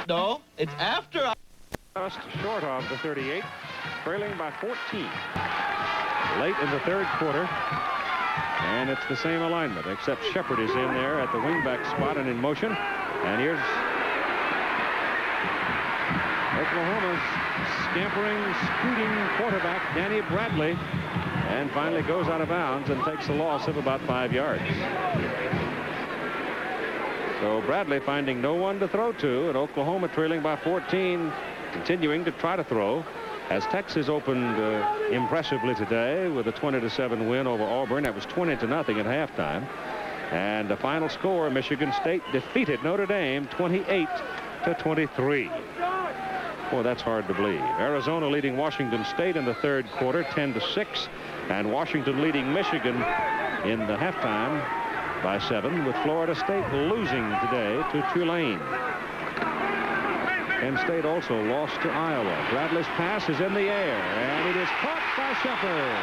No, it's after. Just short of the 38, trailing by 14. Late in the 3rd quarter, and it's the same alignment, except Shepard is in there at the wingback spot and in motion. And here's Oklahoma's scampering, scooting quarterback, Danny Bradley, and finally goes out of bounds and takes a loss of about 5 yards. So Bradley finding no one to throw to, and Oklahoma trailing by 14, continuing to try to throw. As Texas opened impressively today with a 20-7 win over Auburn. That was 20-0 at halftime. And the final score, Michigan State defeated Notre Dame 28-23. Boy, that's hard to believe. Arizona leading Washington State in the 3rd quarter, 10-6. And Washington leading Michigan in the halftime by 7, with Florida State losing today to Tulane. Penn State also lost to Iowa. Bradley's pass is in the air, and it is caught by Shepard.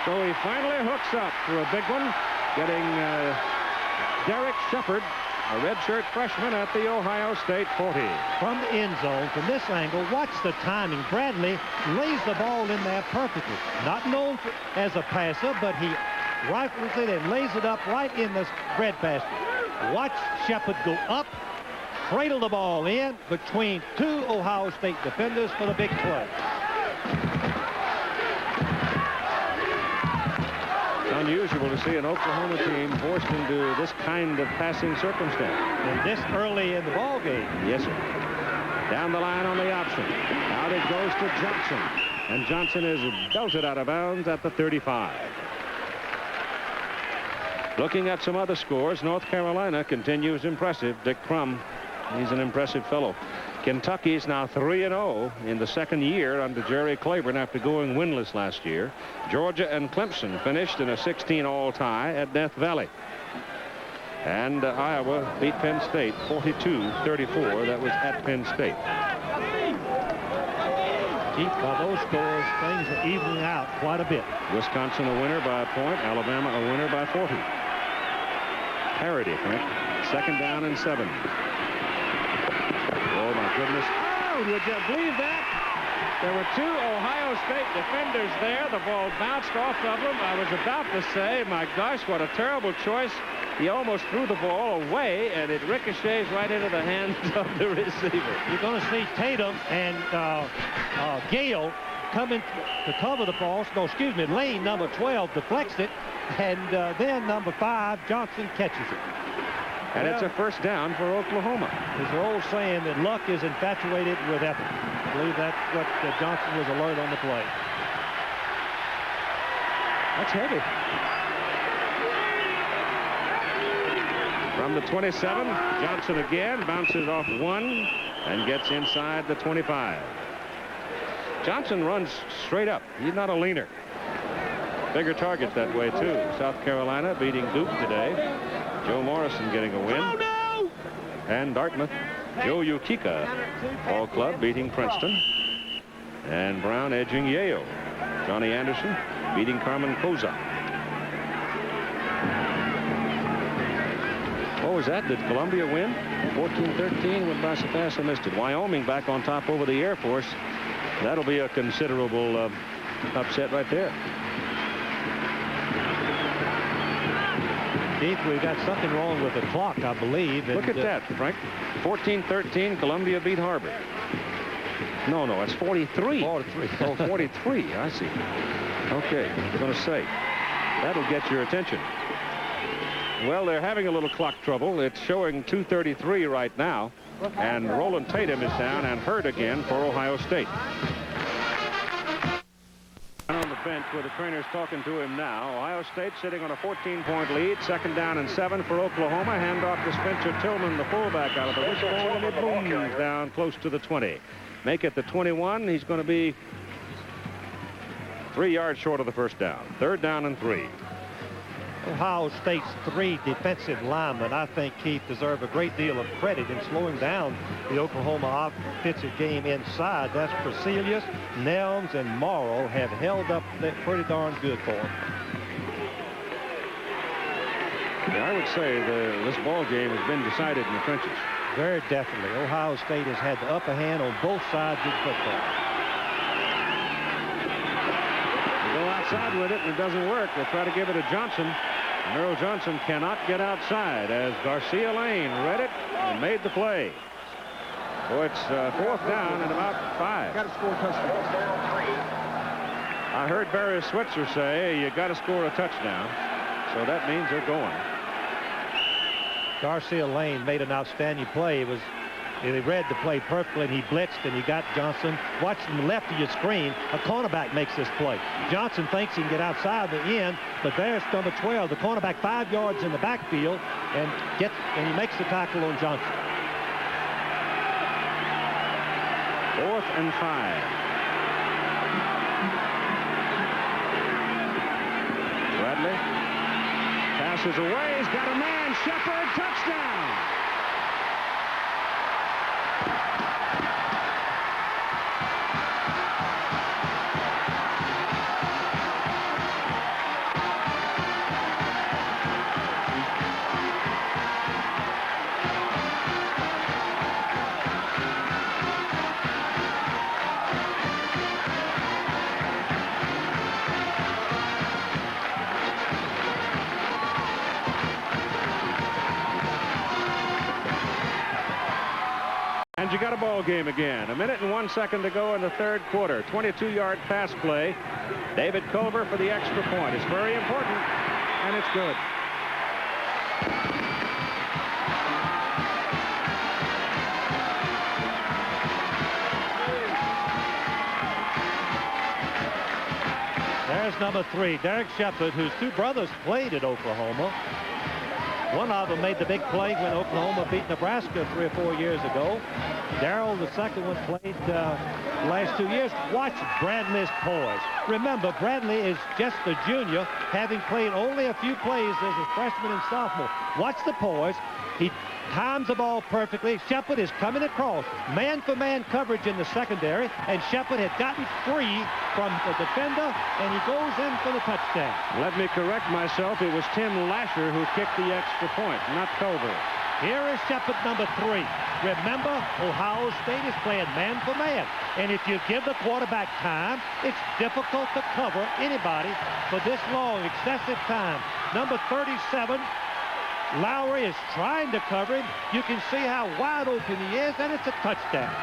So he finally hooks up for a big one, getting Derek Shepard, a redshirt freshman at the Ohio State 40. From the end zone, from this angle, watch the timing. Bradley lays the ball in there perfectly. Not known as a passer, but he rifles it and lays it up right in the breadbasket. Watch Shepard go up, cradle the ball in between 2 Ohio State defenders for the big play. It's unusual to see an Oklahoma team forced into this kind of passing circumstance. And this early in the ball game. Yes, sir. Down the line on the option. Out it goes to Johnson. And Johnson is belted out of bounds at the 35. Looking at some other scores, North Carolina continues impressive. Dick Crum, he's an impressive fellow. Kentucky's now 3-0 in the 2nd year under Jerry Claiborne after going winless last year. Georgia and Clemson finished in a 16-all tie at Death Valley. And Iowa beat Penn State 42-34. That was at Penn State. Keith, by those scores, things are evening out quite a bit. Wisconsin a winner by a point. Alabama a winner by 40. Parity, Frank. 2nd down and 7. Oh, my goodness. Oh, would you believe that? There were 2 Ohio State defenders there. The ball bounced off of them. I was about to say, my gosh, what a terrible choice. He almost threw the ball away, and it ricochets right into the hands of the receiver. You're going to see Tatum and Gale coming to cover the ball. No, excuse me, Lane, number 12, deflects it, and then number 5, Johnson catches it. And it's a 1st down for Oklahoma. There's an old saying that luck is infatuated with effort. I believe that's what Johnson was alert on the play. That's heavy. From the 27, Johnson again bounces off 1 and gets inside the 25. Johnson runs straight up. He's not a leaner. Bigger target that way, too. South Carolina beating Duke today. Joe Morrison getting a win. Oh, no! And Dartmouth, Joe Yukika, Ball Club beating Princeton. And Brown edging Yale. Johnny Anderson beating Carmen Koza. What was that? Did Columbia win? 14-13 when Basafasa missed it. Wyoming back on top over the Air Force. That'll be a considerable upset right there. Keith, we've got something wrong with the clock, I believe. Look at that, Frank. 14-13, Columbia beat Harvard. No, it's 43. 43. Oh, 43, I see. Okay, I was going to say, that'll get your attention. Well, they're having a little clock trouble. It's showing 2:33 right now. And Roland Tatum is down and hurt again for Ohio State. On the bench where the trainer's talking to him now. Ohio State sitting on a 14-point lead. 2nd down and 7 for Oklahoma. Handoff to Spencer Tillman, the fullback, out of the wishbone, and it booms down close to the 20. Make it the 21. He's going to be 3 yards short of the first down. 3rd down and 3. Ohio State's 3 defensive linemen, I think, Keith, deserve a great deal of credit in slowing down the Oklahoma offensive game inside. That's Preselius, Nelms, and Morrow have held up pretty darn good for them. Yeah, I would say this ball game has been decided in the trenches. Very definitely. Ohio State has had the upper hand on both sides of the football. They go outside with it, and it doesn't work. They'll try to give it to Johnson. Merrill Johnson cannot get outside as Garcia Lane read it and made the play. So it's 4th down and about 5. Got to score a touchdown. I heard Barry Switzer say you got to score a touchdown. So that means they're going. Garcia Lane made an outstanding play. He read the play perfectly, and he blitzed, and he got Johnson. Watch from the left of your screen. A cornerback makes this play. Johnson thinks he can get outside the end, but there's number 12, the cornerback, 5 yards in the backfield, and he makes the tackle on Johnson. 4th and 5. Bradley passes away. He's got a man. Shepard, touchdown. And you got a ball game again. 1 minute and 1 second to go in the 3rd quarter. 22-yard pass play. David Culver for the extra point. It's very important, and it's good. There's number 3, Derek Shepard, whose 2 brothers played at Oklahoma. One of them made the big play when Oklahoma beat Nebraska 3 or 4 years ago. Darrell, the second one, played the last 2 years. Watch Bradley's poise. Remember, Bradley is just a junior, having played only a few plays as a freshman and sophomore. Watch the poise. He times the ball perfectly. Shepard is coming across. Man-for-man coverage in the secondary, and Shepard had gotten free from the defender, and he goes in for the touchdown. Let me correct myself. It was Tim Lasher who kicked the extra point, not Culver. Here is Shepard, number 3. Remember, Ohio State is playing man-for-man, and if you give the quarterback time, it's difficult to cover anybody for this long, excessive time. Number 37, Lowry is trying to cover him. You can see how wide open he is, and it's a touchdown.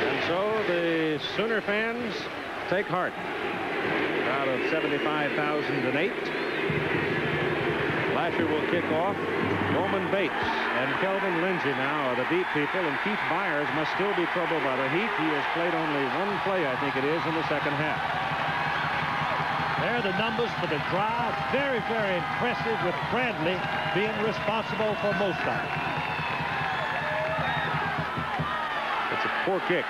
And so the Sooner fans take heart. Out of 75,008. Lasher will kick off. Norman Bates and Kelvin Lindsey now are the deep people, and Keith Byers must still be troubled by the heat. He has played only 1 play, I think it is, in the 2nd half. There are the numbers for the drive. Very, very impressive, with Bradley being responsible for most of it. It's a poor kick.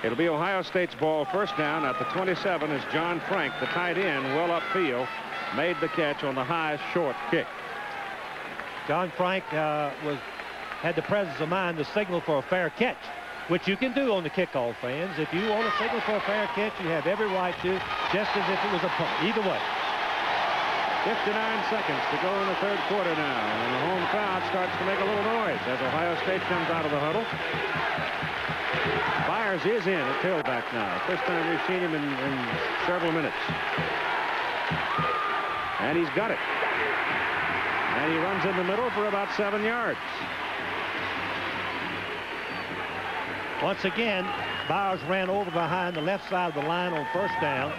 It'll be Ohio State's ball. 1st down at the 27 as John Frank, the tight end, well upfield, made the catch on the high short kick. John Frank had the presence of mind to signal for a fair catch, which you can do on the kickoff, fans. If you want to signal for a fair catch, you have every right to, just as if it was a punt. Either way. 59 seconds to go in the 3rd quarter now, and the home crowd starts to make a little noise as Ohio State comes out of the huddle. Byers is in at tailback now. First time we've seen him in several minutes. And he's got it. And he runs in the middle for about 7 yards. Once again, Byers ran over behind the left side of the line on 1st down.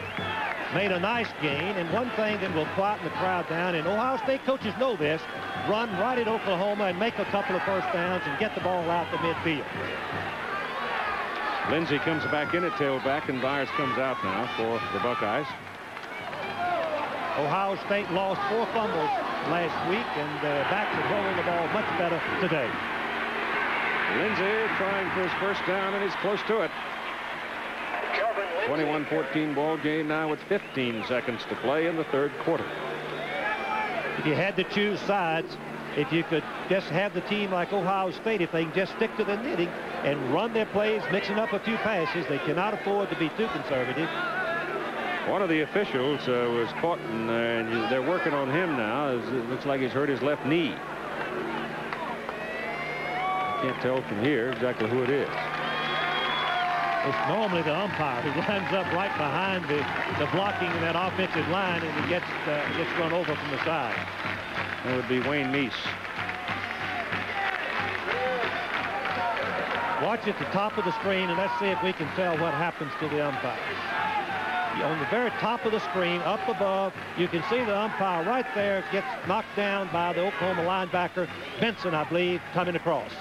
made a nice gain, and one thing that will quieten the crowd down, and Ohio State coaches know this, run right at Oklahoma and make a couple of first downs and get the ball out to midfield. Lindsey comes back in at tailback, and Byers comes out now for the Buckeyes. Ohio State lost 4 fumbles last week, and back to rolling the ball much better today. Lindsey trying for his first down, and he's close to it. 21-14 ball game now with 15 seconds to play in the third quarter. If you had to choose sides, if you could just have the team like Ohio State, if they can just stick to the knitting and run their plays, mixing up a few passes, they cannot afford to be too conservative. One of the officials was caught, and they're working on him now. It looks like he's hurt his left knee. I can't tell from here exactly who it is. It's normally the umpire who lines up right behind the blocking in that offensive line, and he gets run over from the side. That would be Wayne Meese. Watch at the top of the screen, and let's see if we can tell what happens to the umpire. On the very top of the screen, up above, you can see the umpire right there gets knocked down by the Oklahoma linebacker, Benson, I believe, coming across.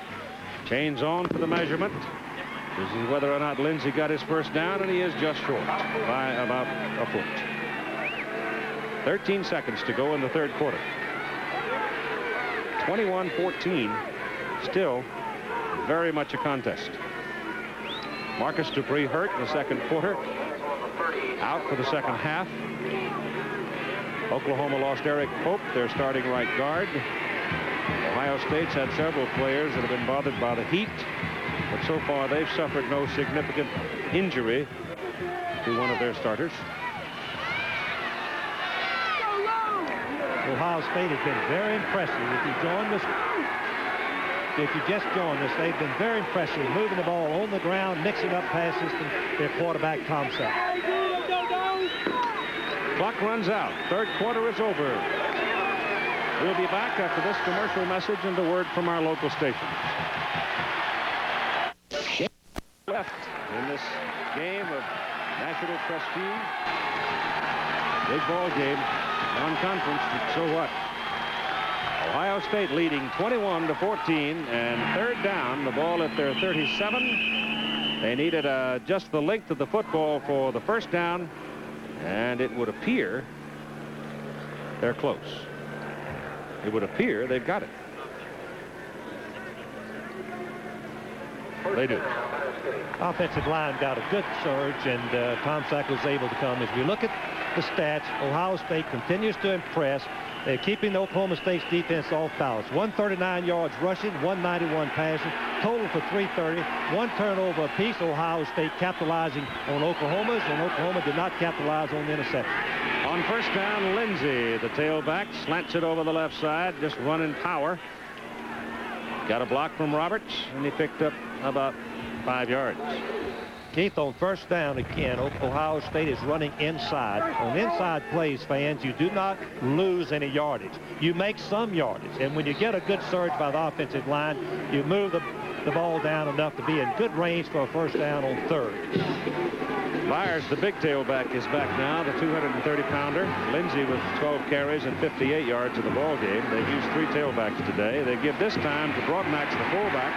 Chains on for the measurement. This is whether or not Lindsey got his first down, and he is just short by about a foot. 13 seconds to go in the third quarter. 21-14, still very much a contest. Marcus Dupree hurt in the second quarter, out for the second half. Oklahoma lost Eric Pope, their starting right guard. Ohio State's had several players that have been bothered by the heat, but so far they've suffered no significant injury to one of their starters. Ohio State has been very impressive. If you just joined us, they've been very impressive, moving the ball on the ground, mixing up passes to their quarterback, Tom Sack. Clock runs out. Third quarter is over. We'll be back after this commercial message and a word from our local station. Left in this game of national prestige. Big ball game, non-conference, so what? Ohio State leading 21-14, and third down, the ball at their 37. They needed just the length of the football for the first down, and it would appear they're close. It would appear they've got it. They do. Offensive line got a good surge, and Tom Sack was able to come. As we look at the stats, Ohio State continues to impress. They're keeping the Oklahoma State's defense off balance. 139 yards rushing, 191 passing, total for 330. One turnover apiece. Ohio State capitalizing on Oklahoma's, and Oklahoma did not capitalize on the interception. On first down, Lindsey, the tailback, slants it over the left side, just running power. Got a block from Roberts, and he picked up about 5 yards. Keith, on first down again, Ohio State is running inside. On inside plays, fans, you do not lose any yardage. You make some yardage, and when you get a good surge by the offensive line, you move the ball down enough to be in good range for a first down on third. Byers, the big tailback, is back now, the 230-pounder. Lindsey with 12 carries and 58 yards in the ball game. They've used 3 tailbacks today. They give this time to Broadnax, the fullback.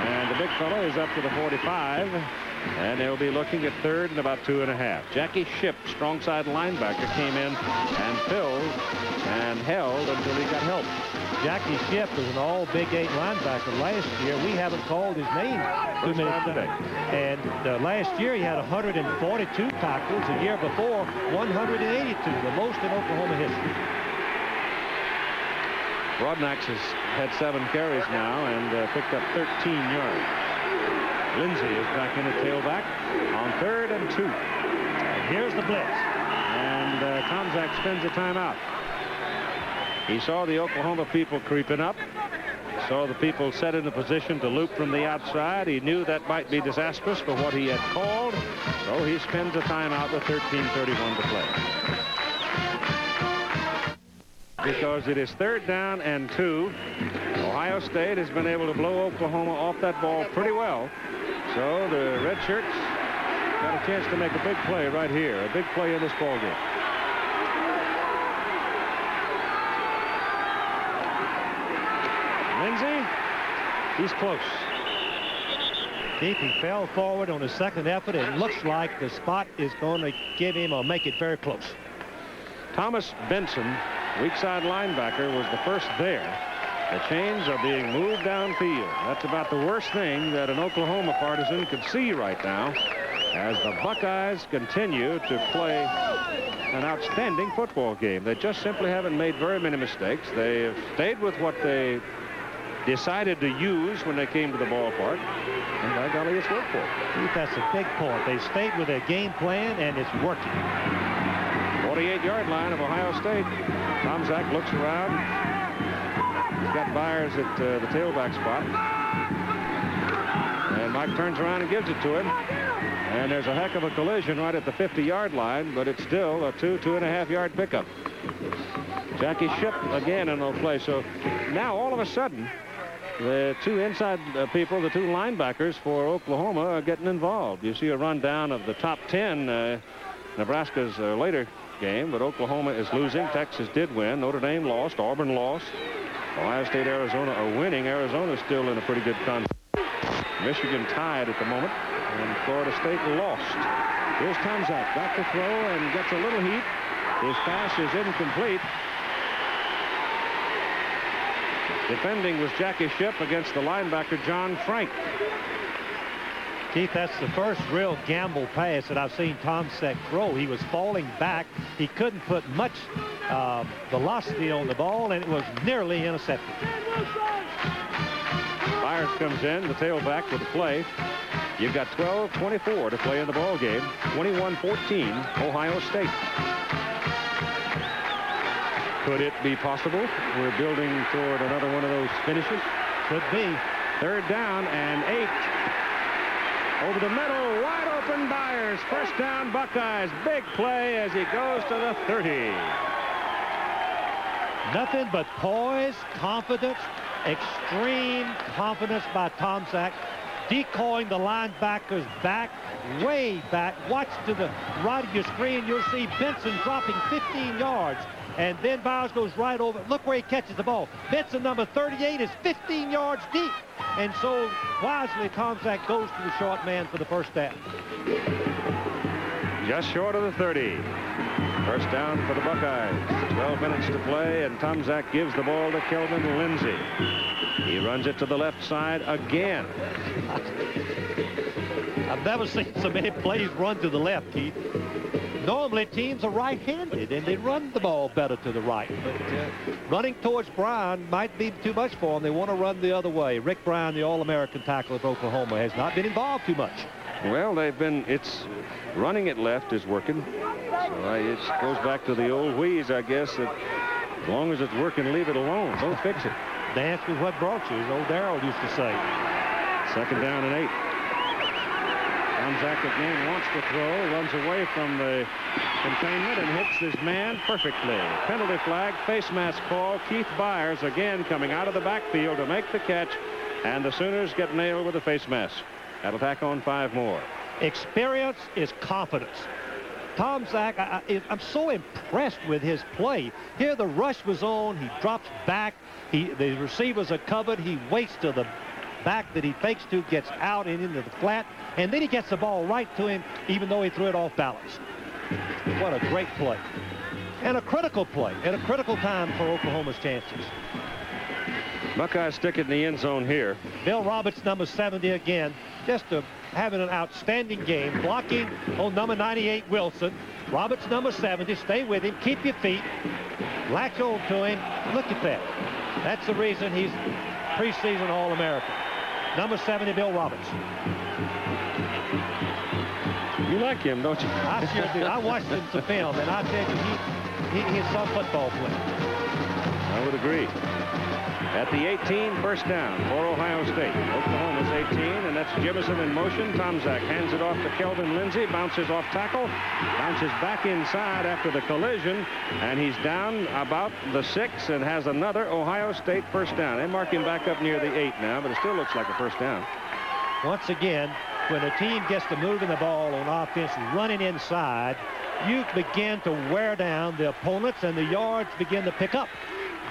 And the big fellow is up to the 45. And they'll be looking at third and about 2.5. Jackie Shipp, strong side linebacker, came in and filled and held until he got help. Jackie Shipp was an all Big 8 linebacker last year. We haven't called his name too many times. And last year he had 142 tackles. The year before, 182, the most in Oklahoma history. Broadnax has had 7 carries now and picked up 13 yards. Lindsey is back in at tailback on third and 2. And here's the blitz. And Tom Sack spends a timeout. He saw the Oklahoma people creeping up. He saw the people set in a position to loop from the outside. He knew that might be disastrous for what he had called. So he spends a timeout with 13:31 to play. Because it is third down and 2. Ohio State has been able to blow Oklahoma off that ball pretty well. So the red shirts got a chance to make a big play right here, a big play in this ball game. Lindsey, he's close. Keith, he fell forward on his second effort. It looks like the spot is going to give him or make it very close. Thomas Benson, weak side linebacker, was the first there. The chains are being moved downfield. That's about the worst thing that an Oklahoma partisan could see right now as the Buckeyes continue to play an outstanding football game. They just simply haven't made very many mistakes. They have stayed with what they decided to use when they came to the ballpark. And by golly, it's worked for them. That's a big point. They stayed with their game plan, and it's working. 48-yard line of Ohio State. Tomczak looks around. He's got Byers at the tailback spot. And Mike turns around and gives it to him. And there's a heck of a collision right at the 50-yard line, but it's still a 2.5-yard pickup. Jackie Shipp again in the play. So now all of a sudden, the two inside people, the two linebackers for Oklahoma, are getting involved. You see a rundown of the top 10. Nebraska's later game, but Oklahoma is losing. Texas did win. Notre Dame lost. Auburn lost. Ohio State, Arizona are winning. Arizona's still in a pretty good contest. Michigan tied at the moment, and Florida State lost. Here's Tomczak, back to throw, and gets a little heat. His pass is incomplete. Defending was Jackie Shipp against the linebacker John Frank. Keith, that's the first real gamble pass that I've seen Tomczak throw. He was falling back. He couldn't put much velocity on the ball, and it was nearly intercepted. Byers comes in, the tailback with the play. You've got 12:24 to play in the ball game. 21-14, Ohio State. Could it be possible? We're building toward another one of those finishes. Could be. Third down and 8. Over the middle, wide open Byers. First down, Buckeyes. Big play as he goes to the 30. Nothing but poise, confidence, extreme confidence by Tomczak, decoying the linebackers back, way back. Watch to the right of your screen. You'll see Benson dropping 15 yards. And then Byers goes right over. Look where he catches the ball. Benson, number 38, is 15 yards deep. And so wisely, Tomczak goes to the short man for the first down. Just short of the 30. First down for the Buckeyes. 12 minutes to play, and Tomczak gives the ball to Kelvin Lindsey. He runs it to the left side again. I've never seen so many plays run to the left, Keith. Normally, teams are right-handed, and they run the ball better to the right. But running towards Bryan might be too much for them. They want to run the other way. Rick Bryan, the All-American tackle of Oklahoma, has not been involved too much. Well, it's running it left is working. So it goes back to the old wheeze, I guess, that as long as it's working, leave it alone. Don't fix it. Dance with what brought you, as old Darrell used to say. Second down and 8. Tomczak again wants to throw, runs away from the containment and hits his man perfectly. Penalty flag, face mask call. Keith Byers again coming out of the backfield to make the catch, and the Sooners get nailed with a face mask. That'll tack on 5 more. Experience is confidence. Tomczak, I'm so impressed with his play. Here the rush was on. He drops back. The receivers are covered. He waits to the back that he fakes to, gets out and into the flat, and then he gets the ball right to him, even though he threw it off balance. What a great play. And a critical play at a critical time for Oklahoma's chances. Buckeyes stick it in the end zone here. Bill Roberts, number 70 again, just having an outstanding game, blocking on number 98, Wilson. Roberts, number 70, stay with him, keep your feet, latch on to him. Look at that. That's the reason he's preseason All-American. Number 70, Bill Roberts. You like him, don't you? I sure do. I watched him some film, and I tell you, he's some football player. I would agree. At the 18, first down for Ohio State. Oklahoma's 18, and that's Jimison in motion. Tomczak hands it off to Kelvin Lindsey, bounces off tackle, bounces back inside after the collision, and he's down about the 6 and has another Ohio State first down. They mark him back up near the 8 now, but it still looks like a first down. Once again, when a team gets to moving the ball on offense, running inside, you begin to wear down the opponents, and the yards begin to pick up.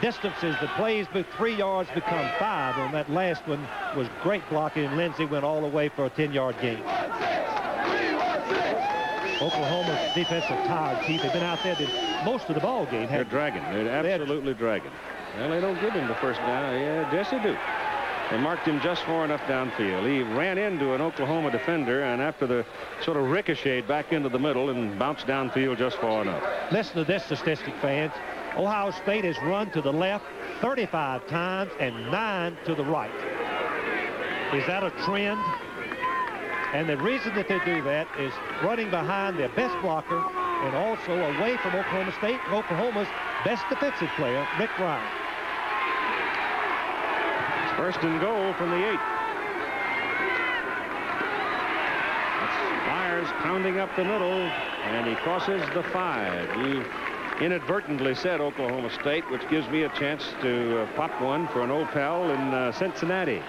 Distances, the plays, but 3 yards become 5. On that last one was great blocking, and Lindsey went all the way for a 10-yard gain. Oklahoma's defensive tired, Keith. They've been out there most of the ball game. They're dragging. They're absolutely dragging. Well, they don't give him the first down. Yeah, yes, they do. They marked him just far enough downfield. He ran into an Oklahoma defender, and after the sort of ricocheted back into the middle and bounced downfield just far enough. Listen to this statistic, fans. Ohio State has run to the left 35 times and 9 to the right. Is that a trend? And the reason that they do that is running behind their best blocker and also away from Oklahoma State, Oklahoma's best defensive player, Rick Ryan. It's first and goal from the 8. That's Byers pounding up the middle, and he crosses the 5. You inadvertently said Oklahoma State, which gives me a chance to pop one for an old pal in Cincinnati.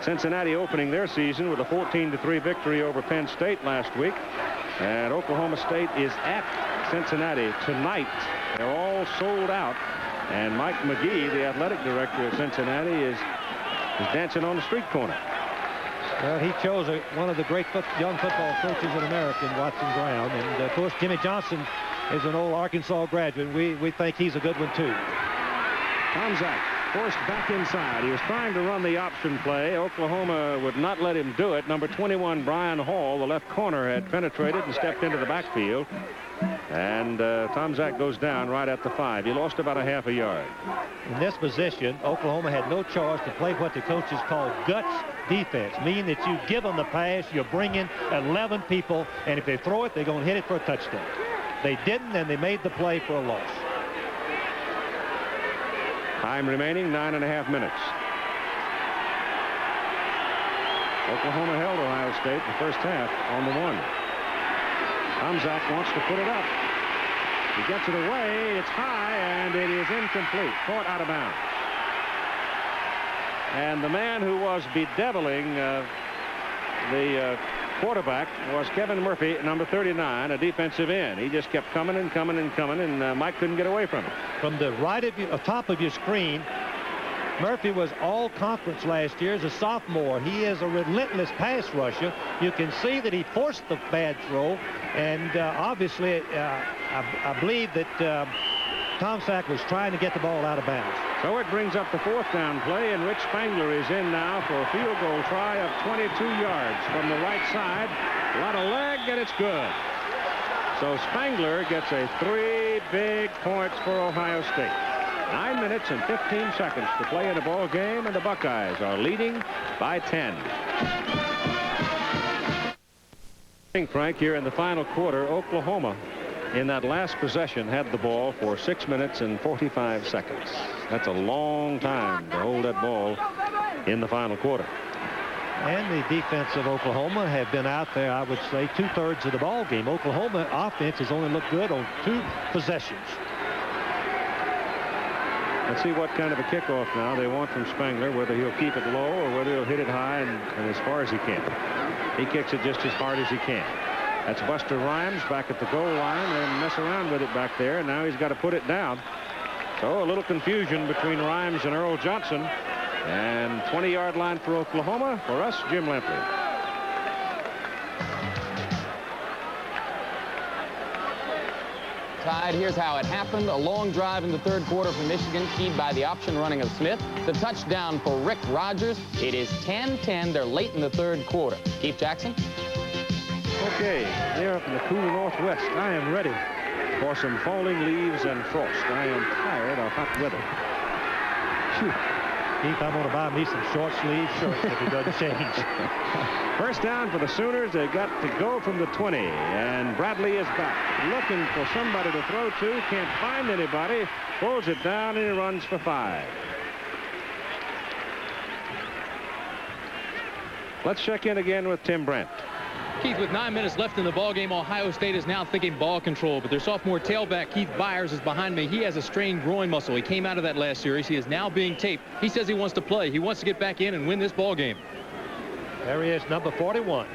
Cincinnati opening their season with a 14-3 victory over Penn State last week. And Oklahoma State is at Cincinnati tonight. They're all sold out. And Mike McGee, the athletic director of Cincinnati, is dancing on the street corner. Well, he chose one of the great young football coaches in America, in Watson Brown. And, of course, Jimmy Johnson is an old Arkansas graduate. We think he's a good one, too. Tomczak forced back inside. He was trying to run the option play. Oklahoma would not let him do it. Number 21, Brian Hall, the left corner, had penetrated and stepped into the backfield. And Tomczak goes down right at the 5. He lost about a half a yard. In this position, Oklahoma had no choice to play what the coaches call guts defense, meaning that you give them the pass, you bring in 11 people, and if they throw it, they're going to hit it for a touchdown. They didn't, and they made the play for a loss. Time remaining, 9.5 minutes. Oklahoma held Ohio State the first half on the 1. Tomczak wants to put it up. He gets it away. It's high, and it is incomplete. Caught out of bounds. And the man who was bedeviling the quarterback was Kevin Murphy, number 39, a defensive end. He just kept coming and coming and coming, and Mike couldn't get away from it. From the right of your, top of your screen, Murphy was all conference last year as a sophomore. He is a relentless pass rusher. You can see that he forced the bad throw, and obviously I believe that Tomczak was trying to get the ball out of bounds. So it brings up the 4th down play, and Rich Spangler is in now for a field goal try of 22 yards from the right side. A lot of leg, and it's good. So Spangler gets a 3 big points for Ohio State. 9 minutes and 15 seconds to play in the ball game, and the Buckeyes are leading by 10. Frank, here in the final quarter, Oklahoma in that last possession had the ball for 6 minutes and 45 seconds. That's a long time to hold that ball in the final quarter. And the defense of Oklahoma have been out there, I would say, 2/3 of the ball game. Oklahoma offense has only looked good on 2 possessions. Let's see what kind of a kickoff now they want from Spangler, whether he'll keep it low or whether he'll hit it high and as far as he can. He kicks it just as hard as he can. That's Buster Rhymes back at the goal line and mess around with it back there, and now he's got to put it down. So a little confusion between Rhymes and Earl Johnson, and 20-yard line for Oklahoma. For us, Jim Lampley. Tied. Here's how it happened. A long drive in the 3rd quarter for Michigan, keyed by the option running of Smith. The touchdown for Rick Rogers. It is 10-10. They're late in the 3rd quarter. Keith Jackson. Okay, here up in the cool northwest, I am ready for some falling leaves and frost. I am tired of hot weather. Phew. Keith, I'm going to buy me some short sleeve shirts if it doesn't change. First down for the Sooners. They got to go from the 20, and Bradley is back, looking for somebody to throw to. Can't find anybody. Pulls it down, and he runs for 5. Let's check in again with Tim Brent. Keith, with 9 minutes left in the ballgame, Ohio State is now thinking ball control, but their sophomore tailback, Keith Byers, is behind me. He has a strained groin muscle. He came out of that last series. He is now being taped. He says he wants to play. He wants to get back in and win this ballgame. There he is, number 41.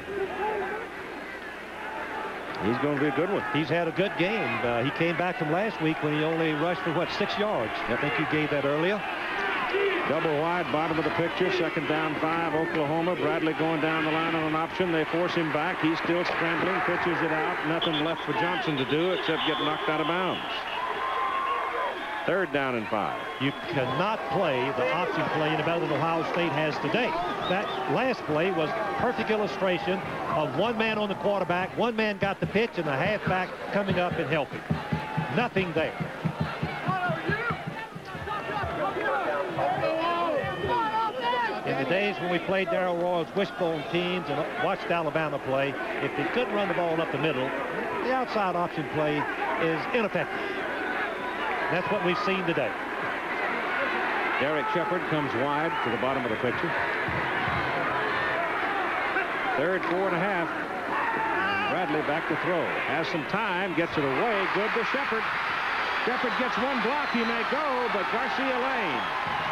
He's going to be a good one. He's had a good game. He came back from last week when he only rushed for, what, 6 yards? I think you gave that earlier. Double wide, bottom of the picture, 2nd down 5, Oklahoma. Bradley going down the line on an option. They force him back. He's still scrambling, pitches it out. Nothing left for Johnson to do except get knocked out of bounds. 3rd down and 5. You cannot play the option play any better than Ohio State has today. That last play was perfect illustration of one man on the quarterback, one man got the pitch, and the halfback coming up and helping. Nothing there. In the days when we played Darrell Royal's wishbone teams and watched Alabama play, if they couldn't run the ball up the middle, the outside option play is ineffective. That's what we've seen today. Derek Shepard comes wide to the bottom of the picture. 3rd, 4.5. Bradley back to throw. Has some time, gets it away. Good to Shepard. Shepard gets one block. He may go, but Garcia Lane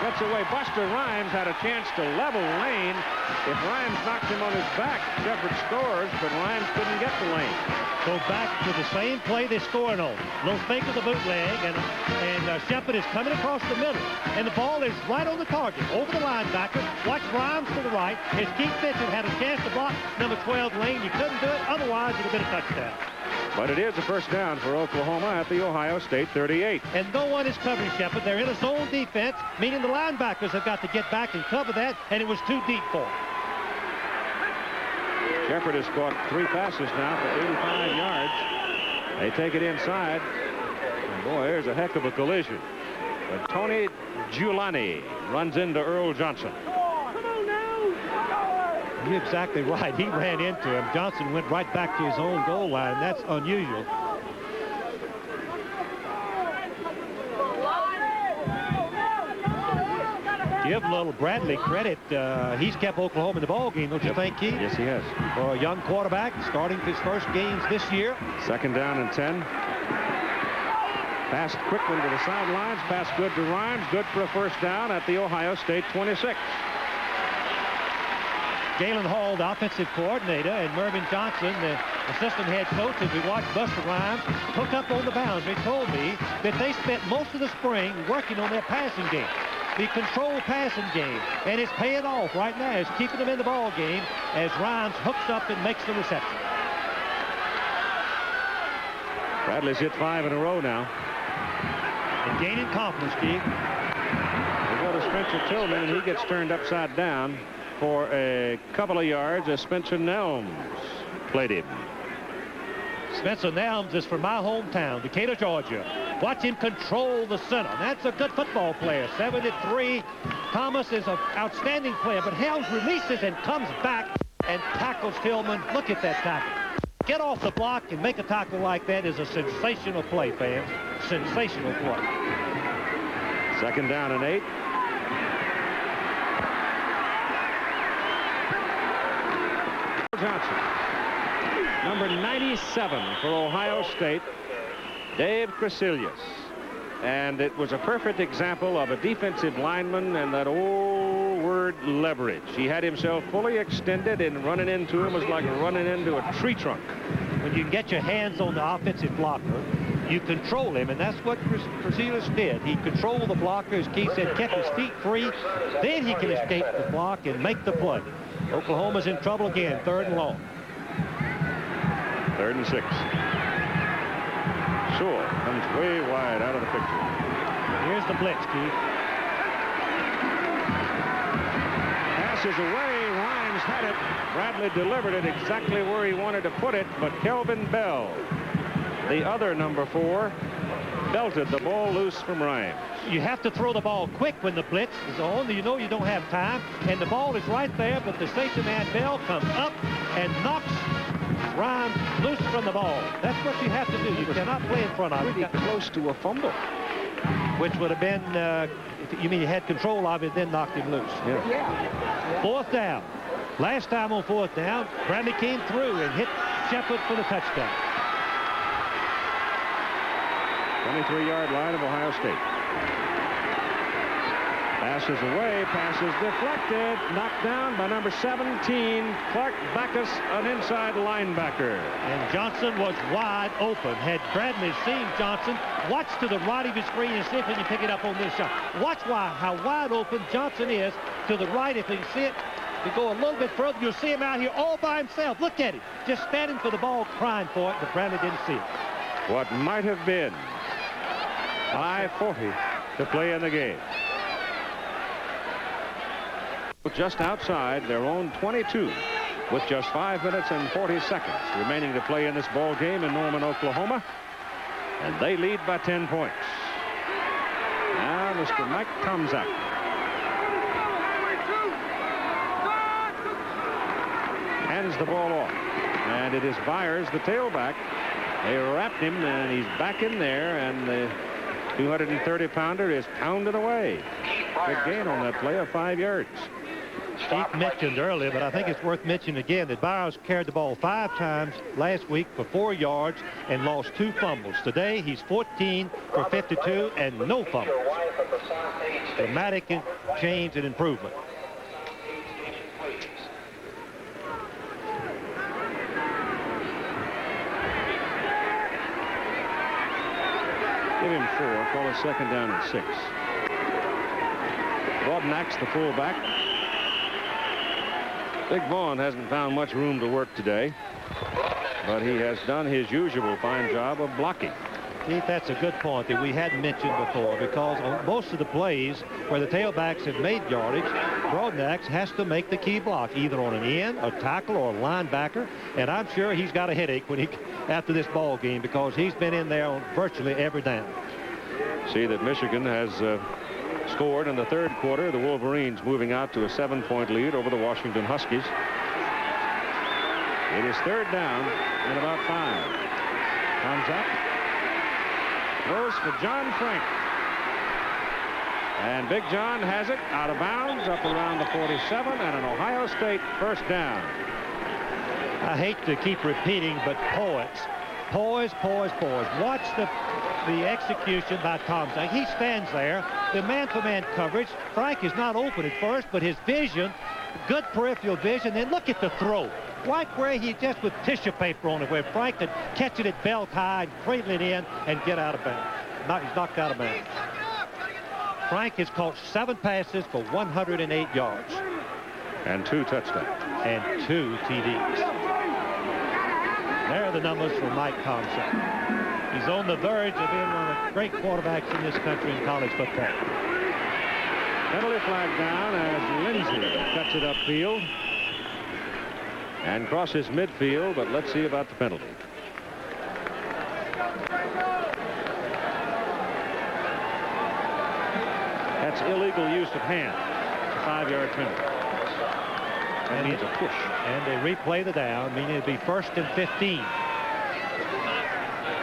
gets away. Buster Rhymes had a chance to level Lane. If Rhymes knocked him on his back, Shepard scores, but Rhymes couldn't get to Lane. Go back to the same play they scored on. Little fake of the bootleg, and Shepard is coming across the middle, and the ball is right on the target, over the linebacker. Watch Rhymes to the right. As Keith Mitchell had a chance to block number 12 Lane. You couldn't do it. Otherwise, it would have been a touchdown. But it is a 1st down for Oklahoma at the Ohio State 38. And no one is covering Shepard. They're in a zone defense, meaning the linebackers have got to get back and cover that, and it was too deep for him. Shepard has caught 3 passes now for 85 yards. They take it inside. And boy, there's a heck of a collision. But Tony Giuliani runs into Earl Johnson. You're exactly right. He ran into him. Johnson went right back to his own goal line. That's unusual. Give little Bradley credit. He's kept Oklahoma in the ball game, don't you think, Keith? Yes, he has. For a young quarterback starting his first games this year. 2nd down and 10. Pass quickly to the sidelines. Pass good to Rhymes. Good for a 1st down at the Ohio State 26. Galen Hall, the offensive coordinator, and Mervyn Johnson, the assistant head coach, as we watched Buster Rhymes hook up on the boundary, told me that they spent most of the spring working on their passing game, the control passing game, and it's paying off right now. It's keeping them in the ball game as Rhymes hooks up and makes the reception. Bradley's hit 5 in a row now. And gaining confidence, Steve. We go to Spencer Tillman, and he gets turned upside down for a couple of yards as Spencer Nelms played him. Spencer Nelms is from my hometown, Decatur, Georgia. Watch him control the center. That's a good football player. 7'3". Thomas is an outstanding player, but Helms releases and comes back and tackles Tillman. Look at that tackle. Get off the block and make a tackle like that is a sensational play, fans. Sensational play. 2nd down and 8. Johnson, number 97 for Ohio State, Dave Crecilius. And it was a perfect example of a defensive lineman and that old word leverage. He had himself fully extended, and running into him was like running into a tree trunk. When you can get your hands on the offensive blocker, you control him, and that's what Crecilius did. He controlled the blocker, as Keith said, kept his feet free. Then he can escape the block and make the play. Oklahoma's in trouble again, 3rd and long. 3rd and 6. Sewell comes way wide out of the picture. Here's the blitz, Keith. Passes away. Rhymes had it. Bradley delivered it exactly where he wanted to put it, but Kelvin Bell, the other number 4, belted the ball loose from Rhymes. You have to throw the ball quick when the blitz is on. You know you don't have time, and the ball is right there, but the safety man Bell comes up and knocks Rhymes loose from the ball. That's what you have to do. You cannot play in front of it. Pretty close to a fumble. Which would have been, you mean you had control of it, then knocked him loose. Yeah. 4th down. Last time on 4th down, Bradley came through and hit Shepard for the touchdown. 23-yard line of Ohio State. Passes away, passes deflected, knocked down by number 17, Clark Backus, an inside linebacker. And Johnson was wide open. Had Bradley seen Johnson, watch to the right of his screen and see if he can pick it up on this shot. Watch how wide open Johnson is to the right. If he can see it, to go a little bit further, you'll see him out here all by himself. Look at him, just standing for the ball, crying for it, but Bradley didn't see it. What might have been 5:40 to play in the game. Just outside their own 22 with just 5 minutes and 40 seconds remaining to play in this ball game in Norman, Oklahoma, and they lead by 10 points. Now Mr. Mike Tomczak. Hands the ball off, and it is Byers, the tailback. They wrapped him, and he's back in there, and the 230-pounder is pounded away. Good gain on that play of 5 yards. Keith mentioned earlier, but I think it's worth mentioning again that Byers carried the ball 5 times last week for 4 yards and lost 2 fumbles. Today, he's 14 for 52 and no fumbles. Dramatic change and improvement. Give him 4, call it 2nd down and 6. Broadnax, the fullback. Big Vaughn hasn't found much room to work today, but he has done his usual fine job of blocking. Keith, that's a good point that we hadn't mentioned before, because on most of the plays where the tailbacks have made yardage, Broadnax has to make the key block, either on an end, a tackle, or a linebacker, and I'm sure he's got a headache when after this ball game, because he's been in there on virtually every down. See that Michigan has scored in the 3rd quarter. The Wolverines moving out to a 7-point lead over the Washington Huskies. It is 3rd down and about 5. Comes up. Throws for John Frank. And Big John has it out of bounds up around the 47, and an Ohio State 1st down. I hate to keep repeating, but poise. Watch the execution by Tomczak. He stands there, the man-to-man coverage. Frank is not open at first, but his vision, good peripheral vision. Then look at the throw. Right where he just with tissue paper on it, where Frank could catch it at belt high and cradle it in and get out of bounds. He's knocked out of bounds. Frank has caught 7 passes for 108 yards. And 2 touchdowns. And 2 TDs. There are the numbers for Mike Tomczak. He's on the verge of being one of the great quarterbacks in this country in college football. Penalty flag down as Lindsey cuts it upfield and crosses midfield, but let's see about the penalty. That's illegal use of hand. 5-yard penalty. That means a push. And they replay the down, meaning it'll be 1st and 15.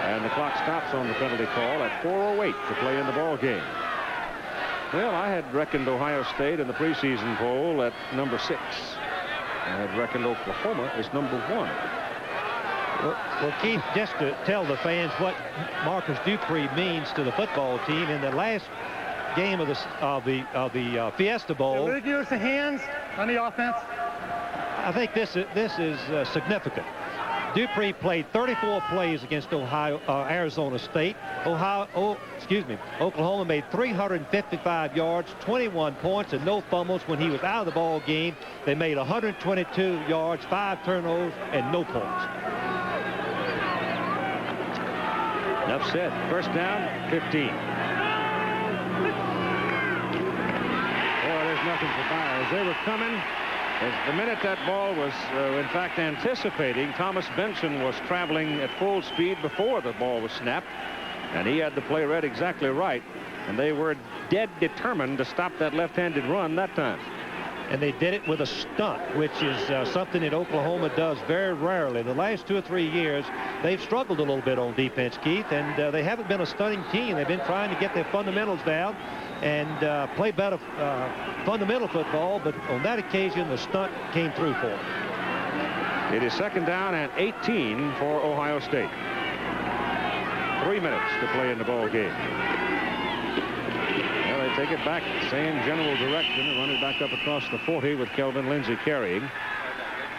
And the clock stops on the penalty call at 4:08 to play in the ball game. Well, I had reckoned Ohio State in the preseason poll at number 6. I had reckoned Oklahoma as number 1. Well, Keith, just to tell the fans what Marcus Dupree means to the football team, in the last game of the Fiesta Bowl. Did we use the hands on the offense? I think this is significant. Dupree played 34 plays against Arizona State. Oklahoma made 355 yards, 21 points, and no fumbles when he was out of the ball game. They made 122 yards, 5 turnovers, and no points. Enough said. 1st down, 15. Boy, there's nothing for Byers. They were coming. As the minute that ball was, in fact, anticipating, Thomas Benson was traveling at full speed before the ball was snapped, and he had the play read exactly right, and they were dead determined to stop that left-handed run that time. And they did it with a stunt, which is something that Oklahoma does very rarely. The last 2 or 3 years, they've struggled a little bit on defense, Keith, and they haven't been a stunning team. They've been trying to get their fundamentals down and play better fundamental football, but on that occasion, the stunt came through for them. It is 2nd down and 18 for Ohio State. 3 minutes to play in the ball game. Well, they take it back, same general direction, and run it back up across the 40 with Kelvin Lindsay carrying.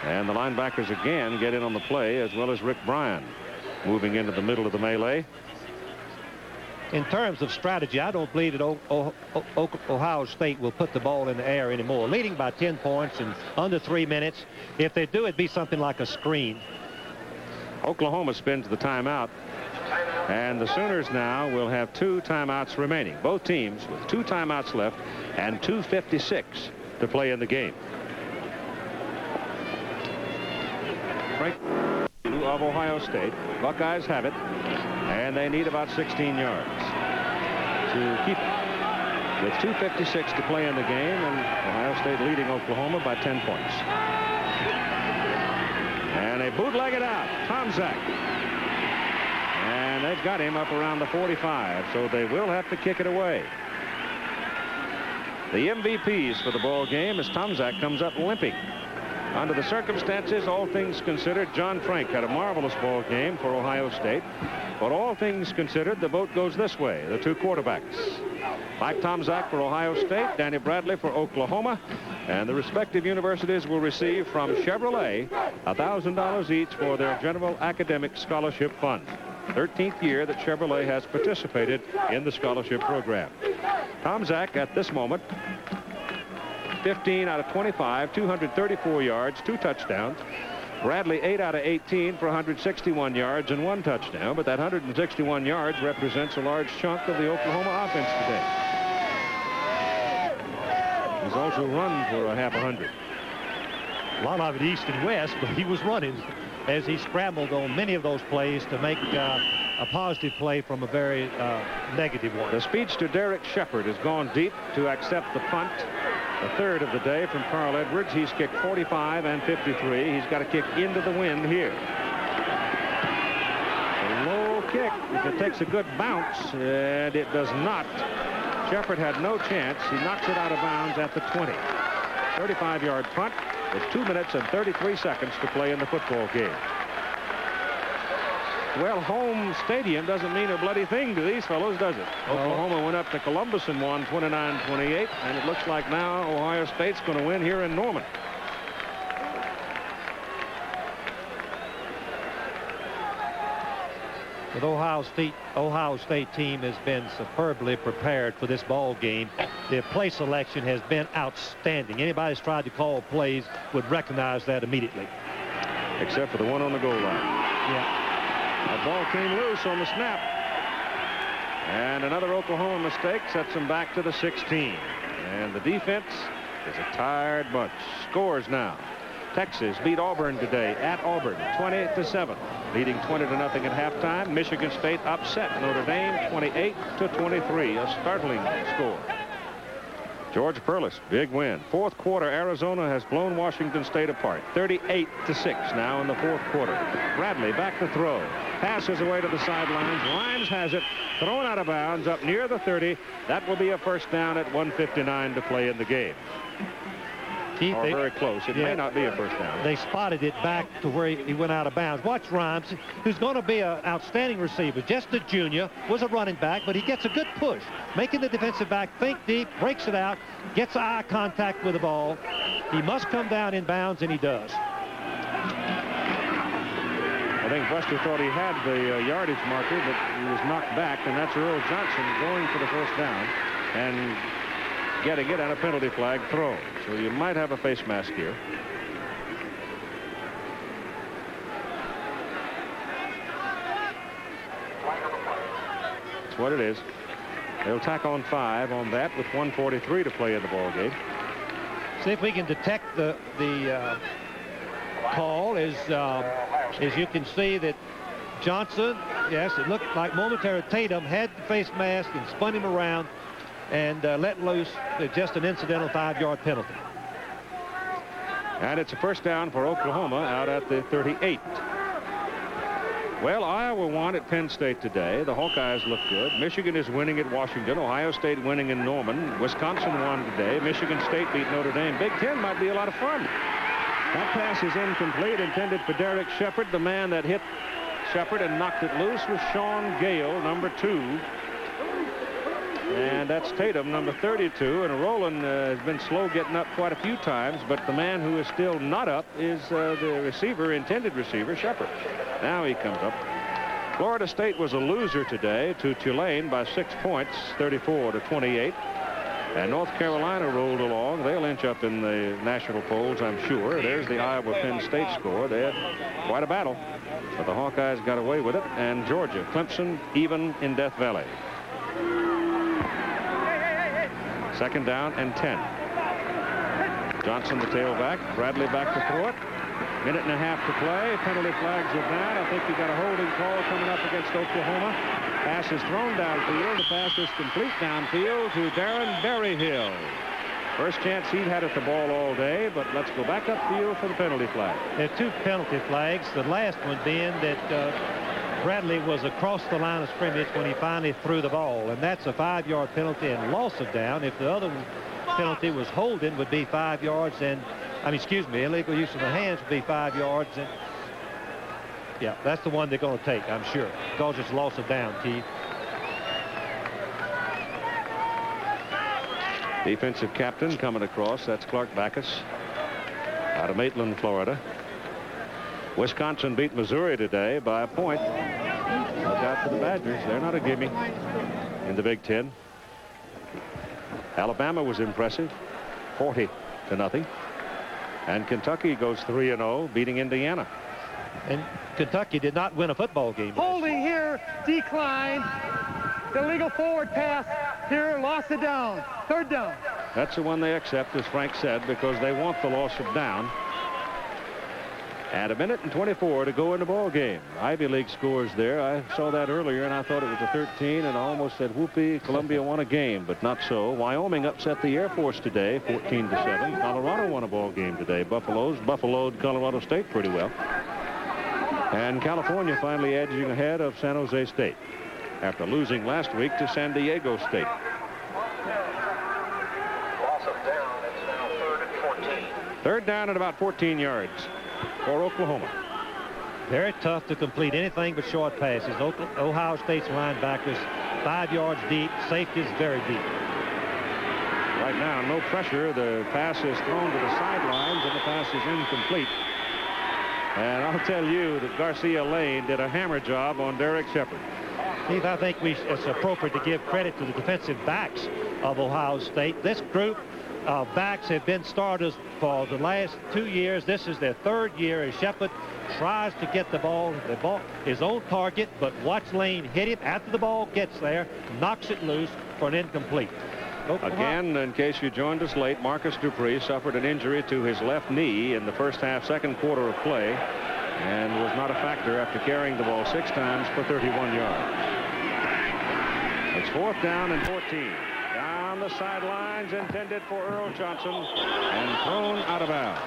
And the linebackers again get in on the play, as well as Rick Bryan moving into the middle of the melee. In terms of strategy, I don't believe that Ohio State will put the ball in the air anymore. Leading by 10 points in under 3 minutes. If they do, it'd be something like a screen. Oklahoma spins the timeout. And the Sooners now will have 2 timeouts remaining. Both teams with 2 timeouts left and 2:56 to play in the game. Frank of Ohio State. Buckeyes have it, and they need about 16 yards to keep it. With 2:56 to play in the game, and Ohio State leading Oklahoma by 10 points. And they bootleg it out. Tomczak. And they've got him up around the 45, so they will have to kick it away. The MVPs for the ball game as Tomczak comes up limping. Under the circumstances, all things considered, John Frank had a marvelous ball game for Ohio State. But all things considered, the vote goes this way, the 2 quarterbacks. Mike Tomczak for Ohio State, Danny Bradley for Oklahoma. And the respective universities will receive from Chevrolet $1,000 each for their General Academic Scholarship Fund. 13th year that Chevrolet has participated in the scholarship program. Tomczak at this moment, 15 out of 25, 234 yards, 2 touchdowns. Bradley 8 out of 18 for 161 yards and 1 touchdown. But that 161 yards represents a large chunk of the Oklahoma offense today. He's also run for a half a hundred. A lot of it east and west, but he was running as he scrambled on many of those plays to make a positive play from a very negative one. The speech to Derek Shepard has gone deep to accept the punt. The 3rd of the day from Carl Edwards. He's kicked 45 and 53. He's got to kick into the wind here. A low kick. If it takes a good bounce, and it does not. Shepard had no chance. He knocks it out of bounds at the 20. 35-yard punt with 2 minutes and 33 seconds to play in the football game. Well, home stadium doesn't mean a bloody thing to these fellows, does it? Oklahoma went up to Columbus and won 29-28, and it looks like now Ohio State's going to win here in Norman. The Ohio State team has been superbly prepared for this ball game. Their play selection has been outstanding. Anybody who's tried to call plays would recognize that immediately. Except for the one on the goal line. Yeah. That ball came loose on the snap. And another Oklahoma mistake sets them back to the 16. And the defense is a tired bunch. Scores now. Texas beat Auburn today at Auburn 20-7, leading 20-0 at halftime. Michigan State upset Notre Dame 28-23, a startling score. George Perlis, big win. 4th quarter, Arizona has blown Washington State apart. 38-6 now in the 4th quarter. Bradley back to throw. Passes away to the sidelines. Rhymes has it. Thrown out of bounds up near the 30. That will be a first down at 1:59 to play in the game. Keith, or very close. It may not be a first down. They spotted it back to where he went out of bounds. Watch Rhymes, who's going to be an outstanding receiver. Just a junior, was a running back, but he gets a good push, making the defensive back think deep, breaks it out, gets eye contact with the ball. He must come down in bounds, and he does. I think Buster thought he had the yardage marker, but he was knocked back, and that's Earl Johnson going for the first down and getting it on a penalty flag throw. So you might have a face mask here. That's what it is. They'll tack on 5 on that with 1:43 to play in the ball game. See if we can detect the call. As you can see that Johnson, yes, it looked like momentary. Tatum had the face mask and spun him around and let loose just an incidental 5-yard penalty. And it's a first down for Oklahoma out at the 38. Well, Iowa won at Penn State today. The Hawkeyes look good. Michigan is winning at Washington. Ohio State winning in Norman. Wisconsin won today. Michigan State beat Notre Dame. Big Ten might be a lot of fun. That pass is incomplete, intended for Derek Shepard. The man that hit Shepard and knocked it loose was Sean Gale, number 2. And that's Tatum, number 32. And Rowland has been slow getting up quite a few times, but the man who is still not up is the receiver, intended receiver, Shepard. Now he comes up. Florida State was a loser today to Tulane by 6 points, 34-28. And North Carolina rolled along. They'll inch up in the national polls, I'm sure. There's the Iowa-Penn State score. They had quite a battle, but the Hawkeyes got away with it. And Georgia, Clemson, even in Death Valley. 2nd down and 10. Johnson, the tailback. Bradley back to throw it. 1.5 minutes to play. Penalty flags are down. I think you got a holding call coming up against Oklahoma. Pass is thrown downfield. The pass is complete downfield to Darren Berryhill. First chance he'd had at the ball all day, but let's go back upfield for the penalty flag. There are 2 penalty flags. The last one being that Bradley was across the line of scrimmage when he finally threw the ball, and that's a 5-yard penalty and loss of down. If the other penalty was holding, would be 5 yards, and illegal use of the hands would be 5 yards. And yeah, that's the one they're going to take, I'm sure, because it's loss of down, Keith. Defensive captain coming across. That's Clark Backus out of Maitland, Florida. Wisconsin beat Missouri today by a point. Look out for the Badgers. They're not a gimme in the Big Ten. Alabama was impressive, 40-0. And Kentucky goes 3-0, beating Indiana. And Kentucky did not win a football game. Holding here, decline. Illegal forward pass here, loss of down. 3rd down. That's the one they accept, as Frank said, because they want the loss of down. And 1 minute and 24 to go in the ball game. Ivy League scores there. I saw that earlier, and I thought it was a 13, and I almost said, whoopee, Columbia won a game, but not so. Wyoming upset the Air Force today, 14-7. Colorado won a ball game today. Buffaloed Colorado State pretty well. And California finally edging ahead of San Jose State after losing last week to San Diego State. Loss of down. It's now 3rd and 14. 3rd down at about 14 yards for Oklahoma. Very tough to complete anything but short passes. Ohio State's linebackers 5 yards deep. Safety is very deep. Right now, no pressure. The pass is thrown to the sidelines, and the pass is incomplete. And I'll tell you that Garcia Lane did a hammer job on Derek Shepard. Keith, I think it's appropriate to give credit to the defensive backs of Ohio State. This group of backs have been starters for the last 2 years. This is their 3rd year as Shepard tries to get the ball his own target, but watch Lane hit him after the ball gets there, knocks it loose for an incomplete. Again, in case you joined us late, Marcus Dupree suffered an injury to his left knee in the first half, 2nd quarter of play, and was not a factor after carrying the ball 6 times for 31 yards. It's 4th down and 14. Down the sidelines, intended for Earl Johnson, and thrown out of bounds.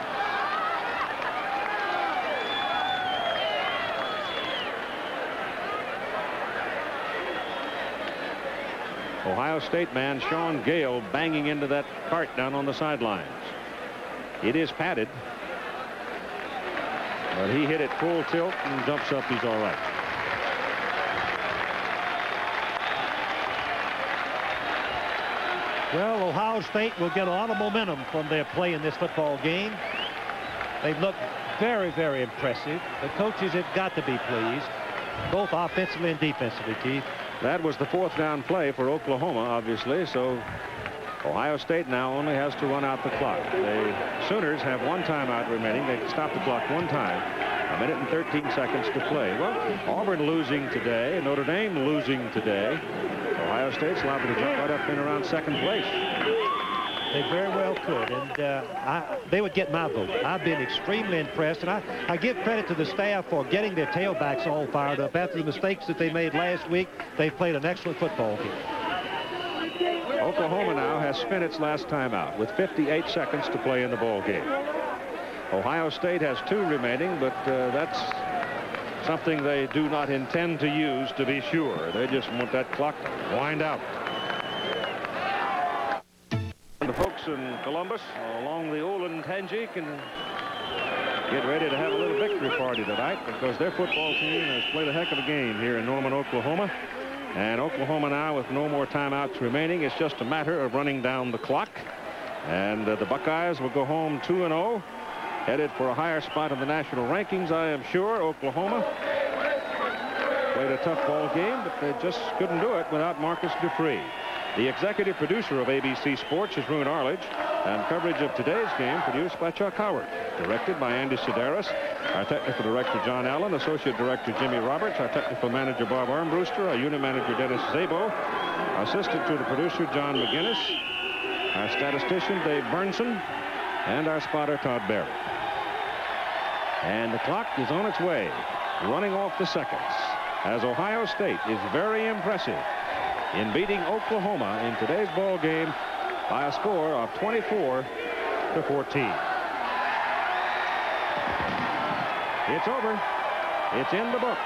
Ohio State man Sean Gale banging into that cart down on the sidelines. It is padded, but he hit it full tilt and jumps up. He's all right. Well, Ohio State will get a lot of momentum from their play in this football game. They've looked very, very impressive. The coaches have got to be pleased, both offensively and defensively, Keith. That was the 4th down play for Oklahoma, obviously, so Ohio State now only has to run out the clock. The Sooners have 1 timeout remaining. They can stop the clock 1 time. 1 minute and 13 seconds to play. Well, Auburn losing today, Notre Dame losing today. Ohio State's liable to jump right up in around 2nd place. They very well could, and they would get my vote. I've been extremely impressed, and I give credit to the staff for getting their tailbacks all fired up. After the mistakes that they made last week, they've played an excellent football game. Oklahoma now has spent its last timeout with 58 seconds to play in the ball game. Ohio State has 2 remaining, but that's something they do not intend to use, to be sure. They just want that clock to wind out. The folks in Columbus along the Olentangy can get ready to have a little victory party tonight, because their football team has played a heck of a game here in Norman, Oklahoma. And Oklahoma now with no more timeouts remaining. It's just a matter of running down the clock. And the Buckeyes will go home 2-0, headed for a higher spot in the national rankings, I am sure. Oklahoma played a tough ball game, but they just couldn't do it without Marcus Dupree. The executive producer of ABC Sports is Roone Arledge, and coverage of today's game produced by Chuck Howard, directed by Andy Sedaris, our technical director John Allen, associate director Jimmy Roberts, our technical manager Bob Armbruster, our unit manager Dennis Szabo, assistant to the producer John McGinnis, our statistician Dave Burnson, and our spotter Todd Barry. And the clock is on its way, running off the seconds, as Ohio State is very impressive in beating Oklahoma in today's ball game by a score of 24-14. It's over. It's in the books.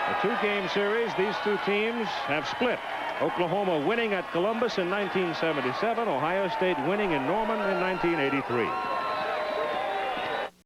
A two-game series. These two teams have split. Oklahoma winning at Columbus in 1977, Ohio State winning in Norman in 1983.